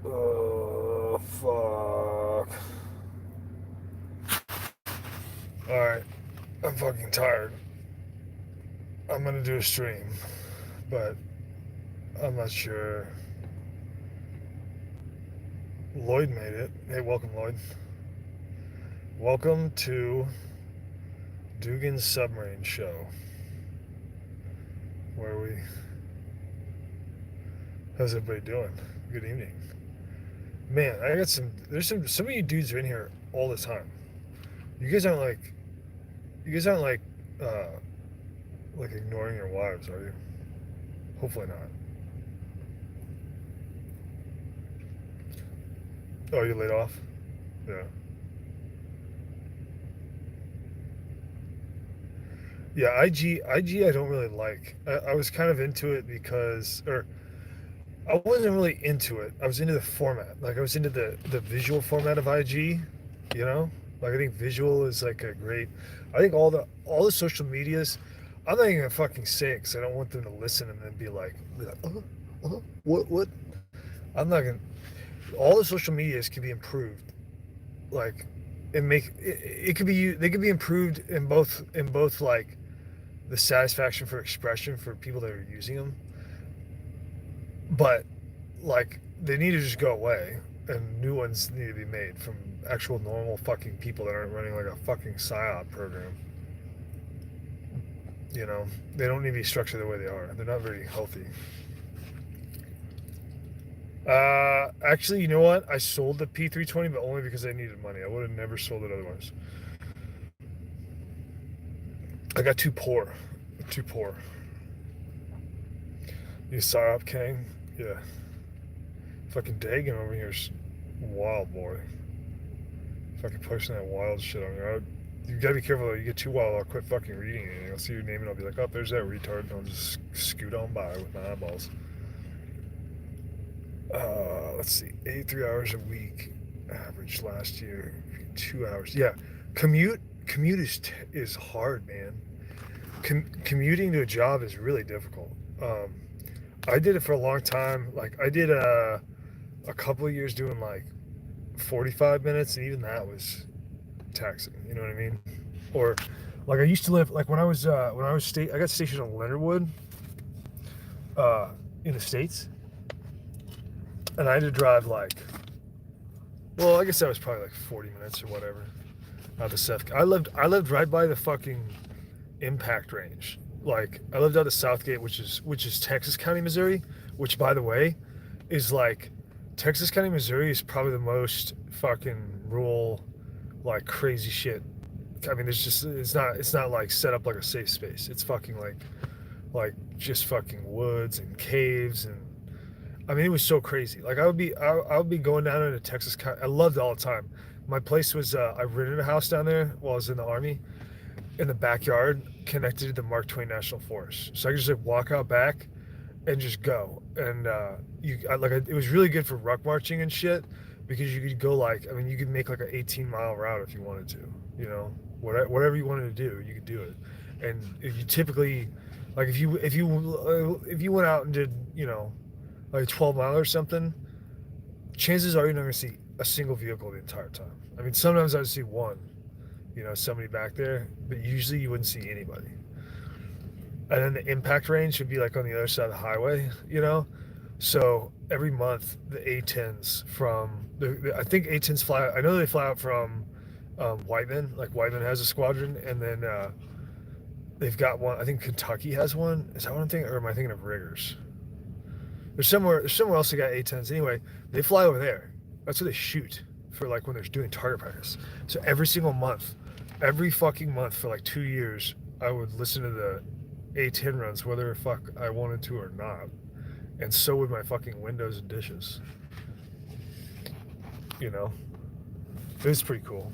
Oh, fuck. Alright, I'm fucking tired. I'm gonna do a stream, but I'm not sure. Lloyd made it. Hey, welcome, Lloyd. Welcome to Dugan's Submarine Show, where we. How's everybody doing? Good evening. Man, I got some. There's some of you dudes are in here all the time. You guys aren't like. You guys aren't uh, like ignoring your wives, are you? Hopefully not. Oh, you laid off? Yeah. Yeah, IG I don't really like. I was kind of into it because, or I wasn't really into it. I was into the format. Like I was into the visual format of IG, you know? Like I think visual is like a great. I think all the social medias. I'm not even gonna fucking say it because I don't want them to listen and then be like, what? I'm not gonna. All the social medias can be improved. Like, it could be they could be improved in both like the satisfaction for expression for people that are using them, but like they need to just go away and new ones need to be made from actual normal fucking people that aren't running like a fucking psyop program. You know, they don't need to be structured the way they are. They're not very healthy. Actually, you know what? I sold the P320, but only because I needed money. I would have never sold it otherwise. I got too poor. Too poor. You psyop king? Yeah. Fucking Dagan over here's wild, boy. Fucking pushing that wild shit on you. You gotta be careful though. You get too wild, I'll quit fucking reading it. I'll see your name and I'll be like, oh, there's that retard, and I'll just scoot on by with my eyeballs. Let's see, 83 hours a week average last year, 2 hours. Yeah, commute is hard, man. Commuting to a job is really difficult. I did it for a long time. Like I did a couple of years doing like 45 minutes, and even that was taxing. You know what I mean? Or like I used to live like I got stationed in Leonardwood, uh, in the States, and I had to drive like, well, I guess that was probably like 40 minutes or whatever. Out of Seth, I lived right by the fucking impact range. Like I lived out of Southgate, which is Texas County, Missouri. Which, by the way, is like Texas County, Missouri is probably the most fucking rural, like crazy shit. I mean, there's just it's not like set up like a safe space. It's fucking like just fucking woods and caves and I mean it was so crazy. Like I would be going down into Texas. I loved it all the time. My place was I rented a house down there while I was in the army in the backyard connected to the Mark Twain National Forest. So I could just like walk out back and just go. And it was really good for ruck marching and shit because you could go like I mean you could make like an 18-mile route if you wanted to. You know, whatever you wanted to do, you could do it. And if you typically like if you went out and did like a 12 mile or something, chances are you're not gonna see a single vehicle the entire time. I mean, sometimes I would see one, somebody back there, but usually you wouldn't see anybody. And then the impact range would be like on the other side of the highway. So every month the A-10s I think A-10s fly. I know they fly out from Whiteman. Like Whiteman has a squadron, and then they've got one. I think Kentucky has one. Is that what I'm thinking, or am I thinking of Riggers? There's somewhere else they got A-10s. Anyway, they fly over there. That's where they shoot for like when they're doing target practice. So every single month, every fucking month for like 2 years, I would listen to the A10 runs, whether fuck I wanted to or not. And so would my fucking windows and dishes. You know? It was pretty cool.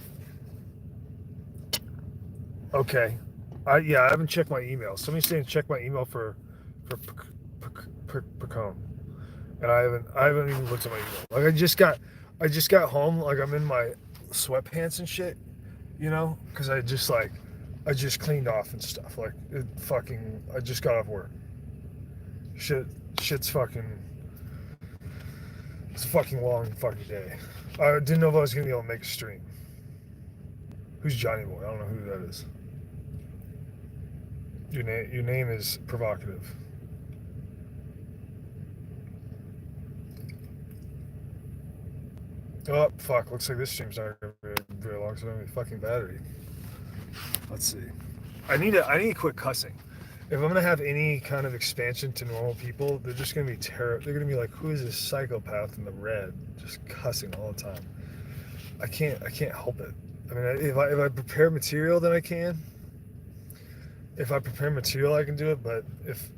Okay. I haven't checked my email. Somebody's saying check my email for Pacone. And I haven't even looked at my email. Like I just got home, like I'm in my sweatpants and shit, because I just cleaned off and stuff. Like I just got off work. Shit's fucking. It's a fucking long fucking day. I didn't know if I was gonna be able to make a stream. Who's Johnny Boy? I don't know who that is. Your name is provocative. Oh fuck! Looks like this stream's not gonna be very long. So I don't have a fucking battery. Let's see. I need to quit cussing. If I'm gonna have any kind of expansion to normal people, they're just gonna be terrible. They're gonna be like, "Who is this psychopath in the red, just cussing all the time?" I can't help it. I mean, if I prepare material, then I can. If I prepare material, I can do it. But if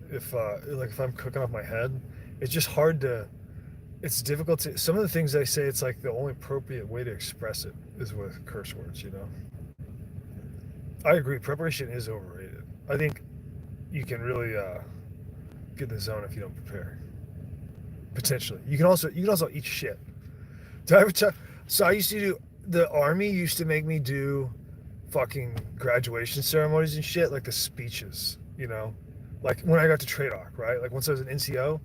I'm cooking off my head, it's just hard to. It's difficult to. Some of the things I say, it's like the only appropriate way to express it is with curse words. You know. I agree. Preparation is overrated. I think you can really get in the zone if you don't prepare. Potentially, you can also eat shit. Did I ever tell? So I used to do. The army used to make me do fucking graduation ceremonies and shit, like the speeches. You know, like when I got to TRADOC, right? Like once I was an NCO,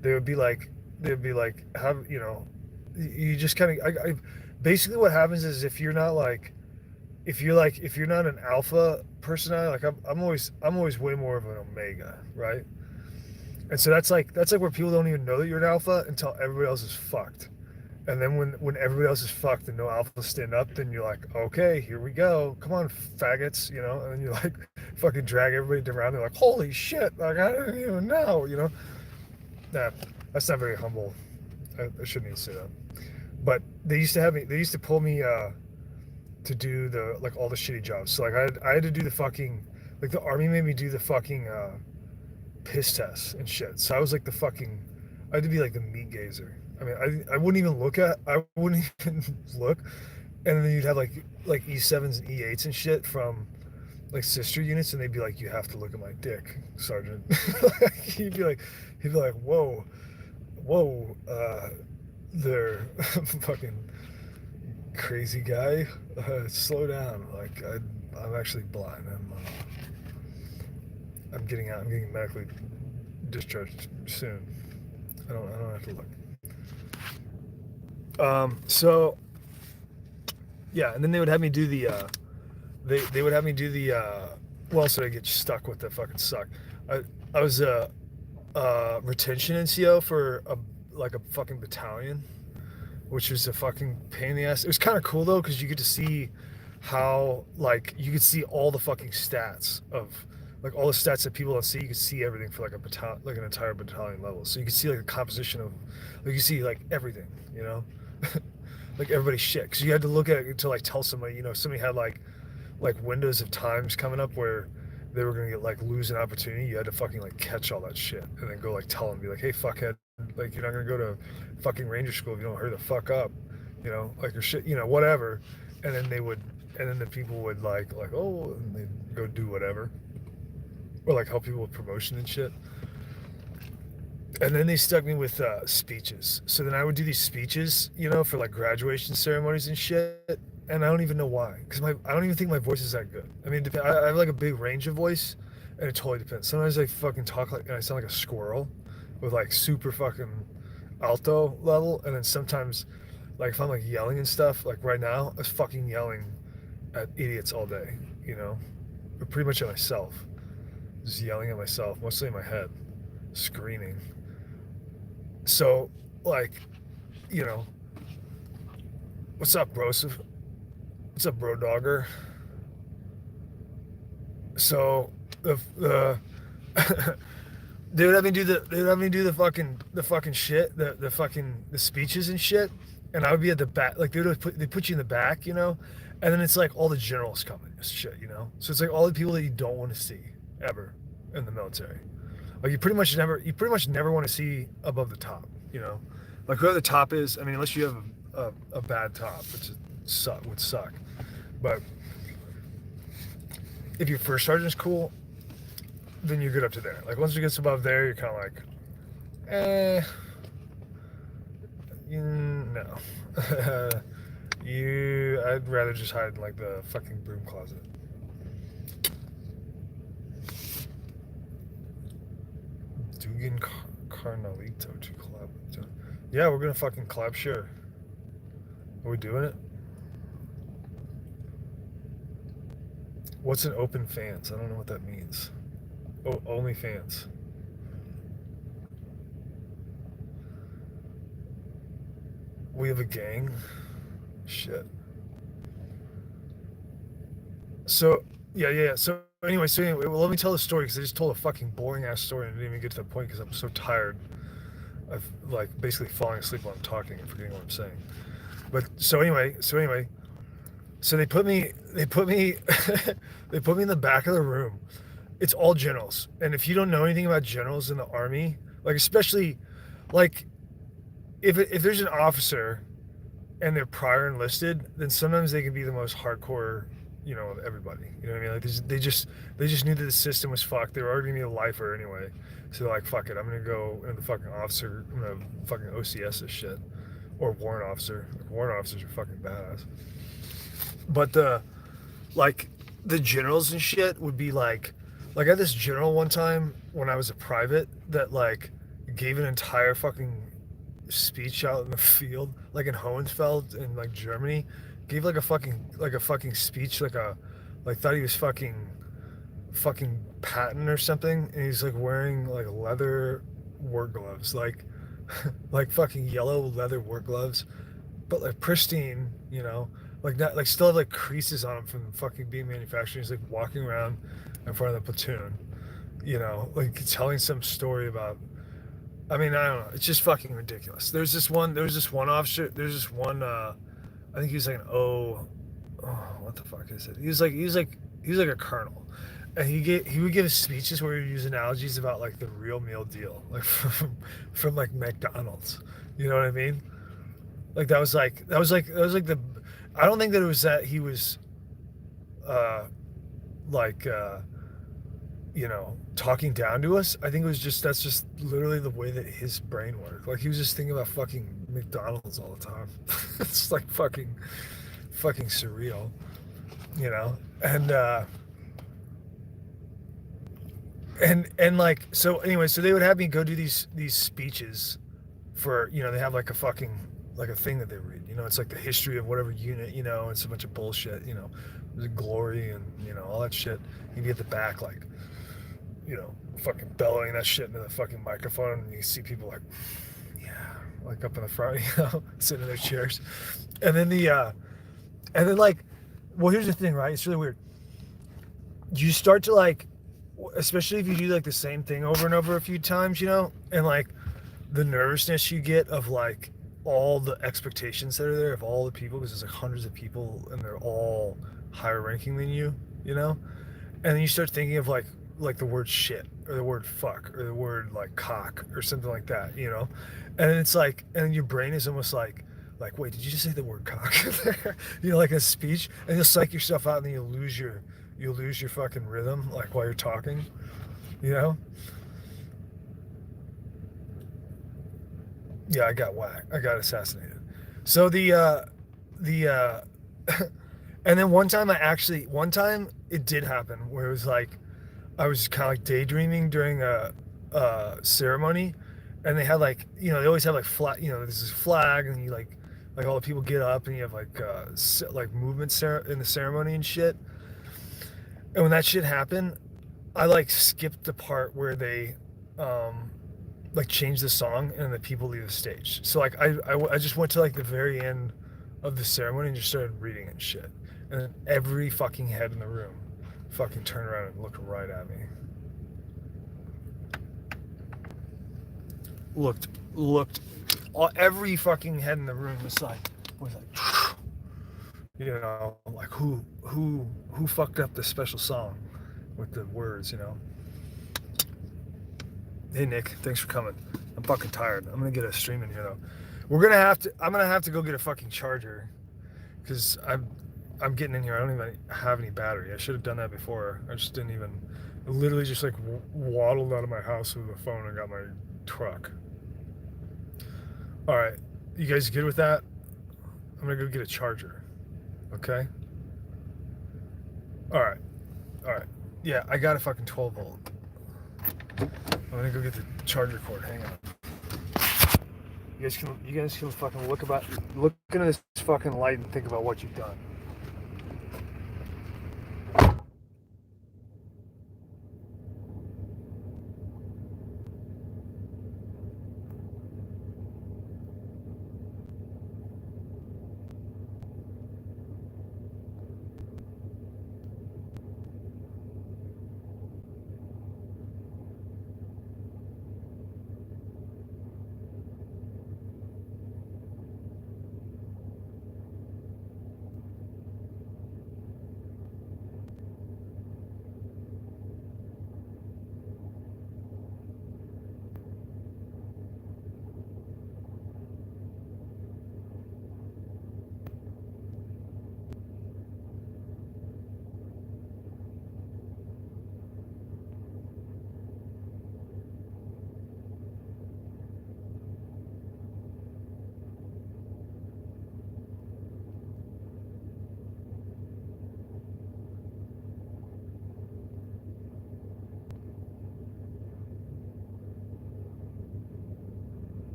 they would be like, have you know, you just kind of. Basically, what happens is if you're not like if you're not an alpha personality, like I'm always way more of an omega, right? And so that's like where people don't even know that you're an alpha until everybody else is fucked. And then when everybody else is fucked and no alpha stand up, then you're like, okay, here we go. Come on, faggots, you know? And then you like fucking drag everybody around. They're like, holy shit, like I didn't even know, you know? Nah, that's not very humble. I shouldn't even say that. But they used to pull me to do the like all the shitty jobs. So like I had to do the fucking like the army made me do the fucking piss tests and shit. So I was like the fucking I had to be like the meat gazer. I mean I wouldn't even I wouldn't even look. And then you'd have like E7s and E8s and shit from like sister units, and they'd be like, you have to look at my dick, Sergeant. he'd be like whoa, there, fucking crazy guy, slow down. Like I'm actually blind. I'm getting out. I'm getting medically discharged soon. I don't have to look. So yeah, and then they would have me do the they would have me do the well, so I get stuck with the fucking suck. I was a retention NCO for a fucking battalion, which was a fucking pain in the ass. It was kind of cool though, because you get to see how like you could see all the fucking stats of like all the stats that people don't see. You could see everything for like a battalion, like an entire battalion level. So you could see like the composition of, like you see like everything, you know, like everybody's shit. Because you had to look at it to like tell somebody, you know, somebody had like windows of times coming up where they were gonna get like lose an opportunity. You had to fucking like catch all that shit and then go like tell them, be like, hey fuckhead, like you're not gonna go to fucking ranger school if you don't hurry the fuck up, you know, like your shit, you know, whatever. And then and then the people would like oh, and they'd go do whatever, or like help people with promotion and shit. And then they stuck me with speeches. So then I would do these speeches, you know, for like graduation ceremonies and shit. And I don't even know why, because I don't even think my voice is that good. I mean, I have like a big range of voice, and it totally depends. Sometimes I fucking talk like, and I sound like a squirrel, with like super fucking alto level, and then sometimes, like if I'm like yelling and stuff, like right now, I was fucking yelling at idiots all day, you know, or pretty much at myself, just yelling at myself, mostly in my head, screaming. So, like, you know, what's up, bro? What's up, bro, dogger? So the they would have me do the fucking shit, the speeches and shit, and I would be at the back, like they put you in the back, you know, and then it's like all the generals coming and shit, you know, so it's like all the people that you don't want to see ever in the military. Like you pretty much never want to see above the top, you know, like whoever the top is. I mean, unless you have a bad top, which would suck, but if your first sergeant's cool, then you're good up to there. Like once it gets above there, you're kind of like, no. I'd rather just hide in like the fucking broom closet. Dugan Carnalito to collab with. Yeah, we're gonna fucking collab. Sure. Are we doing it? What's an open fans? I don't know what that means. Oh, only fans. We have a gang. Shit. So yeah. So anyway, well, let me tell the story because I just told a fucking boring ass story and I didn't even get to the point because I'm so tired. I've like basically falling asleep while I'm talking and forgetting what I'm saying. But so they put me they put me in the back of the room. It's all generals, and if you don't know anything about generals in the army, like especially like if there's an officer and they're prior enlisted, then sometimes they can be the most hardcore, of everybody. You know what I mean? Like they just knew that the system was fucked. They were already gonna be a lifer anyway, so they're like, fuck it, I'm gonna go into the fucking officer. I'm gonna fucking OCS this shit, or warrant officer. Like, warrant officers are fucking badass. But like the generals and shit would be like I had this general one time when I was a private that like gave an entire fucking speech out in the field, like in Hohenfeld in like Germany, gave like a fucking speech, like thought he was fucking Patton or something, and he's like wearing like leather work gloves, like fucking yellow leather work gloves, but like pristine, like not like still have like creases on them from fucking being manufactured. He's like walking around in front of the platoon, like telling some story about. I mean, I don't know. It's just fucking ridiculous. There was this one officer. There's this one. I think he was like an what the fuck is it? He was like a colonel, and he would give speeches where he would use analogies about like the real meal deal, like from like McDonald's. You know what I mean? Like that was like the. I don't think that it was that he was uh like talking down to us. I think it was just that's just literally the way that his brain worked. Like he was just thinking about fucking McDonald's all the time. It's like fucking surreal, you know. And like so anyway, so they would have me go do these speeches for they have like a fucking like a thing that they read. It's like the history of whatever unit, it's a bunch of bullshit, the glory and all that shit. You'd be at the back like fucking bellowing that shit into the fucking microphone, and you see people like, yeah, like up in the front, sitting in their chairs, and then like, well, here's the thing, right? It's really weird. You start to like, especially if you do like the same thing over and over a few times, and like the nervousness you get of like all the expectations that are there of all the people, because there's like hundreds of people and they're all higher ranking than you, and then you start thinking of like the word shit or the word fuck or the word like cock or something like that, and it's like, and your brain is almost like wait, did you just say the word cock there? Like a speech, and you'll psych yourself out and then you lose your fucking rhythm like while you're talking, you know yeah, I got whacked, I got assassinated. So the and then one time it did happen where it was like I was kind of like daydreaming during a ceremony, and they had like they always have like flag, there's this flag, and you like all the people get up, and you have like movement in the ceremony and shit. And when that shit happened, I like skipped the part where they um like change the song and the people leave the stage. So like I just went to like the very end of the ceremony and just started reading and shit. And then every fucking head in the room fucking turned around and looked right at me. Looked every fucking head in the room was like like who fucked up this special song with the words. Hey Nick, thanks for coming. I'm fucking tired. I'm gonna get a stream in here though. I'm gonna have to go get a fucking charger because I'm getting in here. I don't even have any battery. I should have done that before. I just didn't even. I literally just like waddled out of my house with a phone and got my truck. All right, you guys good with that? I'm gonna go get a charger. Okay. All right. Yeah, I got a fucking 12 volt. I'm gonna go get the charger cord. Hang on. You guys can fucking look into this fucking light and think about what you've done.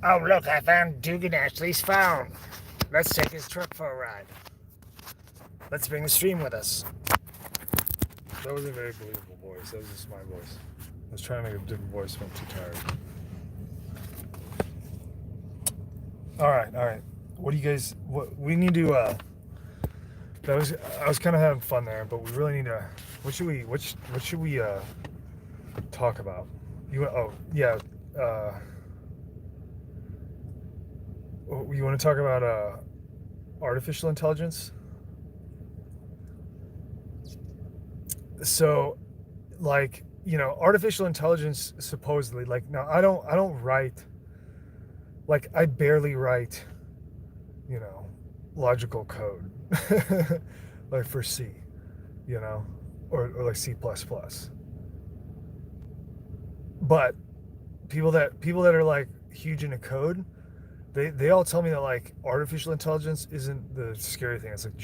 Oh, look, I found Dugan Ashley's phone. Let's take his truck for a ride. Let's bring the stream with us. That wasn't a very believable voice. That was just my voice. I was trying to make a different voice, but I'm too tired. All right. What do you guys? What we need to? I was kind of having fun there, but we really need to. What should we talk about? You want to talk about artificial intelligence? So, like, artificial intelligence supposedly, like, now I don't write, like, I barely write, logical code, like for C, or like C++. But people that are like huge into code, they all tell me that like artificial intelligence isn't the scary thing. It's like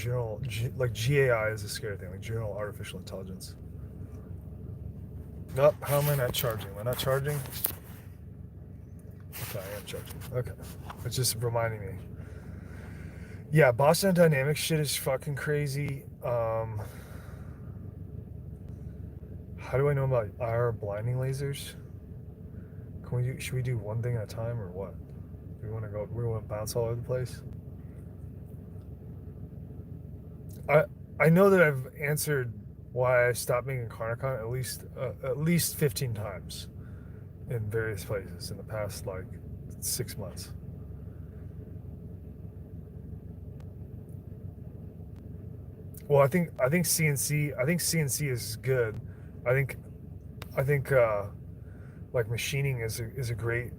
like GAI is the scary thing, like general artificial intelligence. Nope. How am I not charging? Am I not charging? Okay, I am charging. Okay. It's just reminding me. Yeah, Boston Dynamics shit is fucking crazy. How do I know about IR blinding lasers? Should we do one thing at a time or what? We want to bounce all over the place? I know that I've answered why I stopped making Carnicon at least 15 times in various places in the past like 6 months. Well, I think CNC is good. I think like machining is a great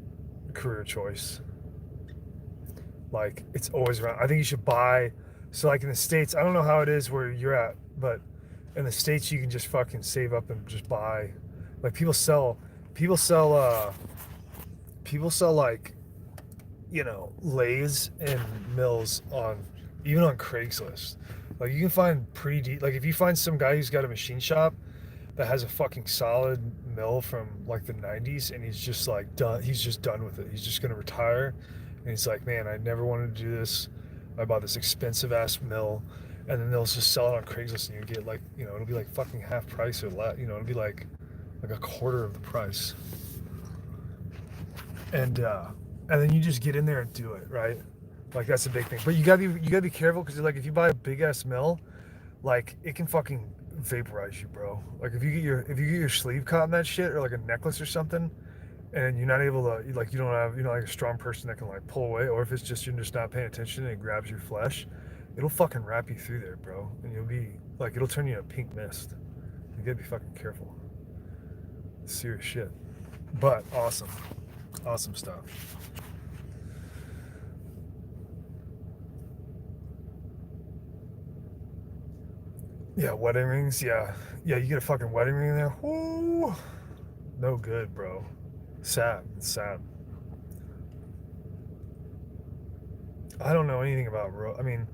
career choice. Like, it's always around. I think you should buy. So like in the States, I don't know how it is where you're at, but in the States you can just fucking save up and just buy. Like people sell like, lathes and mills even on Craigslist. Like you can find like if you find some guy who's got a machine shop that has a fucking solid mill from like the 90s and he's just like done, he's just done with it. He's just gonna retire. And he's like, man, I never wanted to do this. I bought this expensive ass mill, and then they'll just sell it on Craigslist, and you get like, it'll be like fucking half price or less. It'll be like a quarter of the price. And then you just get in there and do it, right? Like that's a big thing. But you gotta be careful because like if you buy a big ass mill, like it can fucking vaporize you, bro. Like if you get your sleeve caught in that shit or like a necklace or something, and you're not able to, like, you don't have, like a strong person that can like pull away, or if it's just you're just not paying attention and it grabs your flesh, it'll fucking wrap you through there, bro, and you'll be like, it'll turn you into pink mist. You gotta be fucking careful. Serious shit, but awesome stuff. Yeah, wedding rings. Yeah, you get a fucking wedding ring there. Woo, no good, bro. Sad. It's sad. I don't know anything about I mean,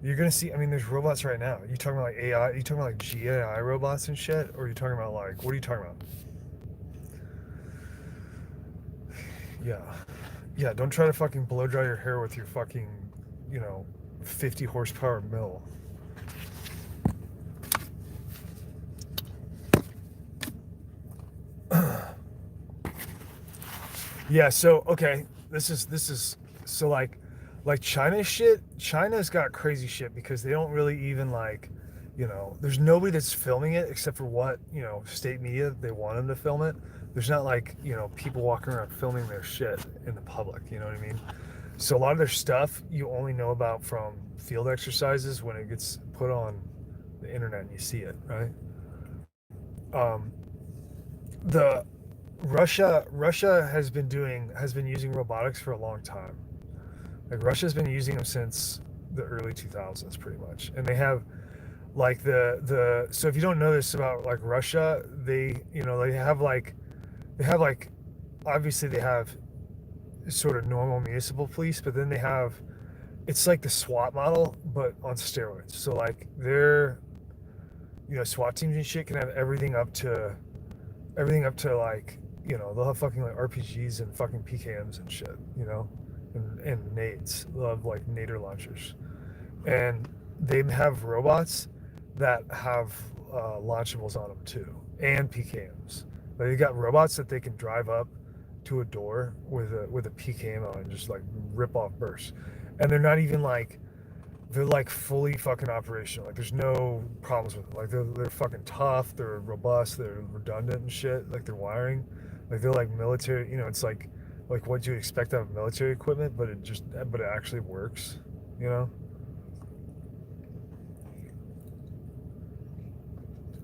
you're gonna see. I mean, there's robots right now. You talking about like AI? Are you talking about like GAI robots and shit, or are you talking about like, what are you talking about? Yeah. Don't try to fucking blow dry your hair with your fucking, 50 horsepower mill. Yeah. So okay, this is so like China's got crazy shit because they don't really even like, there's nobody that's filming it except for what, state media, they want them to film it. There's not like, people walking around filming their shit in the public, you know what I mean? So a lot of their stuff you only know about from field exercises when it gets put on the internet and you see it, right? Um, the Russia has been using robotics for a long time. Like Russia's been using them since the early 2000s, pretty much, and they have like the. So if you don't know this about like Russia, they have like obviously they have sort of normal municipal police, but then they have, it's like the SWAT model but on steroids. So like their SWAT teams and shit can have everything up to like, they'll have fucking like RPGs and fucking PKMs and shit, and nades. They'll have like nader launchers, and they have robots that have launchables on them too, and PKMs. Like they got robots that they can drive up to a door with a PKM on and just like rip off bursts, and they're like fully fucking operational. Like there's no problems with them. Like they're fucking tough. They're robust. They're redundant and shit. Like their wiring, like they're like military. It's like what you would expect out of military equipment, but it actually works. You know.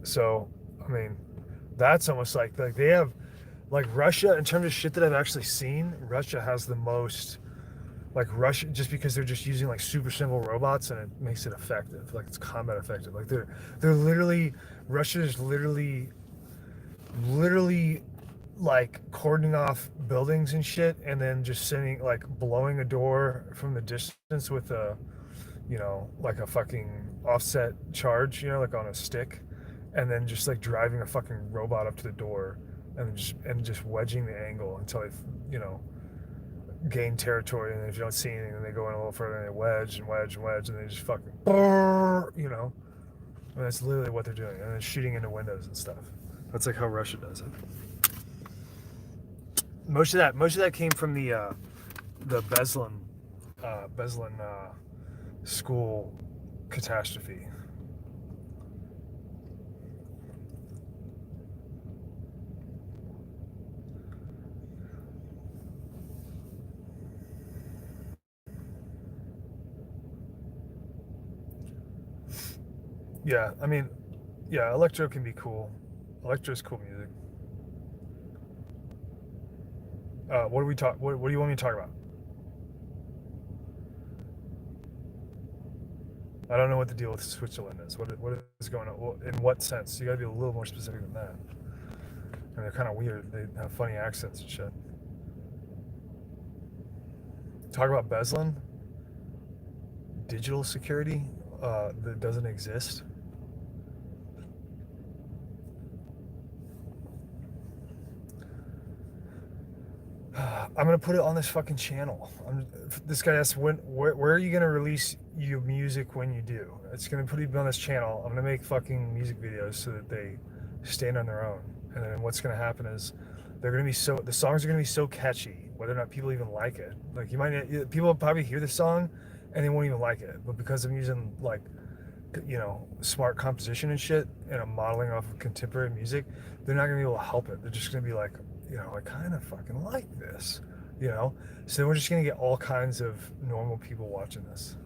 So I mean, that's almost like they have like Russia in terms of shit that I've actually seen. Russia has the most. Like Russia, just because they're just using like super simple robots and it makes it effective, like it's combat effective. Like they're literally, Russia is literally like cordoning off buildings and shit, and then just sending like blowing a door from the distance with a, like a fucking offset charge, like on a stick, and then just like driving a fucking robot up to the door, and just wedging the angle until they, gain territory, and if you don't see anything, then they go in a little further and they wedge and wedge and wedge, and they just fucking, and that's literally what they're doing, and then shooting into windows and stuff. That's like how Russia does it. Most of that came from the Beslan school catastrophe. Yeah, I mean, yeah, electro can be cool. Electro is cool music. What do we talk? What do you want me to talk about? I don't know what the deal with Switzerland is. What is going on? Well, in what sense? You gotta be a little more specific than that. And they're kind of weird. They have funny accents and shit. Talk about Beslan, digital security that doesn't exist. I'm gonna put it on this fucking channel. This guy asks where are you gonna release your music when you do? It's gonna put it on this channel. I'm gonna make fucking music videos so that they stand on their own. And then what's gonna happen is the songs are gonna be so catchy, whether or not people even like it. Like people will probably hear the song and they won't even like it, but because I'm using like, smart composition and shit, and I'm modeling off of contemporary music, they're not gonna be able to help it. They're just gonna be like, I kind of fucking like this, So we're just gonna get all kinds of normal people watching this.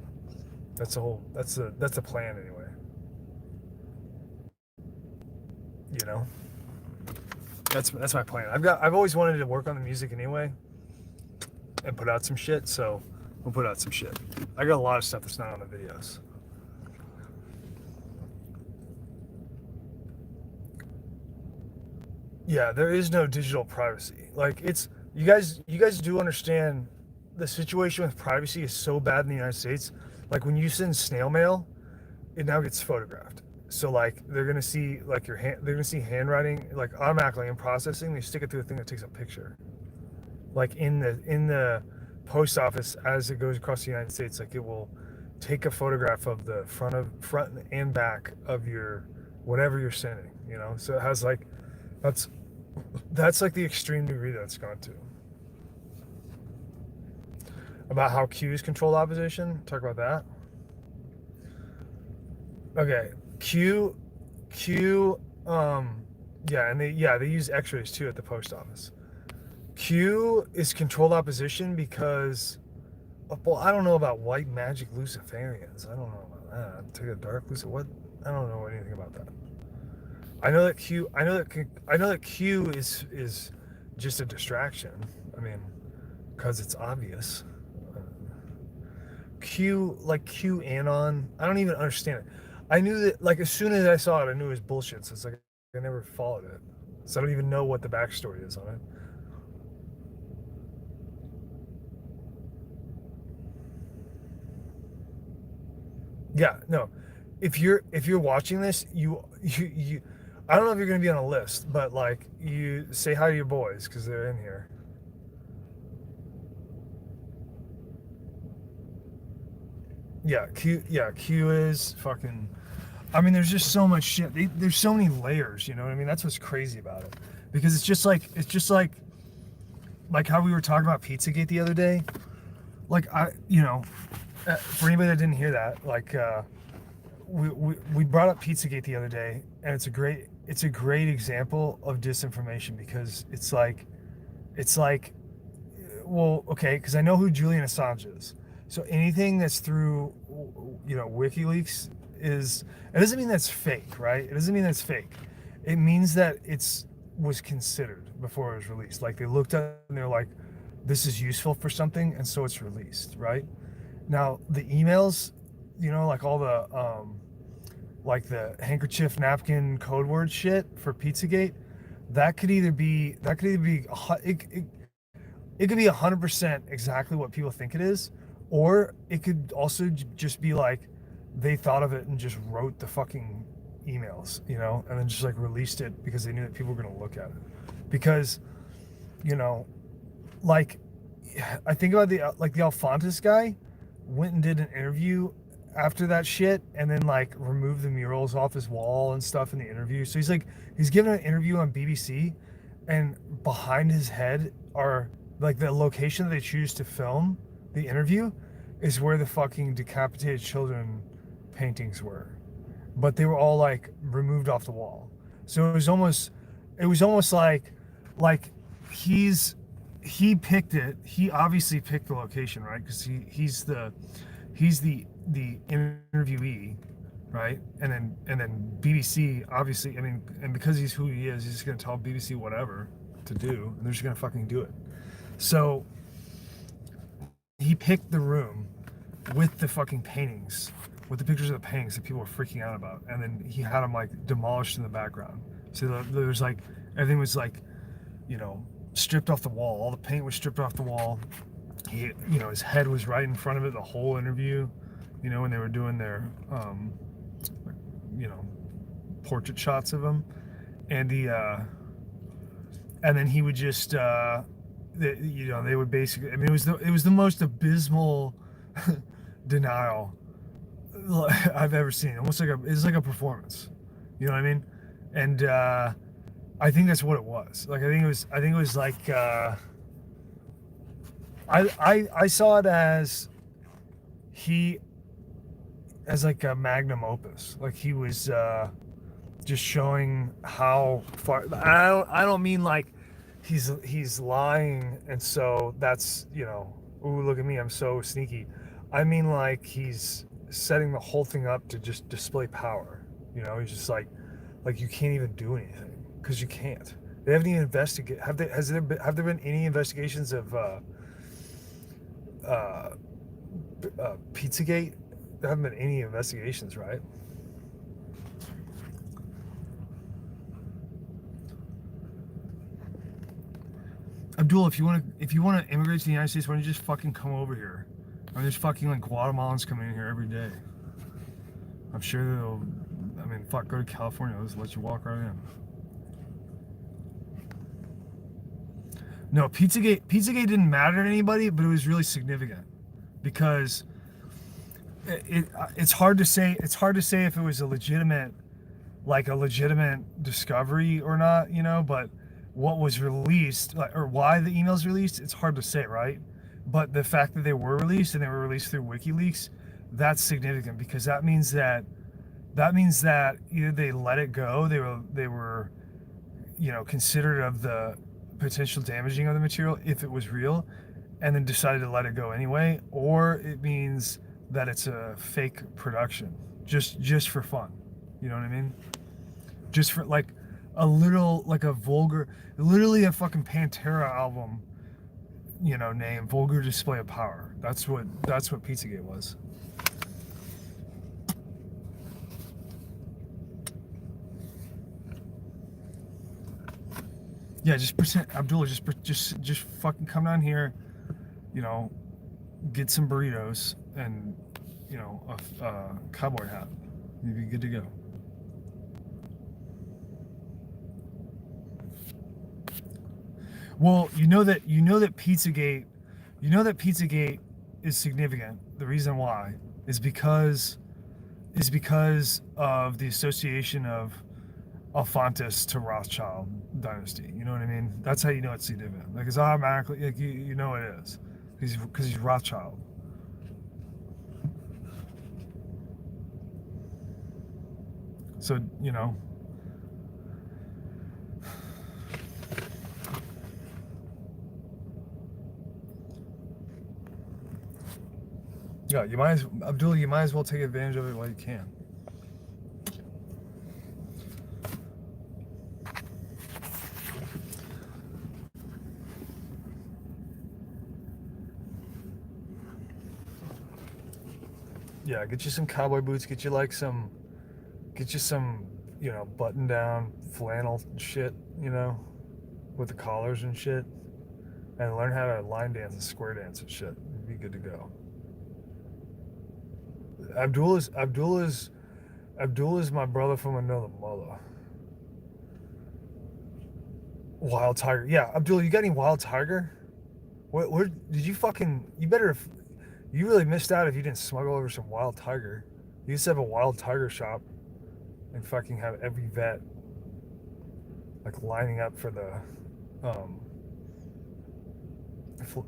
That's the plan anyway. That's my plan. I've always wanted to work on the music anyway, and put out some shit. So we'll put out some shit. I got a lot of stuff that's not on the videos. Yeah, there is no digital privacy. Like you guys do understand the situation with privacy is so bad in the United States. Like when you send snail mail, it now gets photographed. So like they're gonna see like they're gonna see handwriting like automatically in processing. They stick it through a thing that takes a picture. Like in the post office as it goes across the United States, like it will take a photograph of the front and back of your whatever you're sending. So it has like that's like the extreme degree that it's gone to. About how Q's controlled opposition. Talk about that. Okay, Q, yeah, and they use X-rays too at the post office. Q is controlled opposition because, well, I don't know about white magic Luciferians. I don't know about that. Take a dark Lucifer. What? I don't know anything about that. I know that Q is just a distraction. I mean, because it's obvious. QAnon. I don't even understand it. I knew that, like, as soon as I saw it, I knew it was bullshit. So it's like I never followed it. So I don't even know what the backstory is on it. Yeah, no. If you're watching this, you I don't know if you're gonna be on a list, but like you say hi to your boys because they're in here. Yeah, Q is fucking. I mean, there's just so much shit. There's so many layers. You know what I mean? That's what's crazy about it, because it's just like how we were talking about Pizzagate the other day. Like for anybody that didn't hear that, like we brought up Pizzagate the other day, and it's a great example of disinformation because it's like, well, okay, because I know who Julian Assange is. So anything that's through, WikiLeaks it doesn't mean that's fake, right? It doesn't mean that's fake. It means that was considered before it was released. Like they looked at it and they're like, this is useful for something, and so it's released, right? Now the emails, like all the like the handkerchief napkin code word shit for Pizzagate, it could be it could be 100% exactly what people think it is, or it could also just be like they thought of it and just wrote the fucking emails, and then just like released it because they knew that people were going to look at it. Because, like I think about the Alfontes guy went and did an interview after that shit and then like removed the murals off his wall and stuff in the interview. So he's giving an interview on BBC, and behind his head are like the location that they choose to film the interview is where the fucking decapitated children paintings were, but they were all like removed off the wall. So it was almost like he picked it. He obviously picked the location, right? Because he's the interviewee, right? And then BBC obviously, I mean, and because he's who he is, he's just gonna tell BBC whatever to do, and they're just gonna fucking do it. So he picked the room with the fucking paintings, with the pictures of the paintings that people were freaking out about, and then he had them like demolished in the background. So there's like everything was like, stripped off the wall. All the paint was stripped off the wall. He, his head was right in front of it the whole interview. When they were doing their, portrait shots of him, and and then he would just, they would basically. I mean, it was the most abysmal denial I've ever seen. Almost it's like a performance. You know what I mean? And I think that's what it was. Like I think it was like I saw it as like a magnum opus. Like he was just showing how far. I don't mean like he's lying, and so that's, you know, ooh, look at me, I'm so sneaky. I mean, like, he's setting the whole thing up to just display power. You know, he's just like you can't even do anything because you can't. They haven't even investigated. Have there been any investigations of uh, Pizzagate? There haven't been any investigations, right? Abdul, if you want to immigrate to the United States, why don't you just fucking come over here? I mean, there's fucking like Guatemalans coming in here every day. I'm sure they'll. I mean, fuck, go to California. They'll just let you walk right in. No, Pizzagate didn't matter to anybody, but it was really significant because it's hard to say. It's hard to say if it was a legitimate discovery or not, you know. But what was released, or why the emails released, it's hard to say, right? But the fact that they were released and they were released through WikiLeaks, that's significant because that means that either they let it go, they were, you know, considerate of the potential damaging of the material if it was real, and then decided to let it go anyway, or it means that it's a fake production, just for fun. You know what I mean? Just for like a little, like a vulgar, literally a fucking Pantera album, you know, name, vulgar display of power. That's what Pizzagate was. Yeah, just pretend, Abdullah, just fucking come down here, you know, get some burritos and, you know, a cowboy hat. You'd be good to go. Well, you know that Pizzagate is significant. The reason why is because of the association of Alphonsus to Rothschild dynasty. You know what I mean? That's how you know it's significant. Like, it's automatically, like, you know it is, because he's Rothschild. So, you know. Yeah, Abdullah, you might as well take advantage of it while you can. Yeah, get you some cowboy boots, get you some, you know, button down flannel shit, you know, with the collars and shit, and learn how to line dance and square dance and shit. You'd be good to go. Abdullah's my brother from another mother. Wild tiger. Yeah, Abdullah, you got any wild tiger? Where did you fucking? You really missed out if you didn't smuggle over some wild tiger. You used to have a wild tiger shop, and fucking have every vet like lining up for the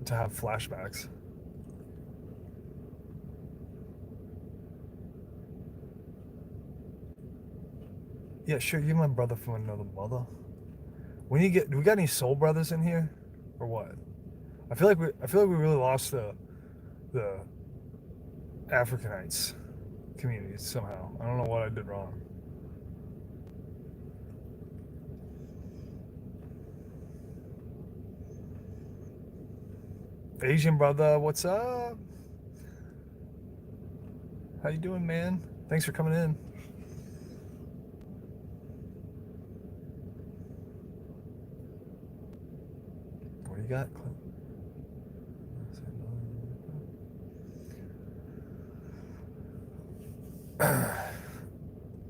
to have flashbacks. Yeah, sure. You're my brother from another mother. Do we got any soul brothers in here, or what? I feel like we really lost the Africanites communities somehow. I don't know what I did wrong. Asian brother, what's up? How you doing, man? Thanks for coming in. What do you got, Clint?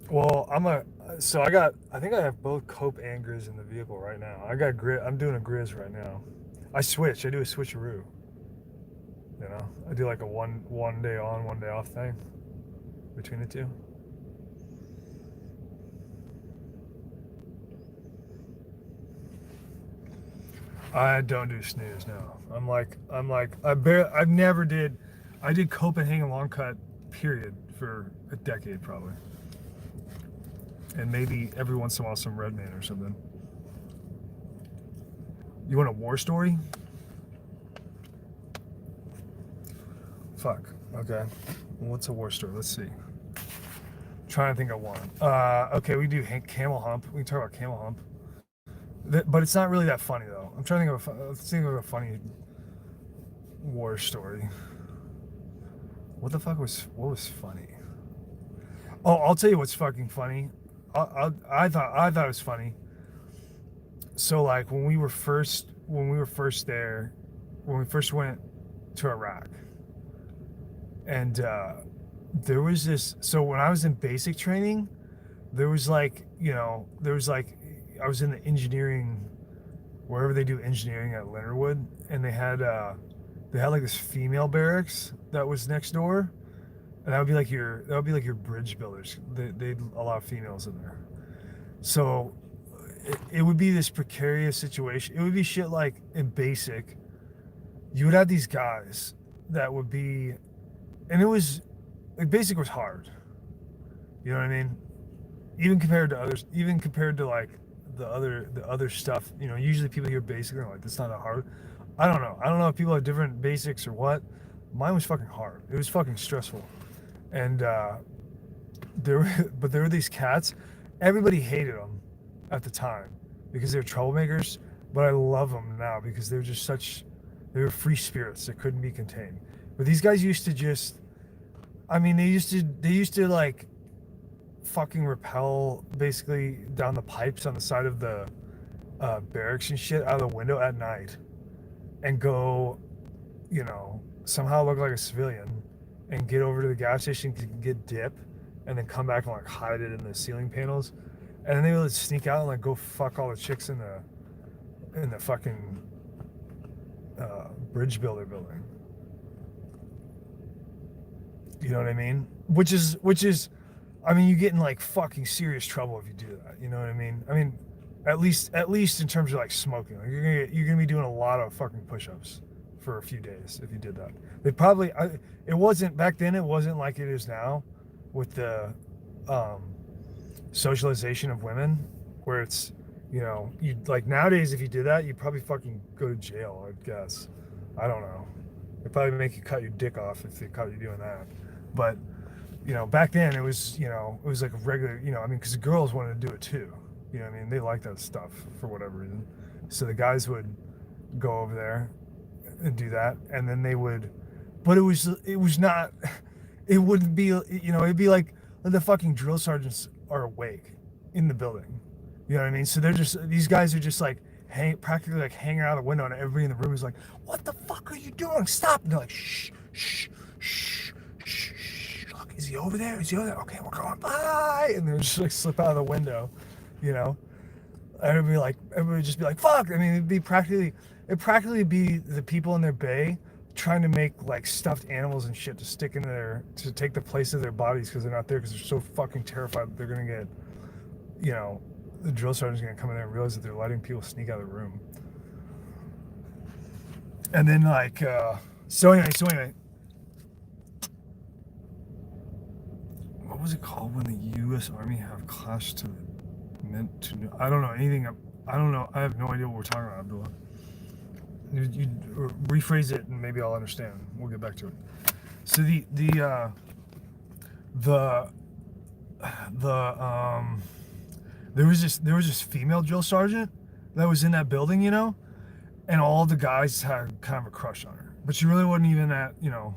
Well, I think I have both Cope and Grizz in the vehicle right now. I'm doing a Grizz right now. I do a switcheroo. You know, I do like a one day on, one day off thing between the two. I don't do snooze, no. I did Copenhagen long cut, period, for a decade probably. And maybe every once in a while some Redman or something. You want a war story? Fuck. Okay. What's a war story? Let's see. Trying to think of one. Okay, we do camel hump. We can talk about camel hump. But it's not really that funny though. I'm trying to think of a funny war story. What was funny? Oh, I'll tell you what's fucking funny. I thought it was funny. So like when we first there, when we first went to Iraq, and there was this. So when I was in basic training, there was like I was in the engineering, wherever they do engineering at Leonardwood, and they had like this female barracks that was next door, and that would be like your bridge builders. They'd allow females in there, so it would be this precarious situation. It would be shit like in basic, you would have these guys that would be, and it was like basic was hard. You know what I mean? Even compared to others, even compared to like the other stuff, you know, usually people hear basic and they're like, that's not that hard. I don't know if people have different basics or what. Mine was fucking hard. It was fucking stressful. And there were these cats. Everybody hated them at the time because they were troublemakers, but I love them now because they were free spirits that couldn't be contained. But these guys used to just, I mean, they used to like fucking rappel basically down the pipes on the side of the barracks and shit out of the window at night and go, you know, somehow look like a civilian and get over to the gas station to get dip and then come back and like hide it in the ceiling panels, and then they would sneak out and like go fuck all the chicks in the fucking bridge builder building. You know what I mean? Which is I mean, you get in like fucking serious trouble if you do that. You know what I mean? I mean, at least in terms of like smoking, like you're gonna be doing a lot of fucking push-ups for a few days if you did that. They probably it wasn't back then. It wasn't like it is now, with the socialization of women, where it's, you know, you like nowadays if you did that, you'd probably fucking go to jail. I guess. I don't know. They'd probably make you cut your dick off if they caught you doing that. But you know, back then it was like a regular, you know, I mean, because the girls wanted to do it too. You know what I mean? They liked that stuff for whatever reason. So the guys would go over there and do that, and then they would, but it was not, it wouldn't be, you know, it'd be like the fucking drill sergeants are awake in the building. You know what I mean? So these guys are just like practically like hanging out of the window, and everybody in the room is like, what the fuck are you doing? Stop. And they're like, shh, shh, shh, shh. Is he over there? Okay, we're going, bye. And they'll just like slip out of the window, you know. Everybody would just be like, fuck. I mean, it'd practically be the people in their bay trying to make like stuffed animals and shit to stick into to take the place of their bodies because they're not there because they're so fucking terrified that they're gonna get, you know, the drill sergeant's gonna come in there and realize that they're letting people sneak out of the room. And then like, so anyway. What was it called when the U.S. Army have clash to meant to? I don't know anything. I don't know. I have no idea what we're talking about, Abdullah. You rephrase it and maybe I'll understand. We'll get back to it. So there was this female drill sergeant that was in that building, you know, and all the guys had kind of a crush on her, but she really wasn't even at, you know,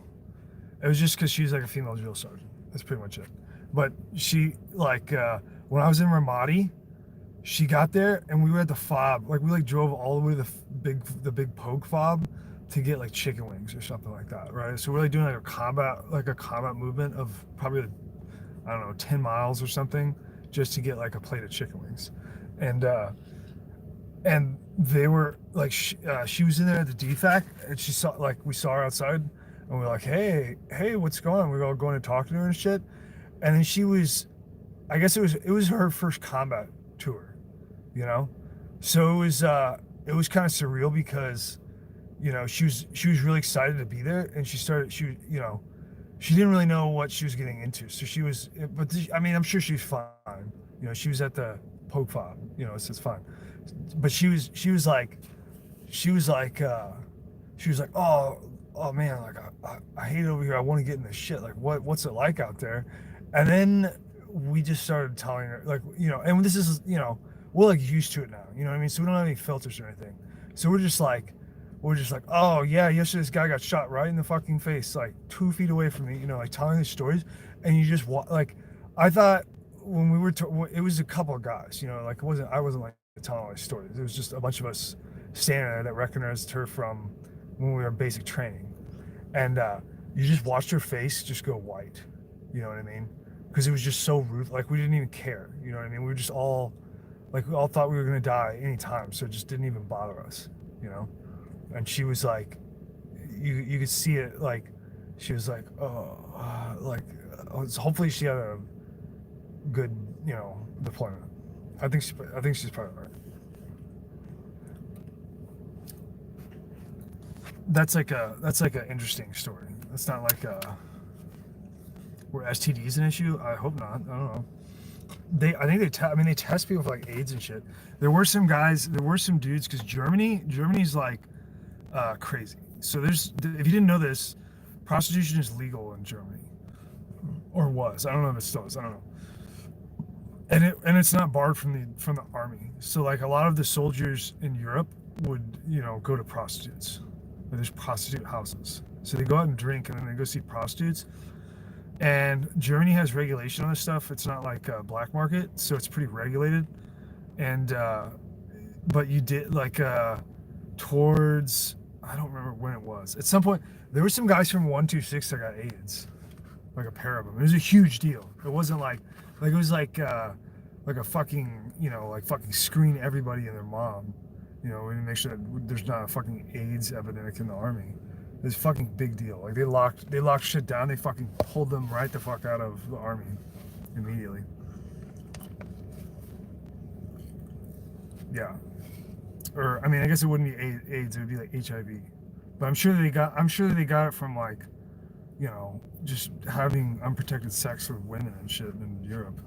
it was just because she was like a female drill sergeant. That's pretty much it. But she, like, when I was in Ramadi, she got there and we were at the fob. Like, we like drove all the way to the big poke fob to get like chicken wings or something like that, right? So we're like doing like a combat movement of probably, I don't know, 10 miles or something just to get like a plate of chicken wings. And they were like, she was in there at the DFAC and we saw her outside and we were like, hey, what's going on? We were all going to talk to her and shit. And then she was, I guess it was her first combat tour, you know? So it was kind of surreal because, you know, she was really excited to be there, and she didn't really know what she was getting into. So I mean, I'm sure she was fine. You know, she was at the poke fob, you know, so it's fine. But she was like, she was like, oh man, like I hate it over here. I want to get in this shit. Like, what's it like out there? And then we just started telling her, like, and this is, we're like used to it now. You know what I mean? So we don't have any filters or anything. So we're just like, oh yeah, yesterday this guy got shot right in the fucking face, like 2 feet away from me. Like telling these stories, and you just like, I thought when we were, it was a couple of guys. Like I wasn't like telling all these stories. It was just a bunch of us standing there that recognized her from when we were in basic training, and you just watched her face just go white. You know what I mean? Because it was just so rude. Like we didn't even care. You know what I mean? We were just all like, we all thought we were gonna die anytime, so it just didn't even bother us. And she was like, you could see it. Like she was like, hopefully she had a good deployment. I think she's probably right. That's like an interesting story. That's not like where STD is an issue. I hope not. I don't know. I think they test people for like AIDS and shit. There were some dudes, because Germany's like crazy. So if you didn't know this, prostitution is legal in Germany, or was. I don't know if it still is. I don't know. And it's not barred from the army. So like a lot of the soldiers in Europe would go to prostitutes. There's prostitute houses, so they go out and drink, and then they go see prostitutes. And Germany has regulation on this stuff. It's not like a black market, so it's pretty regulated. And but you did like towards, I don't remember when it was. At some point, there were some guys from 126 that got AIDS, like a pair of them. It was a huge deal. It wasn't like it was like a fucking like fucking screen everybody and their mom. We need to make sure that there's not a fucking AIDS epidemic in the army. It's a fucking big deal. Like they locked shit down. They fucking pulled them right the fuck out of the army immediately. Yeah. Or I mean, I guess it wouldn't be AIDS. It would be like HIV. But I'm sure they got it from like, just having unprotected sex with women and shit in Europe.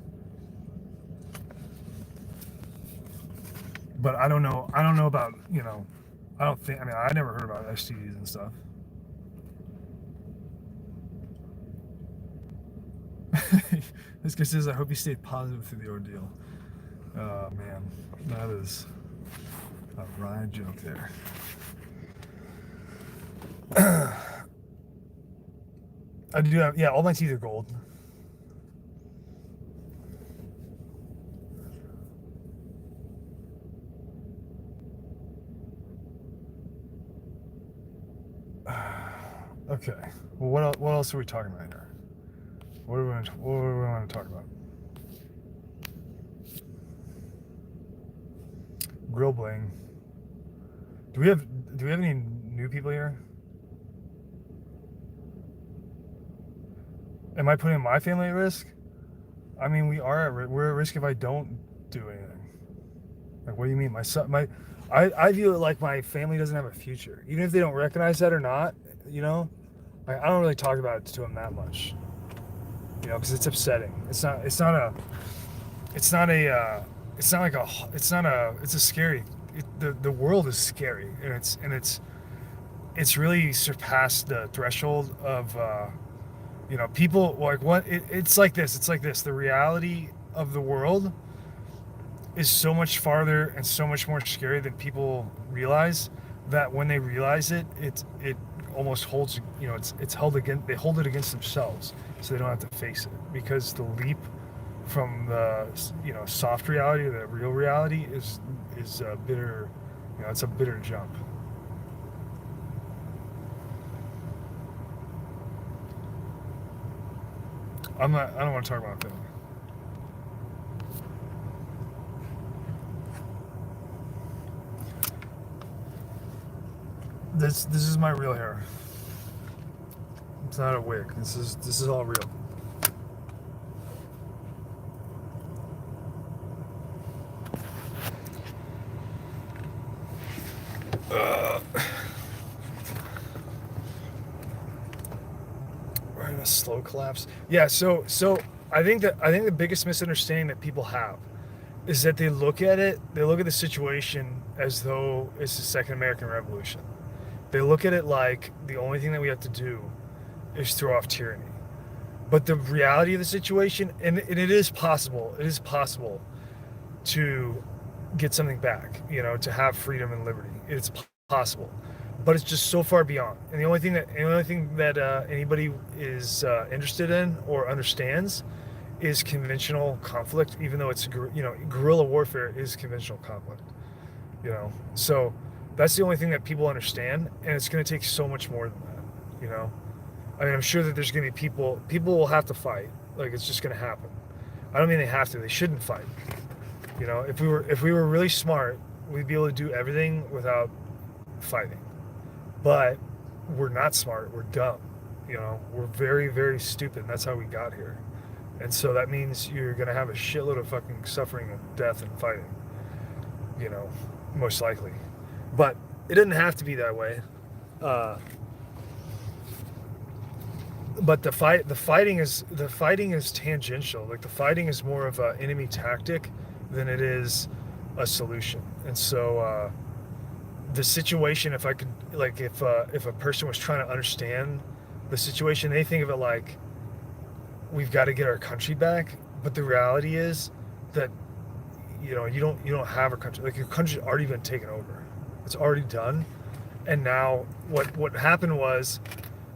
But I don't know about, I never heard about STDs and stuff. This guy says, I hope you stayed positive through the ordeal. Oh man, that is a Ryan joke there. I do have, all my teeth are gold. Okay. Well, what else are we talking about here? What do we want to talk about? Grill bling. Do we have any new people here? Am I putting my family at risk? I mean, we're at risk if I don't do anything. Like, what do you mean? I view it like my family doesn't have a future, even if they don't recognize that or not. Like, I don't really talk about it to them that much. Because it's upsetting. It's a scary. The world is scary, and it's really surpassed the threshold of people like what it's like this. It's like this. The reality of the world is so much farther and so much more scary than people realize. That when they realize it almost holds, it's held against, they hold it against themselves, so they don't have to face it, because the leap from the soft reality to the real reality is a bitter, it's a bitter jump. I don't want to talk about that. This is my real hair. It's not a wig. This is all real. We're in a slow collapse. Yeah. So I think the biggest misunderstanding that people have is that they look at the situation as though it's the Second American Revolution. They look at it like the only thing that we have to do is throw off tyranny. But the reality of the situation, and it is possible to get something back, to have freedom and liberty. It's possible, but it's just so far beyond. And the only thing that anybody is interested in or understands is conventional conflict, even though it's guerrilla warfare is conventional conflict. So that's the only thing that people understand, and it's going to take so much more than that. I mean, I'm sure that there's going to be people will have to fight. Like, it's just going to happen. I don't mean they have to. They shouldn't fight. If we were really smart, we'd be able to do everything without fighting. But we're not smart. We're dumb. We're very, very stupid. And that's how we got here. And so that means you're going to have a shitload of fucking suffering and death and fighting. Most likely. But it didn't have to be that way. But the fighting is tangential. Like, the fighting is more of an enemy tactic than it is a solution. And so the situation, if a person was trying to understand the situation, they think of it like, we've got to get our country back. But the reality is that you don't have a country. Like, your country's already been taken over. It's already done. And now what happened was,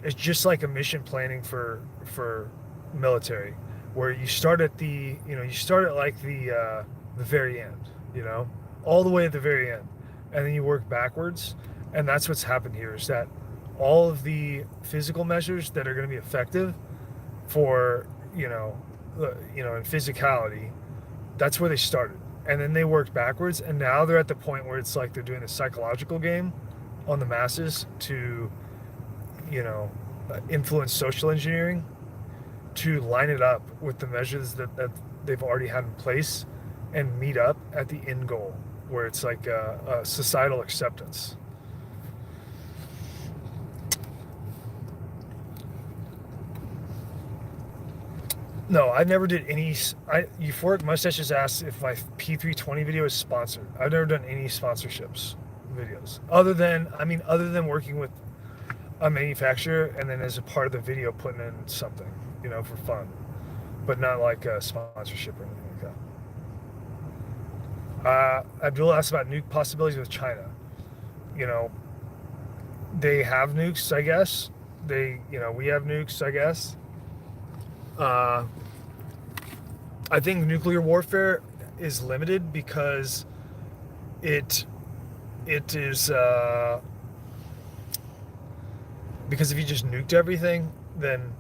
it's just like a mission planning for military, where you start at the very end, all the way at the very end, and then you work backwards. And that's what's happened here, is that all of the physical measures that are going to be effective for in physicality, that's where they started, and then they worked backwards, and now they're at the point where it's like they're doing a psychological game on the masses to influence social engineering to line it up with the measures that they've already had in place and meet up at the end goal, where it's like a societal acceptance. No, I never did any. Euphoric Mustache just asked if my P320 video is sponsored. I've never done any sponsorships videos, other than working with a manufacturer, and then as a part of the video putting in something, for fun, but not like a sponsorship or anything like that. Abdul asked about nuke possibilities with China. They have nukes, I guess. We have nukes, I guess. I think nuclear warfare is limited because it is because if you just nuked everything, then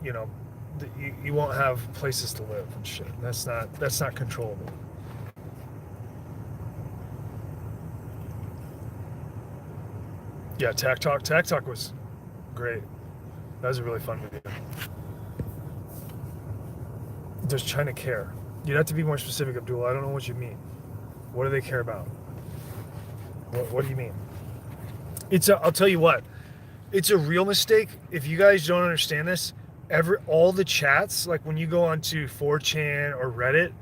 you won't have places to live and shit. That's not controllable. Yeah, Tac Talk was great. That was a really fun video. Does China care? You'd have to be more specific, Abdul. I don't know what you mean. What do they care about? What do you mean? I'll tell you what. It's a real mistake. If you guys don't understand this, all the chats, like when you go onto 4chan or Reddit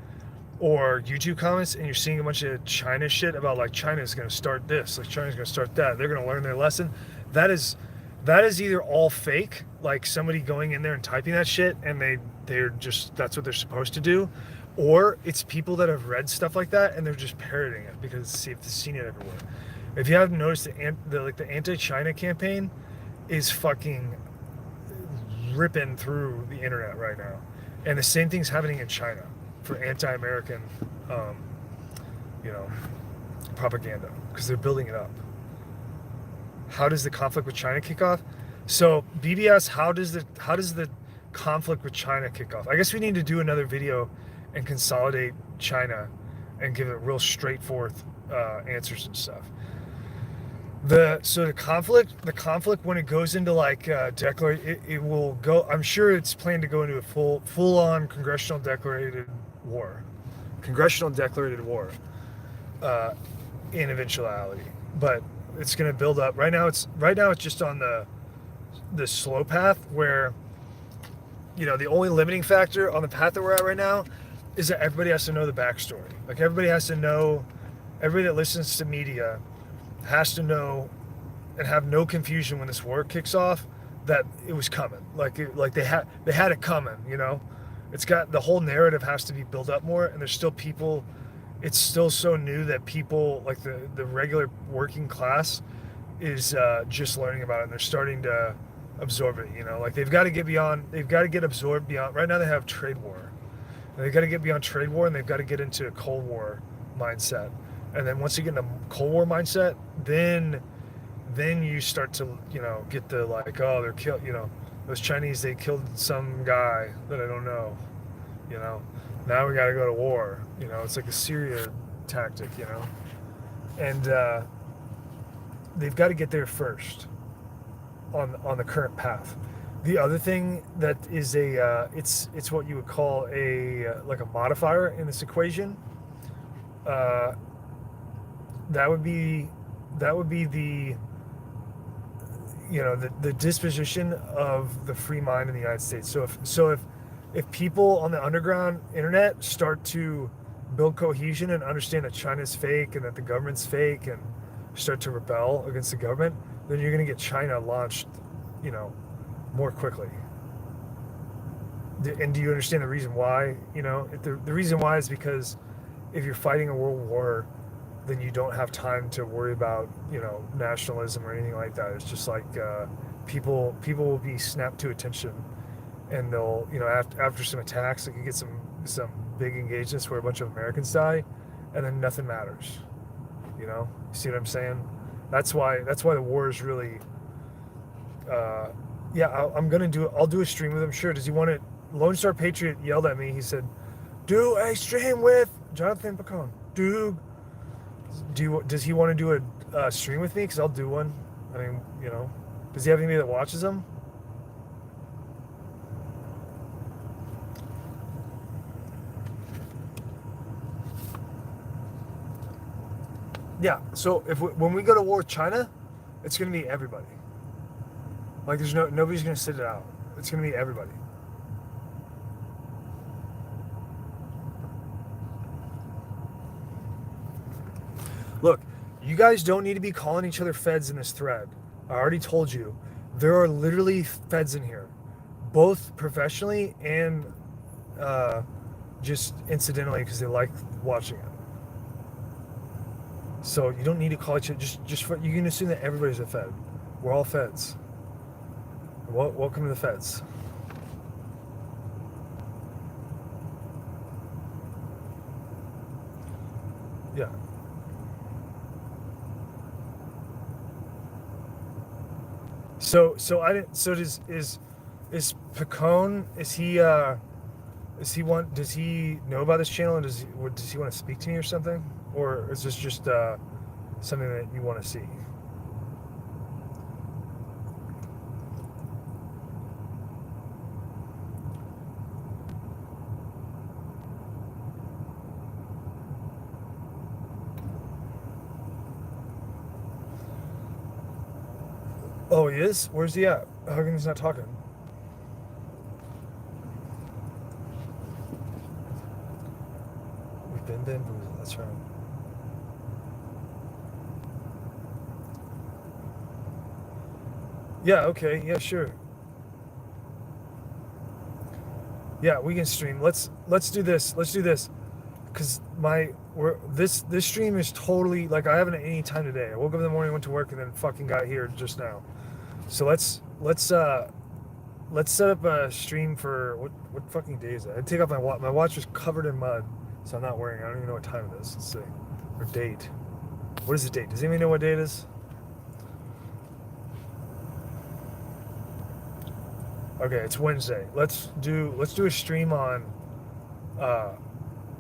or YouTube comments and you're seeing a bunch of China shit about like China's going to start this, like China's going to start that, they're going to learn their lesson. That is either all fake, like somebody going in there and typing that shit and they're just, that's what they're supposed to do, or it's people that have read stuff like that and they're just parroting it because they've seen it everywhere. If you haven't noticed, the anti-China campaign is fucking ripping through the internet right now, and the same thing's happening in China for anti-American, propaganda, because they're building it up. How does the conflict with China kick off? So BB asks, how does the conflict with China kick off? I guess we need to do another video and consolidate China and give it real straightforward answers and stuff. The conflict when it goes into like it will go. I'm sure it's planned to go into a full on congressional declarated war in eventuality, but it's going to build up. Right now it's just on the slow path where the only limiting factor on the path that we're at right now is that everybody has to know the backstory. Like everybody has to know, everybody that listens to media has to know and have no confusion when this war kicks off that it was coming. Like they had it coming. You know, it's got the whole narrative has to be built up more, and there's still people. It's still so new that people like the regular working class is just learning about it, and they're starting to absorb it. You know, like they've got to get beyond. They've got to get absorbed beyond. Right now they have trade war. They've got to get beyond trade war, and they've got to get into a Cold War mindset. And then once you get in a Cold War mindset, then you start to, you know, get the like, oh, they're killed, you know, those Chinese, they killed some guy that I don't know, you know. Now we got to go to war, you know. It's like a Syria tactic, you know. And they've got to get there first on the current path. The other thing that is it's what you would call like a modifier in this equation. That would be the, you know, the disposition of the free mind in the United States. So if people on the underground internet start to build cohesion and understand that China's fake and that the government's fake and start to rebel against the government, then you're going to get China launched, you know, more quickly. And do you understand the reason why? You know, the reason why is because if you're fighting a world war, then you don't have time to worry about, you know, nationalism or anything like that. It's just like people will be snapped to attention, and they'll, you know, after some attacks, like you get some big engagements where a bunch of Americans die, and then nothing matters. You know, you see what I'm saying? That's why the war is really. Yeah, I'll do a stream with him. Sure. Does he want it? Lone Star Patriot yelled at me. He said, "Do a stream with Jonathan Picon." Does he want to do a stream with me? Because I'll do one. I mean, you know, does he have anybody that watches him? Yeah. So when we go to war with China, it's going to be everybody. Like there's nobody's going to sit it out. It's going to be everybody. Look, you guys don't need to be calling each other feds in this thread. I already told you. There are literally feds in here, both professionally and just incidentally because they like watching it. So you don't need to call each other. You can assume that everybody's a fed. We're all feds. Welcome to the feds. Yeah. So I didn't. So is Picon? Does he know about this channel, and does he want to speak to me or something, or is this just something that you want to see? Oh, he is? Where's he at? How come he's not talking? We've been bamboozled, that's right. Yeah, okay, yeah, sure. Yeah, we can stream. Let's do this. Let's do this. Cause this stream is totally like I haven't at any time today. I woke up in the morning, went to work, and then fucking got here just now. So let's set up a stream for what fucking day is it? I take off my watch. My watch is covered in mud, so I'm not wearing it. I don't even know what time it is. Let's see. Or date. What is the date? Does anybody know what date it is? Okay, it's Wednesday. Let's do a stream on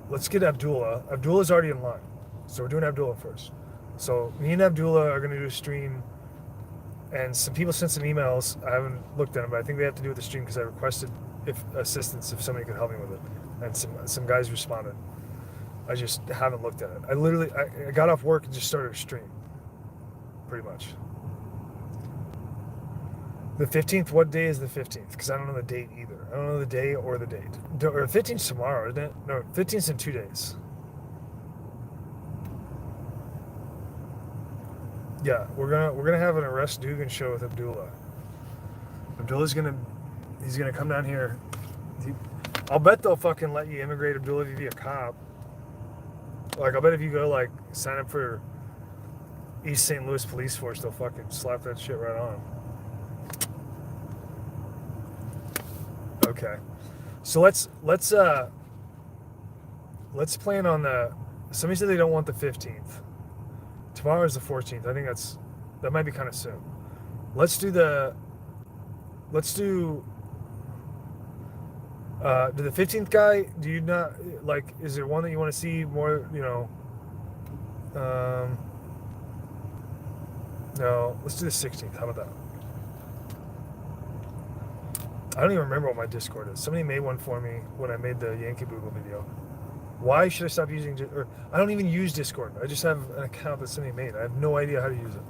let's get Abdullah. Abdullah's already in line. So we're doing Abdullah first. So me and Abdullah are gonna do a stream. And some people sent some emails. I haven't looked at them, but I think they have to do with the stream because I requested assistance if somebody could help me with it. And some guys responded. I just haven't looked at it. I got off work and just started a stream. Pretty much. The 15th, what day is the 15th? Because I don't know the date either. I don't know the day or the date. Or 15's tomorrow, isn't it? No, 15's in 2 days. Yeah, we're gonna have an Arrest Dugan show with Abdullah. Abdullah's he's gonna come down here. I'll bet they'll fucking let you immigrate Abdullah if you be a cop. Like, I'll bet if you go, like, sign up for East St. Louis Police Force, they'll fucking slap that shit right on. Okay. So let's plan on somebody said they don't want the 15th. Tomorrow is the 14th. I think that might be kind of soon. Let's do the 15th guy, do you not, like, is there one that you want to see more, no, let's do the 16th. How about that? I don't even remember what my Discord is. Somebody made one for me when I made the Yankee Boogle video. Why should I stop using, or I don't even use Discord. I just have an account that somebody made. I have no idea how to use it.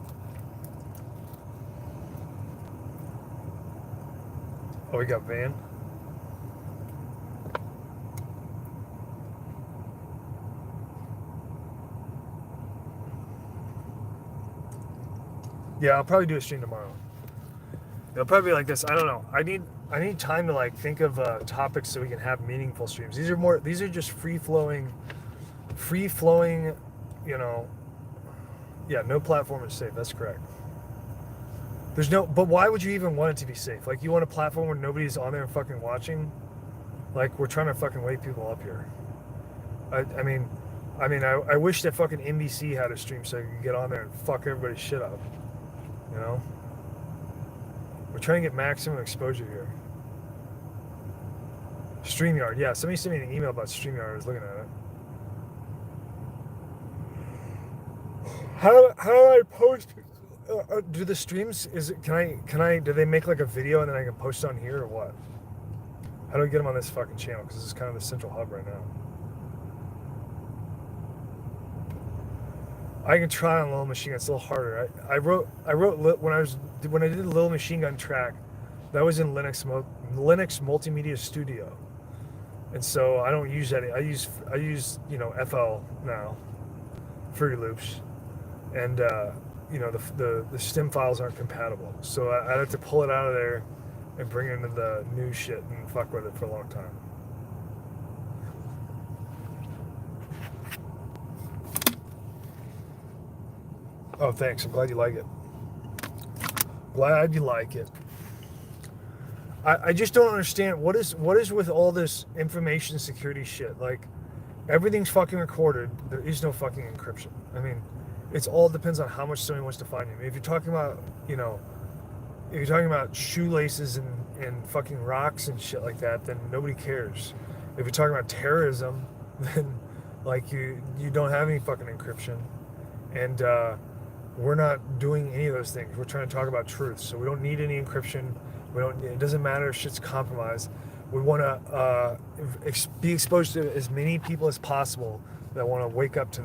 Oh, we got Van. Yeah, I'll probably do a stream tomorrow. It'll probably be like this. I don't know. I need time to, like, think of topics so we can have meaningful streams. These are just free flowing, yeah, no platform is safe. That's correct. But why would you even want it to be safe? Like, you want a platform where nobody's on there fucking watching? Like, we're trying to fucking wake people up here. I wish that fucking NBC had a stream so I could get on there and fuck everybody's shit up. You know? We're trying to get maximum exposure here. StreamYard, yeah. Somebody sent me an email about StreamYard. I was looking at it. How do I post? Do the streams? Can I? Do they make like a video and then I can post on here or what? How do I get them on this fucking channel? Because this is kind of the central hub right now. I can try on Little Machine Gun. It's a little harder. I wrote when I did the Little Machine Gun track. That was in Linux Multimedia Studio, and so I don't use any. I use FL now, Fruity Loops, and the stem files aren't compatible. So I'd have to pull it out of there and bring it into the new shit and fuck with it for a long time. Oh, thanks. I'm glad you like it. Glad you like it. I just don't understand what is with all this information security shit. Like, everything's fucking recorded. There is no fucking encryption. I mean, it's all depends on how much somebody wants to find you. I mean, if you're talking about shoelaces and fucking rocks and shit like that, then nobody cares. If you're talking about terrorism, then like you don't have any fucking encryption, and we're not doing any of those things. We're trying to talk about truth, so we don't need any encryption. It doesn't matter if shit's compromised. We want to be exposed to as many people as possible that want to wake up to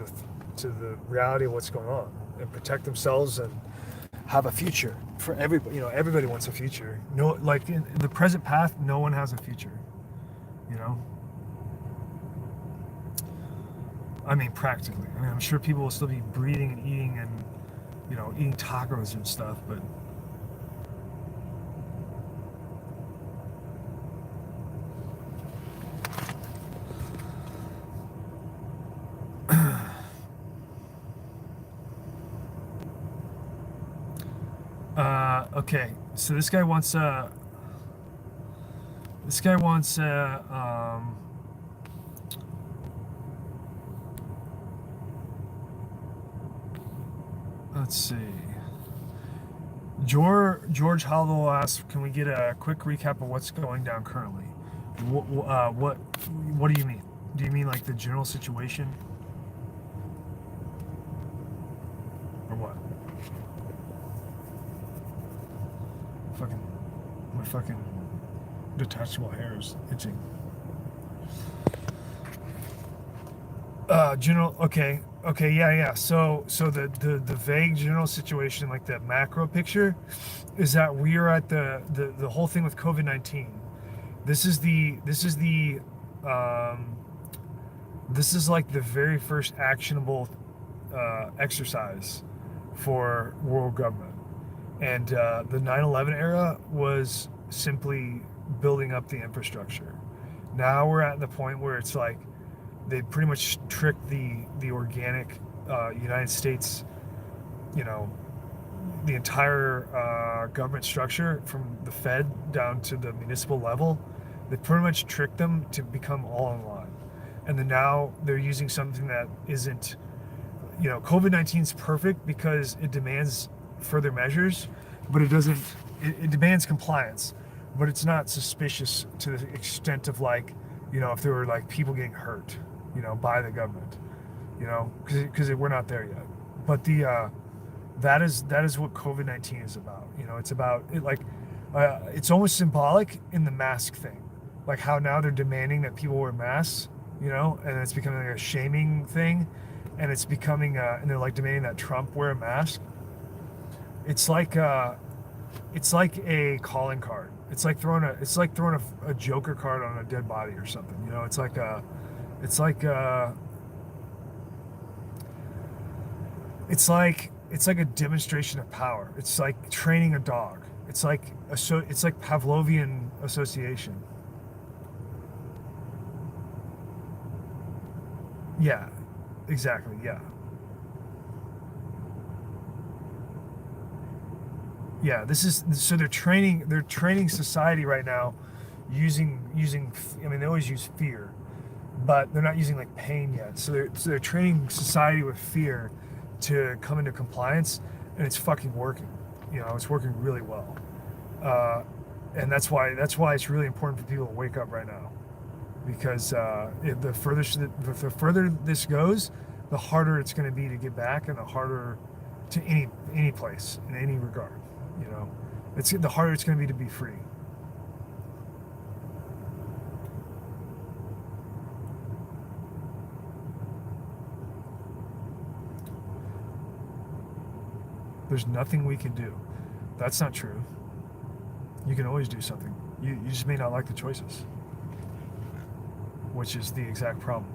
the reality of what's going on and protect themselves and have a future for everybody. Everybody wants a future. No, like in the present path, no one has a future. I mean, practically. I mean, I'm sure people will still be breathing and eating and eating tacos and stuff, but okay, so this guy wants let's see. George Hollow asks, can we get a quick recap of what's going down currently? What do you mean? Do you mean like the general situation? Or what? My fucking detachable hair is itching. General, okay, yeah. So the vague general situation, like the macro picture, is that we are at the whole thing with COVID-19 This is like the very first actionable exercise for world government. And the 9/11 era was simply building up the infrastructure. Now we're at the point where it's like they pretty much tricked the organic United States, you know, the entire government structure from the Fed down to the municipal level. They pretty much tricked them to become all in line. And then now they're using something that isn't, COVID-19 is perfect because it demands further measures, but it doesn't, it demands compliance, but it's not suspicious to the extent of like, if there were like people getting hurt, by the government, because we're not there yet. But that is what COVID-19 is about. It's about it, like, it's almost symbolic in the mask thing, like how now they're demanding that people wear masks, and it's becoming like a shaming thing, and it's becoming, and they're like demanding that Trump wear a mask. It's like a calling card. It's like throwing a Joker card on a dead body or something. It's like a demonstration of power. It's like training a dog. It's like Pavlovian association. Yeah, exactly. Yeah. Yeah, so they're training society right now using I mean, they always use fear, but they're not using like pain yet. So they're training society with fear to come into compliance, and it's fucking working. It's working really well. And that's why it's really important for people to wake up right now, because the further this goes, the harder it's going to be to get back, and the harder to any place in any regard. It's the harder it's going to be free. There's nothing we can do. That's not true. You can always do something. You just may not like the choices, which is the exact problem.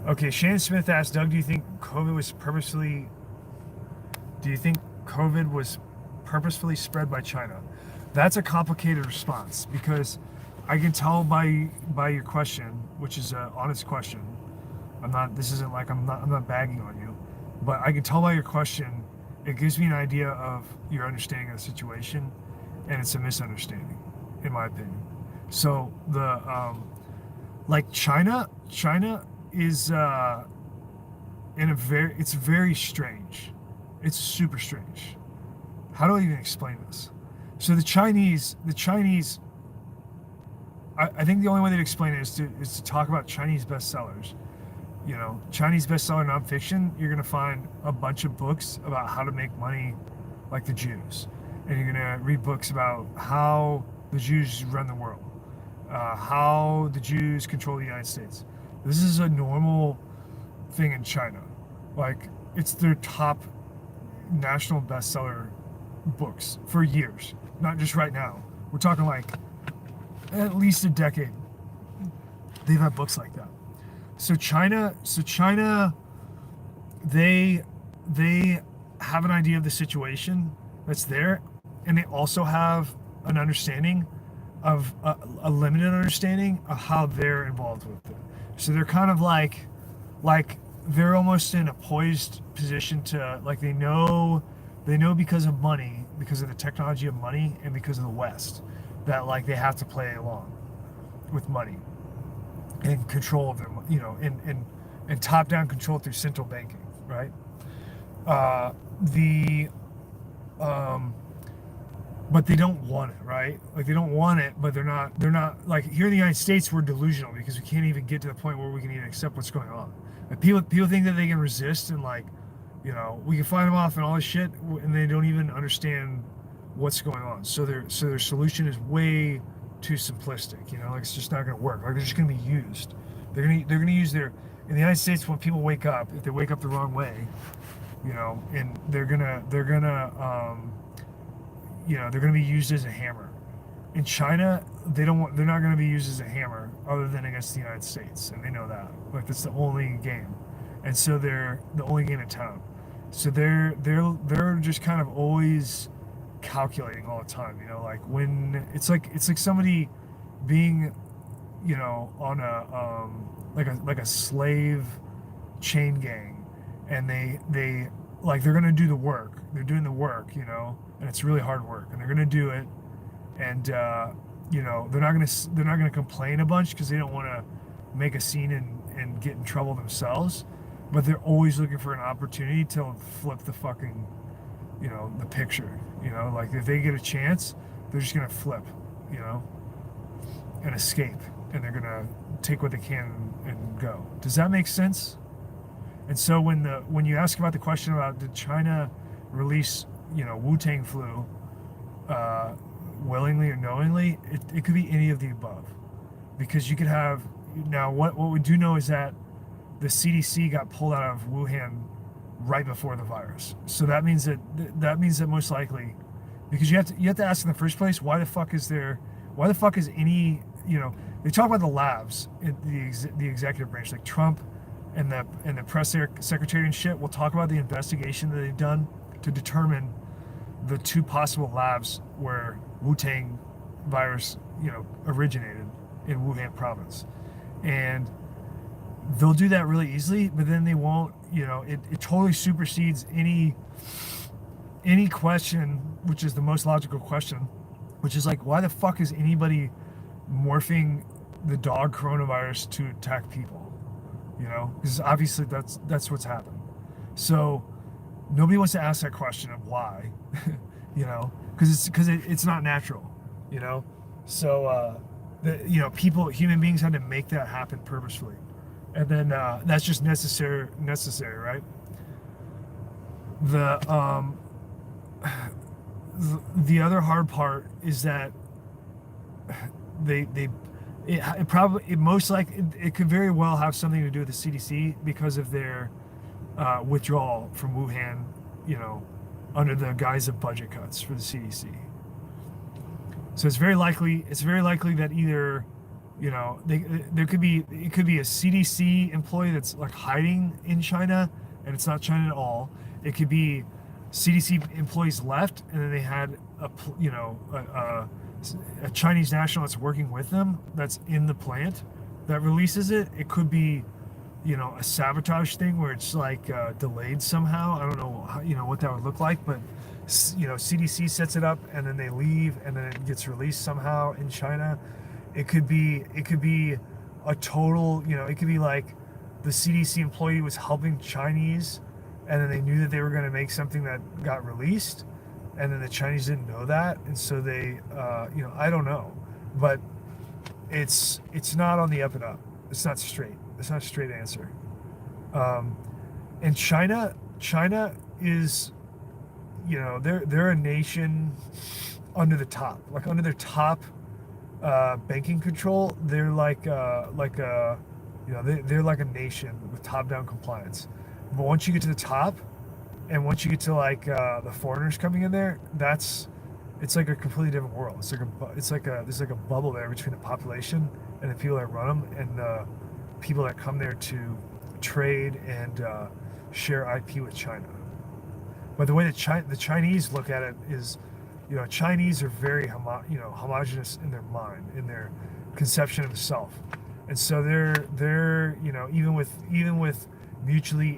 Okay, Shannon Smith asked, Doug, do you think COVID was purposefully spread by China? That's a complicated response, because I can tell by your question, which is an honest question. I'm not bagging on you, but I can tell by your question, it gives me an idea of your understanding of the situation, and it's a misunderstanding, in my opinion. So China is it's very strange. It's super strange. How do I even explain this? So the Chinese, I think the only way to explain it is to talk about Chinese bestsellers. Chinese bestseller nonfiction, you're gonna find a bunch of books about how to make money like the Jews, and you're gonna read books about how the Jews run the world, how the Jews control the United States. This is a normal thing in China. Like, it's their top national bestseller books for years, not just right now. We're talking like at least a decade. They've had books like that. So China, they have an idea of the situation that's there, and they also have an understanding of a limited understanding of how they're involved with it. So they're kind of like they're almost in a poised position to, like, they know because of money, because of the technology of money, and because of the West, that like they have to play along with money and control of their, and top-down control through central banking, right? But they don't want it, right? Like, they don't want it, but they're not like, here in the United States, we're delusional because we can't even get to the point where we can even accept what's going on. Like, people think that they can resist, and like, we can fight them off and all this shit, and they don't even understand what's going on. So their solution is way too simplistic. Like, it's just not going to work. Like, they're just going to be used. They're going to use in the United States, when people wake up, if they wake up the wrong way, you know, and they're gonna be used as a hammer. In China, they're not gonna be used as a hammer other than against the United States, and they know that. Like that's the only game, and so they're the only game in town. So they're just kind of always calculating all the time. You know, like when it's like somebody being, you know, on a like a slave chain gang, and they like they're gonna do the work. They're doing the work, you know, and it's really hard work, and they're gonna do it, and you know they're not gonna complain a bunch because they don't want to make a scene and get in trouble themselves, but they're always looking for an opportunity to flip the fucking, you know, the picture. You know, like if they get a chance, they're just gonna flip, you know, and escape, and they're gonna take what they can and go. Does that make sense? And so when you ask about the question about did China release, you know, Wu-Tang flu uh, willingly or knowingly, it could be any of the above, because you could have now what we do know is that the CDC got pulled out of Wuhan right before the virus. So that means that most likely, because you have to ask in the first place, why the fuck is any, you know, they talk about the labs in the executive branch, like Trump and the press secretary and shit will talk about the investigation that they've done to determine the two possible labs where Wu-Tang virus, you know, originated in Wuhan province. And they'll do that really easily, but then they won't, you know, it totally supersedes any question, which is the most logical question, which is like, why the fuck is anybody morphing the dog coronavirus to attack people? You know, because obviously that's what's happened. So nobody wants to ask that question of why, you know, because it's not natural, you know. So you know, human beings had to make that happen purposefully, and then that's just necessary, right? The the other hard part is that it could very well have something to do with the CDC because of their withdrawal from Wuhan, you know, under the guise of budget cuts for the CDC. So it's very likely that either, you know, it could be a CDC employee that's like hiding in China, and it's not China at all. It could be CDC employees left, and then they had a Chinese national that's working with them that's in the plant that releases it. It could be, you know, a sabotage thing where it's like delayed somehow. I don't know how, you know, what that would look like, but you know, CDC sets it up and then they leave and then it gets released somehow in China. It could be a total, you know, it could be like the CDC employee was helping Chinese and then they knew that they were going to make something that got released, and then the Chinese didn't know that, and so they, you know, I don't know, but it's not on the up and up. It's not straight. It's not a straight answer. And China is, you know, they're a nation under the top, like under their top banking control. They're like a, you know, they're like a nation with top-down compliance. But once you get to the top, and once you get to like the foreigners coming in there, it's like a completely different world. There's like a bubble there between the population and the people that run them and the people that come there to trade and share IP with China. But the way that the Chinese look at it is, you know, Chinese are very homogenous in their mind, in their conception of self, and so they're you know, even with mutually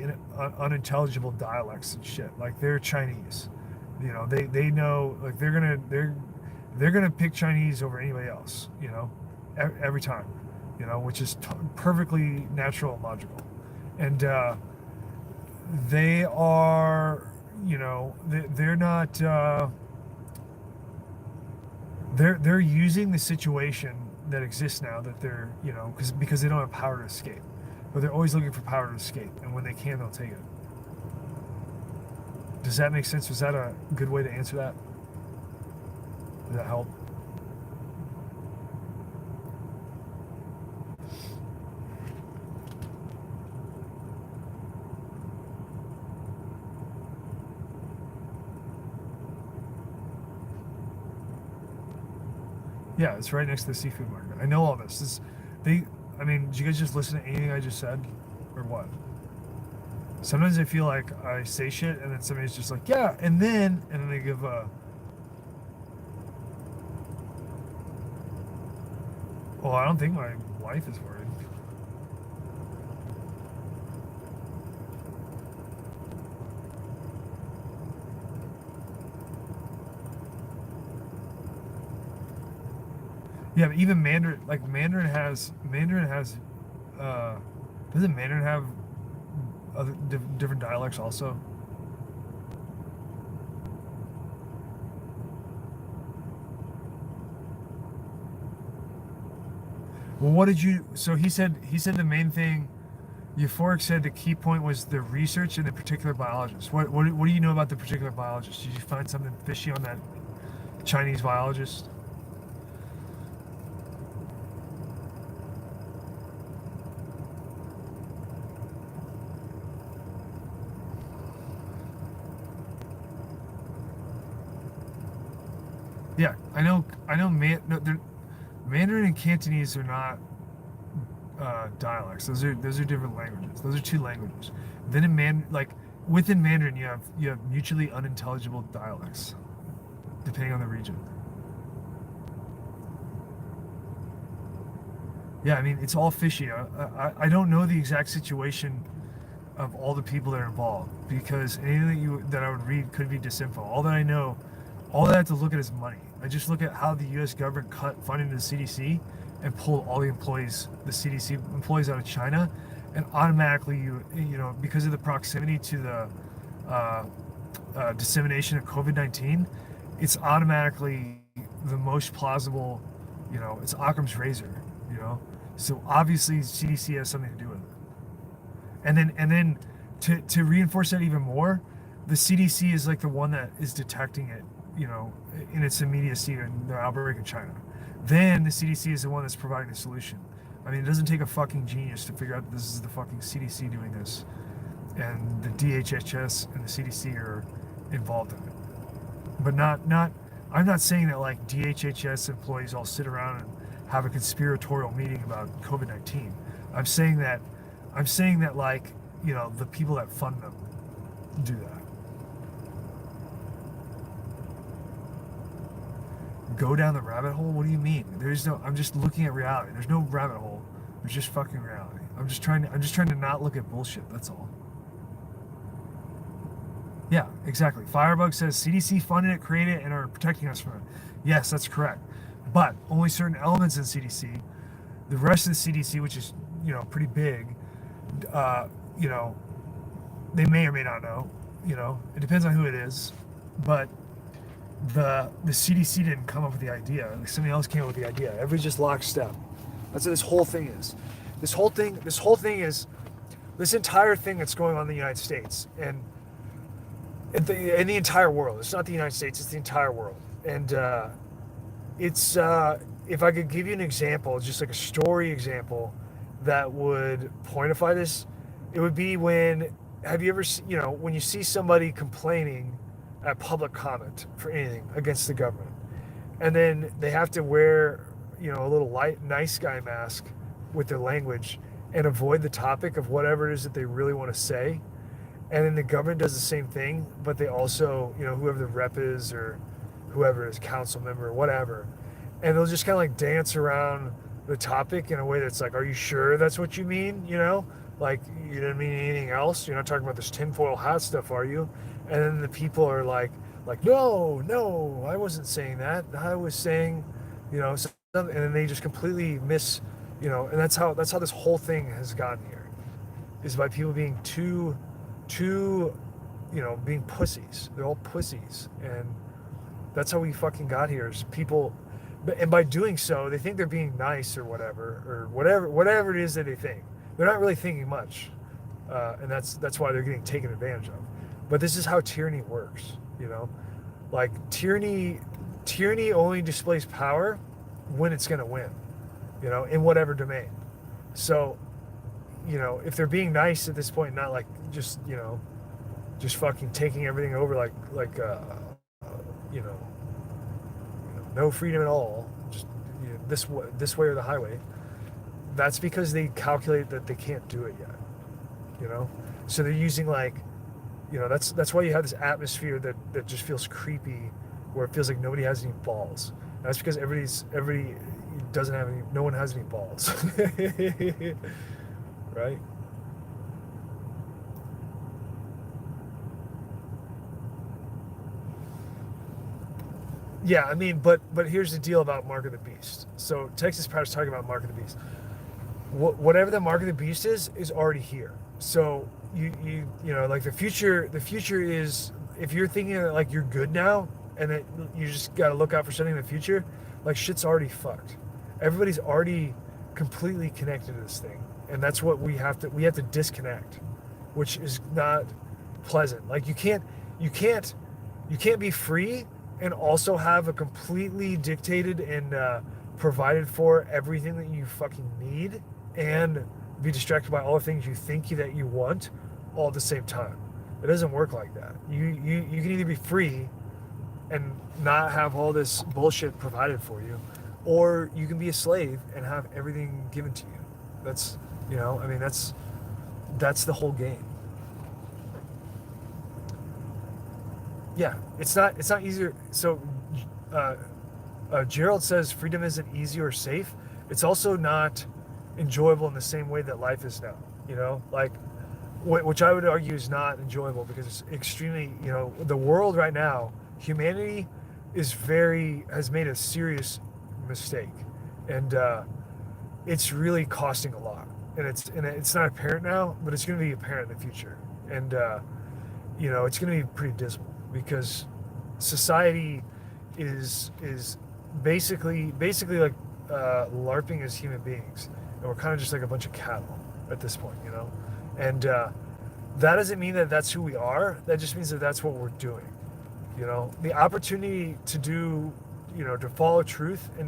unintelligible dialects and shit, like they're Chinese, you know, they know, like they're gonna pick Chinese over anybody else, you know, every time, you know, which is perfectly natural and logical. And they are, you know, they're not they're using the situation that exists now, that they're, you know, because they don't have power to escape. But they're always looking for power to escape, and when they can, they'll take it. Does that make sense? Was that a good way to answer that? Did that help? Yeah, it's right next to the seafood market. I know all this. I mean, did you guys just listen to anything I just said, or what? Sometimes I feel like I say shit, and then somebody's just like, yeah, and then they give a. Well, I don't think my wife is worried. Yeah, but even Mandarin, like Mandarin has, doesn't Mandarin have other different dialects also? Well, what did you? So he said the main thing. Euphoric said the key point was the research and the particular biologist. What do you know about the particular biologist? Did you find something fishy on that Chinese biologist? Yeah, I know. Mandarin and Cantonese are not dialects. Those are different languages. Those are two languages. Then within Mandarin, you have mutually unintelligible dialects, depending on the region. Yeah, I mean it's all fishy. I don't know the exact situation of all the people that are involved because anything that I would read could be disinfo. All that I have to look at is money. I just look at how the U.S. government cut funding to the CDC and pulled all the CDC employees out of China, and automatically you know because of the proximity to the dissemination of COVID-19, it's automatically the most plausible. You know, it's Occam's razor. You know, so obviously CDC has something to do with it. And then to reinforce that even more, the CDC is like the one that is detecting it, you know, in its immediacy in the outbreak in China. Then the CDC is the one that's providing the solution. I mean, it doesn't take a fucking genius to figure out that this is the fucking CDC doing this, and the DHHS and the CDC are involved in it. But I'm not saying that like DHHS employees all sit around and have a conspiratorial meeting about COVID-19. I'm saying that like, you know, the people that fund them do that. Go down the rabbit hole? What do you mean? I'm just looking at reality. There's no rabbit hole. There's just fucking reality. I'm just trying to not look at bullshit. That's all. Yeah, exactly. Firebug says CDC funded it, created it, and are protecting us from it. Yes, that's correct. But only certain elements in CDC. The rest of the CDC, which is, you know, pretty big, you know, they may or may not know. You know, it depends on who it is. But the CDC didn't come up with the idea. Like somebody else came up with the idea. Everybody's just lockstep. That's what this whole thing is. This whole thing is this entire thing that's going on in the United States and in the entire world. It's not the United States. It's the entire world. And it's if I could give you an example, just like a story example that would pointify this, it would be when when you see somebody complaining at public comment for anything against the government, and then they have to wear, you know, a little light nice guy mask with their language and avoid the topic of whatever it is that they really want to say, and then the government does the same thing, but they also, you know, whoever the rep is or whoever is council member or whatever, and they'll just kind of like dance around the topic in a way that's like, are you sure that's what you mean? You know, like, you didn't mean anything else? You're not talking about this tinfoil hat stuff, are you? And then the people are like, no, I wasn't saying that. I was saying, you know, something, and then they just completely miss, you know, and that's how this whole thing has gotten here, is by people being too, you know, being pussies. They're all pussies, and that's how we fucking got here. Is people, and by doing so, they think they're being nice or whatever it is that they think. They're not really thinking much, and that's why they're getting taken advantage of. But this is how tyranny works, you know? Like, tyranny only displays power when it's going to win, you know, in whatever domain. So, you know, if they're being nice at this point, not like just, you know, just fucking taking everything over you know, no freedom at all, just, this way or the highway, that's because they calculate that they can't do it yet. You know, so they're using like, you know, that's why you have this atmosphere that just feels creepy, where it feels like nobody has any balls. And that's because everybody doesn't have any. No one has any balls, right? Yeah, I mean, but here's the deal about Mark of the Beast. So Texas Powder's talking about Mark of the Beast. Whatever the Mark of the Beast is already here. So you know, like the future is, if you're thinking that like you're good now and that you just got to look out for something in the future, like shit's already fucked. Everybody's already completely connected to this thing, and that's what we have to disconnect, which is not pleasant. Like you can't be free and also have a completely dictated and provided for everything that you fucking need, and be distracted by all the things you think that you want all at the same time. It doesn't work like that. You can either be free and not have all this bullshit provided for you, or you can be a slave and have everything given to you. That's, you know, I mean, that's the whole game. Yeah, it's not easier. So Gerald says freedom isn't easy or safe. It's also not enjoyable in the same way that life is now, you know, like which I would argue is not enjoyable, because it's extremely, you know, the world right now, humanity has made a serious mistake, and it's really costing a lot, and it's not apparent now, but it's going to be apparent in the future, and you know, it's going to be pretty dismal, because society is basically like LARPing as human beings, and we're kind of just like a bunch of cattle at this point, you know, and that doesn't mean that that's who we are. That just means that that's what we're doing, you know. The opportunity to do, you know, to follow truth and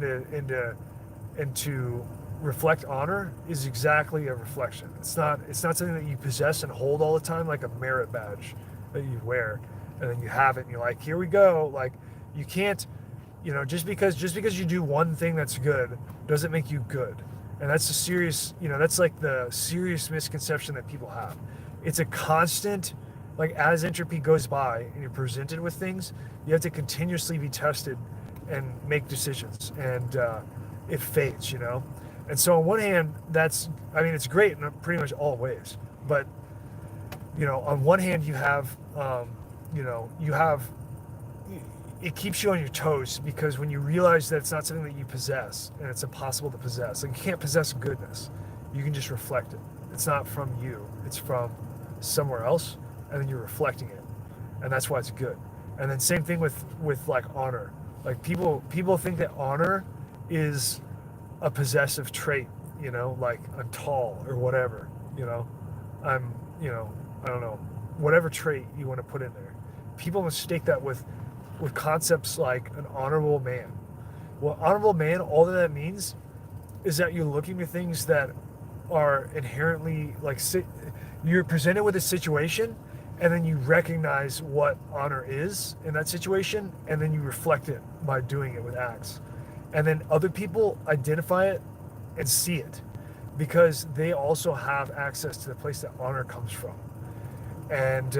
to reflect honor is exactly a reflection. It's not something that you possess and hold all the time, like a merit badge that you wear, and then you have it and you're like, here we go. Like, you can't, you know, just because you do one thing that's good doesn't make you good. And that's a serious, you know, that's like the serious misconception that people have. It's a constant, like, as entropy goes by and you're presented with things, you have to continuously be tested and make decisions, and it fades, you know. And so on one hand, it's great in pretty much all ways, but, you know, on one hand you have, it keeps you on your toes, because when you realize that it's not something that you possess, and it's impossible to possess, like, you can't possess goodness, you can just reflect it. It's not from you, it's from somewhere else, and then you're reflecting it, and that's why it's good. And then same thing with like honor. Like, people think that honor is a possessive trait, you know, like I'm tall or whatever, you know, you know, I don't know, whatever trait you want to put in there. People mistake that with concepts like an honorable man. Well, honorable man, all that means is that you're looking at things that are inherently, like, you're presented with a situation, and then you recognize what honor is in that situation, and then you reflect it by doing it with acts. And then other people identify it and see it, because they also have access to the place that honor comes from, and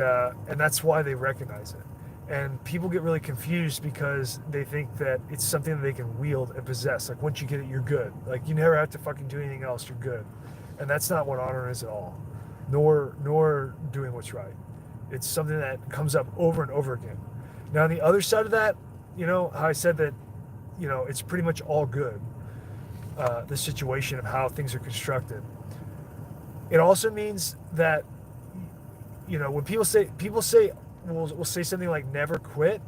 that's why they recognize it. And people get really confused because they think that it's something that they can wield and possess. Like, once you get it, you're good. Like, you never have to fucking do anything else, you're good. And that's not what honor is at all, nor doing what's right. It's something that comes up over and over again. Now, on the other side of that, you know, how I said that, you know, it's pretty much all good, the situation of how things are constructed. It also means that, you know, when people say we'll say something like never quit,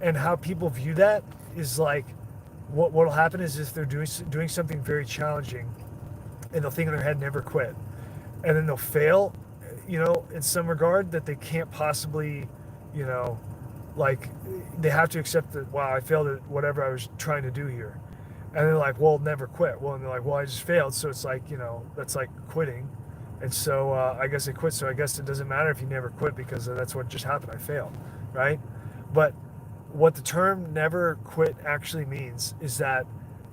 and how people view that is like, what'll happen is if they're doing something very challenging, and they'll think in their head never quit, and then they'll fail, you know, in some regard, that they can't possibly, you know, like, they have to accept that, wow, I failed at whatever I was trying to do here. And they're like, well, never quit. Well, and they're like, well, I just failed, so it's like, you know, that's like quitting. And so I guess I quit, so I guess it doesn't matter if you never quit, because that's what just happened, I failed, right? But what the term never quit actually means is that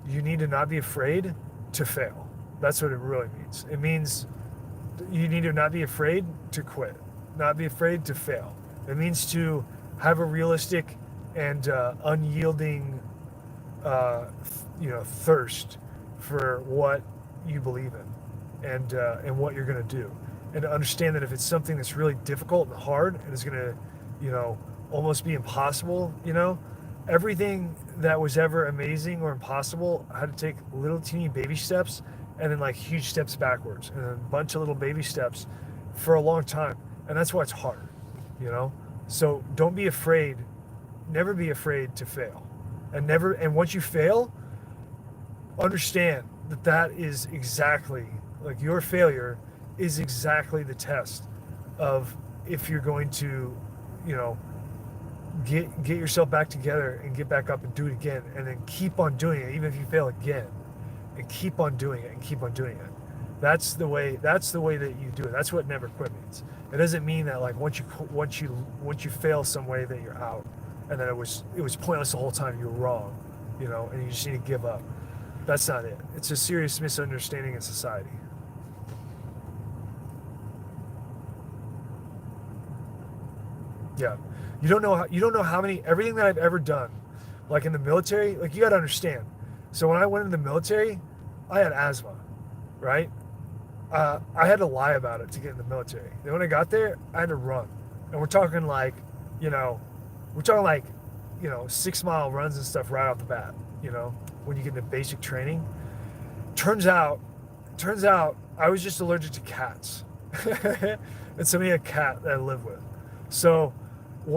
you need to not be afraid to fail. That's what it really means. It means you need to not be afraid to quit, not be afraid to fail. It means to have a realistic and unyielding, thirst for what you believe in, and what you're going to do, and to understand that if it's something that's really difficult and hard and is going to, almost be impossible, everything that was ever amazing or impossible had to take little teeny baby steps and then like huge steps backwards and then a bunch of little baby steps for a long time. And that's why it's hard, So don't be afraid, never be afraid to fail. And once you fail, understand that is exactly, like, your failure is exactly the test of if you're going to, get yourself back together and get back up and do it again, and then keep on doing it even if you fail again, and keep on doing it and keep on doing it. That's the way that you do it. That's what never quit means. It doesn't mean that like once you fail some way that you're out and that it was pointless the whole time, you were wrong, and you just need to give up. That's not it. It's a serious misunderstanding in society. Yeah. You don't know how many, everything that I've ever done, like in the military, like, you got to understand. So when I went into the military, I had asthma, right? I had to lie about it to get in the military. Then when I got there, I had to run. And we're talking like, 6-mile runs and stuff right off the bat, when you get into basic training. Turns out I was just allergic to cats. And somebody had a cat that I live with. So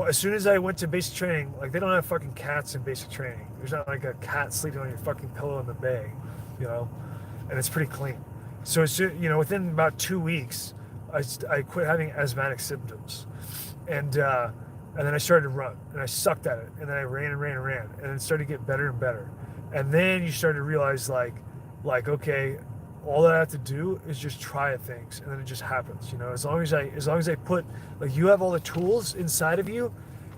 as soon as I went to basic training, like, they don't have fucking cats in basic training. There's not like a cat sleeping on your fucking pillow in the bay, and it's pretty clean. So as soon, within about 2 weeks, I quit having asthmatic symptoms, and then I started to run, and I sucked at it, and then I ran, and it started to get better and better, and then you start to realize like okay, all that I have to do is just try things, and then it just happens. As long as I put, like, you have all the tools inside of you,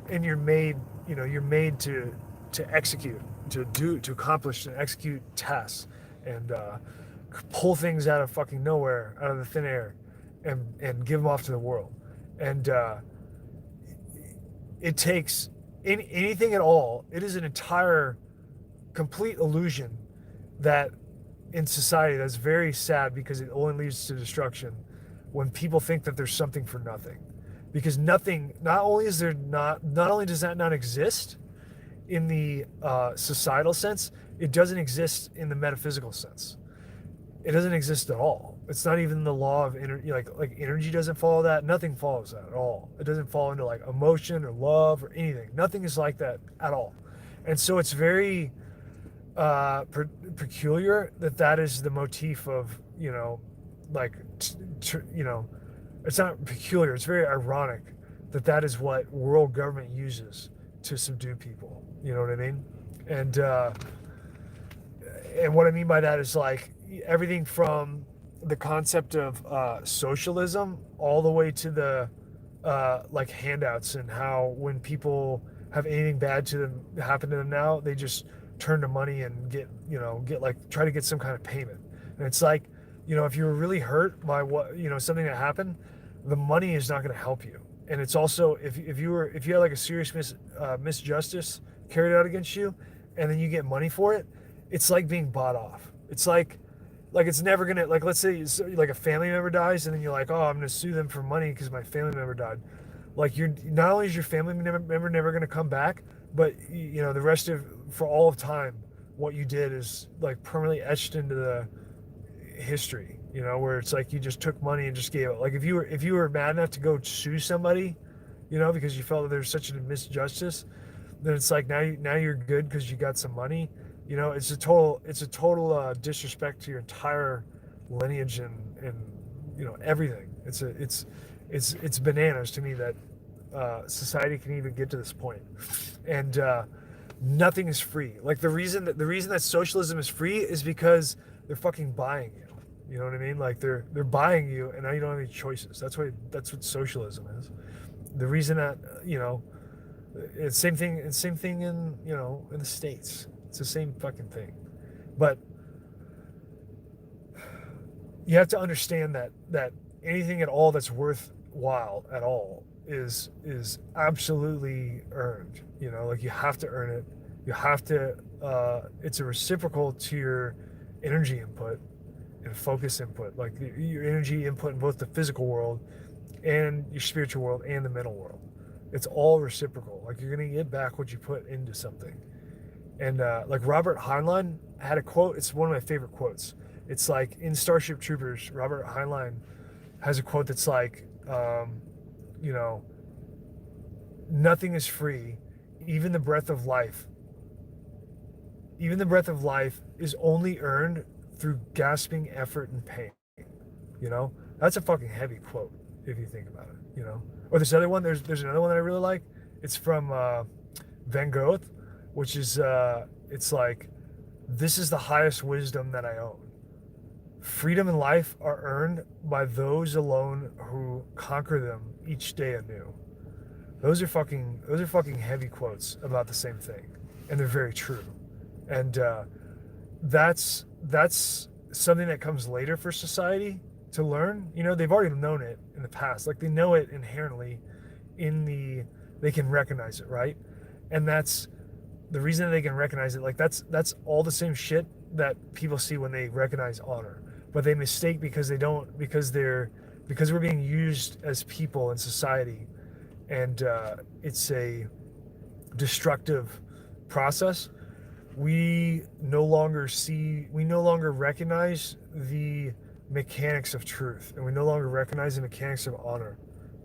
and you're made to execute, to accomplish and execute tasks, and pull things out of fucking nowhere, out of the thin air, and give them off to the world. And it takes anything at all. It is an entire, complete illusion that in society that's very sad, because it only leads to destruction when people think that there's something for nothing. Because nothing, not only does that not exist in the societal sense, it doesn't exist in the metaphysical sense. It doesn't exist at all. It's not even the law of energy. Like energy doesn't follow that. Nothing follows that at all. It doesn't fall into like emotion or love or anything. Nothing is like that at all. And so it's very peculiar that is the motif of, it's not peculiar, it's very ironic that is what world government uses to subdue people. You know what I mean? And what I mean by that is like everything from the concept of socialism all the way to the like handouts, and how when people have anything bad to them happen to them now, they just turn to money and try to get some kind of payment. And it's like, if you were really hurt by something that happened, the money is not going to help you. And it's also, if you had like a serious misjustice carried out against you, and then you get money for it, it's like being bought off. It's like it's never gonna, like, let's say like a family member dies, and then you're like, oh, I'm gonna sue them for money because my family member died. Like, you're not only is your family member never gonna come back, but the rest of, for all of time, what you did is like permanently etched into the history. Where it's like you just took money and just gave it. Like, if you were mad enough to go sue somebody, because you felt that there's such a misjustice, then it's like now you're good because you got some money. It's a total disrespect to your entire lineage and everything. It's bananas to me that society can even get to this point. And nothing is free. Like, the reason that socialism is free is because they're fucking buying you. You know what I mean? Like, they're buying you, and now you don't have any choices. That's what socialism is. The reason that it's same thing in in the States. It's the same fucking thing. But you have to understand that anything at all that's worthwhile at all is absolutely earned. You know, like you have to earn it. You have to. It's a reciprocal to your energy input and focus input, like your energy input in both the physical world and your spiritual world and the mental world. It's all reciprocal. Like you're gonna get back what you put into something. And like Robert Heinlein had a quote. It's one of my favorite quotes. It's like in Starship Troopers, Robert Heinlein has a quote that's like, you know, nothing is free, even the breath of life. Even the breath of life is only earned through gasping effort and pain. You know, that's a fucking heavy quote if you think about it. You know, or this other one. There's another one that I really like. It's from Van Gogh, which is it's like, this is the highest wisdom that I own. Freedom and life are earned by those alone who conquer them each day anew. Those are fucking heavy quotes about the same thing, and they're very true. And that's something that comes later for society to learn. You know, they've already known it in the past. Like they know it inherently they can recognize it, right? And that's the reason they can recognize it. Like that's all the same shit that people see when they recognize honor, but they mistake because we're being used as people in society, and it's a destructive process. We no longer recognize the mechanics of truth, and we no longer recognize the mechanics of honor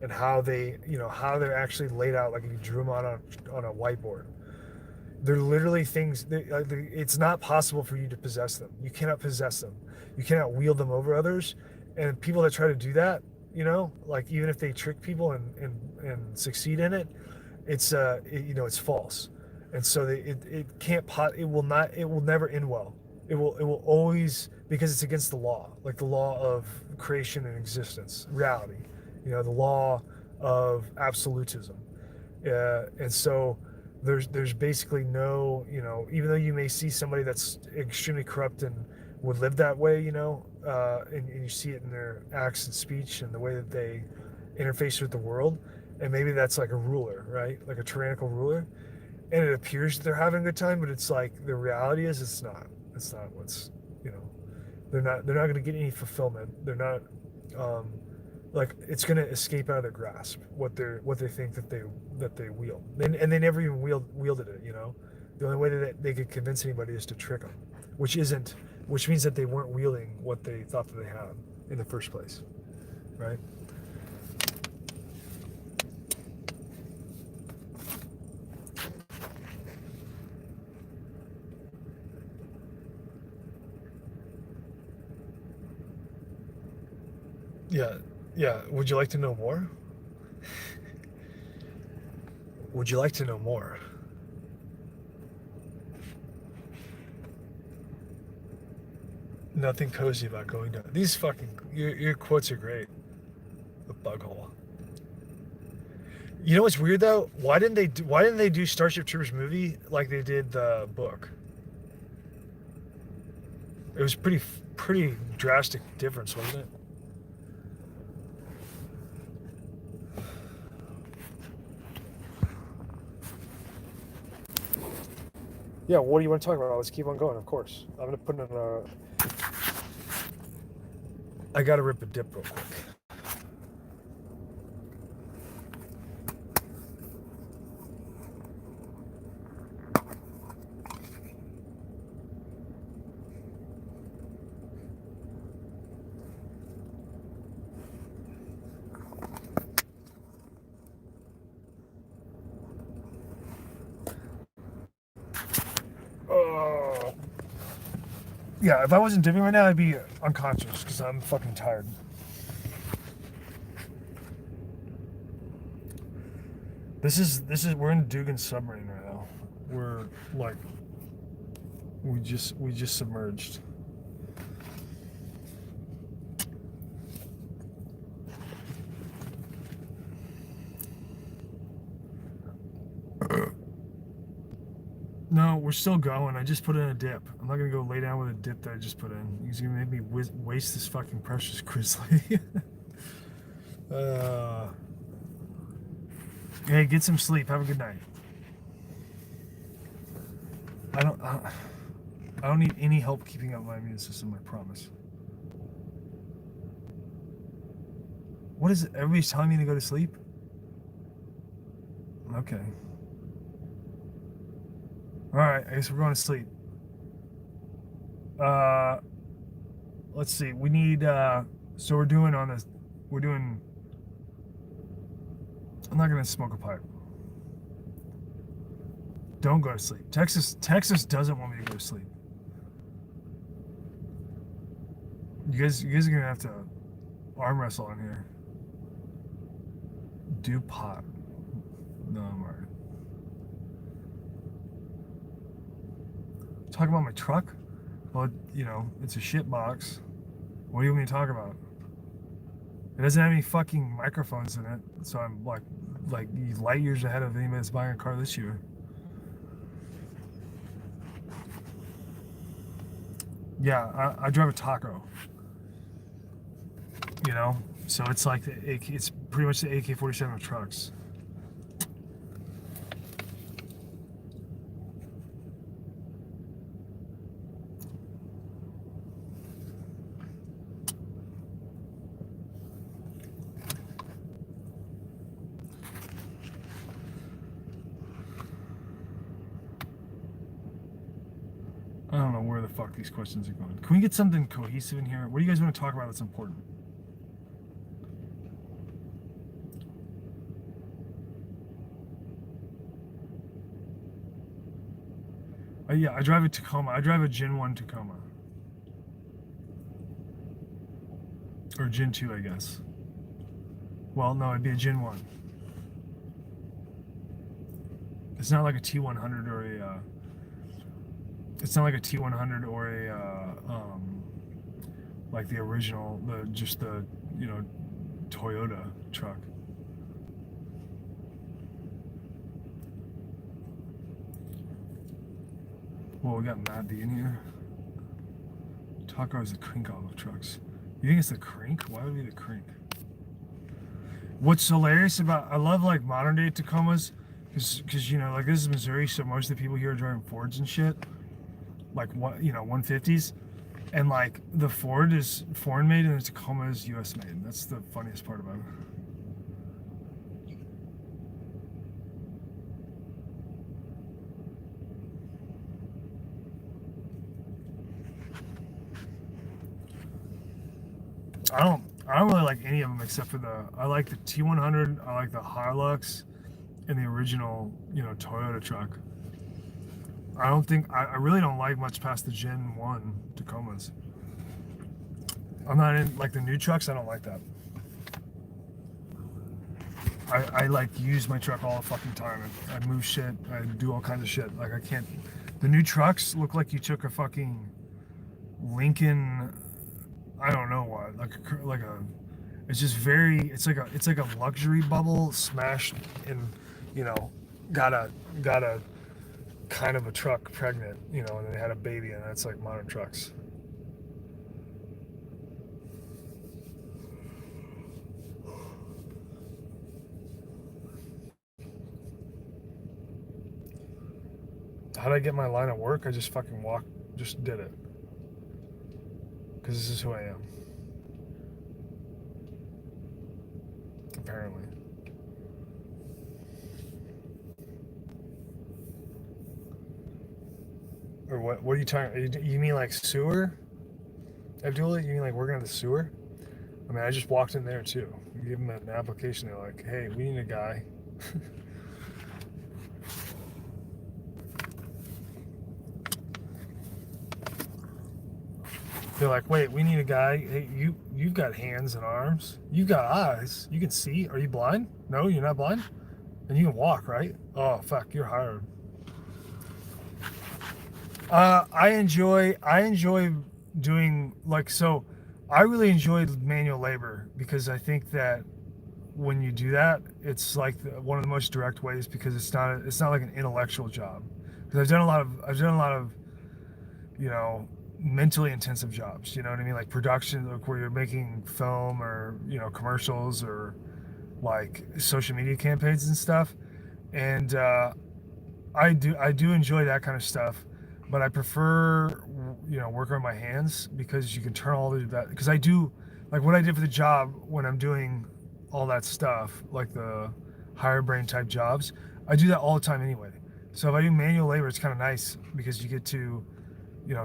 and how they're actually laid out. Like if you drew them on a whiteboard, they're literally things. It's not possible for you to possess them. You cannot possess them. You cannot wield them over others. And people that try to do that, you know, like even if they trick people and succeed in it, it's it's false. And so it will never end well. It will always, because it's against the law, like the law of creation and existence, reality, you know, the law of absolutism. And so there's basically no, you know, even though you may see somebody that's extremely corrupt and would live that way, you know, and you see it in their acts and speech and the way that they interface with the world, and maybe that's like a ruler, right? Like a tyrannical ruler, and it appears that they're having a good time, but it's like the reality is it's not what's, you know, they're not going to get any fulfillment. They're not like it's going to escape out of their grasp what they think that they wield, and they never even wielded it. You know, the only way that they could convince anybody is to trick them, which means that they weren't wielding what they thought that they had in the first place, right? Yeah. Would you like to know more? Would you like to know more? Nothing cozy about going down. These fucking your quotes are great. The bug hole. You know what's weird though? Why didn't they do Starship Troopers movie like they did the book? It was pretty drastic difference, wasn't it? Yeah, what do you want to talk about? Let's keep on going, of course. I'm going to put in I got to rip a dip real quick. Yeah, if I wasn't dipping right now, I'd be unconscious because I'm fucking tired. This is we're in Dugan submarine right now. We're like we just submerged. No, we're still going. I just put in a dip. I'm not gonna go lay down with a dip that I just put in. He's gonna make me waste this fucking precious grizzly. Hey, get some sleep. Have a good night. I don't need any help keeping up my immune system. I promise. What is it? Everybody's telling me to go to sleep? Okay. Alright, I guess we're going to sleep. Let's see. We need, so we're doing on this, I'm not going to smoke a pipe. Don't go to sleep. Texas doesn't want me to go to sleep. You guys are going to have to arm wrestle on here. Do pot. No, I'm alright. Talk about my truck? Well, you know, it's a shit box. What do you want me to talk about? It doesn't have any fucking microphones in it, so I'm like light years ahead of anybody that's buying a car this year. Yeah, I drive a Taco. You know, so it's like it's pretty much the AK-47 of trucks. I don't know where the fuck these questions are going. Can we get something cohesive in here? What do you guys want to talk about that's important? Yeah, I drive a Tacoma. I drive a Gen 1 Tacoma. Or Gen 2, I guess. Well, no, it'd be a Gen 1. It's not like a T100 or a... it's not like a T100 or a... like the original, just the, you know, Toyota truck. Well, we got Matt D in here. Taco is the crink of trucks. You think it's the crink? Why would it be the crink? What's hilarious about, I love like modern day Tacomas, because you know, like this is Missouri, so most of the people here are driving Fords and shit, like what, you know, 150s, and like the Ford is foreign made and the Tacoma is U.S. made. That's the funniest part about it. I don't really like any of them except for I like the T100, I like the Hilux, and the original, you know, Toyota truck. I really don't like much past the Gen 1 Tacomas. I'm not in, like the new trucks, I don't like that. I like use my truck all the fucking time. I move shit, I do all kinds of shit. Like I can't, the new trucks look like you took a fucking Lincoln, I don't know what, like a, it's just very, it's like a luxury bubble smashed and, you know, got a kind of a truck pregnant, you know, and they had a baby, and that's like modern trucks. How did I get my line of work? I just fucking just did it. Because this is who I am. Apparently. Or what are you talking, you mean like sewer? Abdullah, you mean like working at the sewer? I mean, I just walked in there too. You give them an application, they're like, hey, we need a guy. They're like, wait, we need a guy. Hey, you've got hands and arms. You've got eyes. You can see. Are you blind? No, you're not blind? And you can walk, right? Oh, fuck, you're hired. I enjoy doing, like, so I really enjoy manual labor because I think that when you do that, it's like one of the most direct ways because it's not like an intellectual job. because I've done a lot of you know, mentally intensive jobs. You know what I mean? Like production, like where you're making film or commercials or like social media campaigns and stuff. And I do enjoy that kind of stuff, but I prefer working on my hands because you can turn all of that. Because I do like what I did for the job when I'm doing all that stuff, like the higher brain type jobs. I do that all the time anyway. So if I do manual labor, it's kind of nice because you get to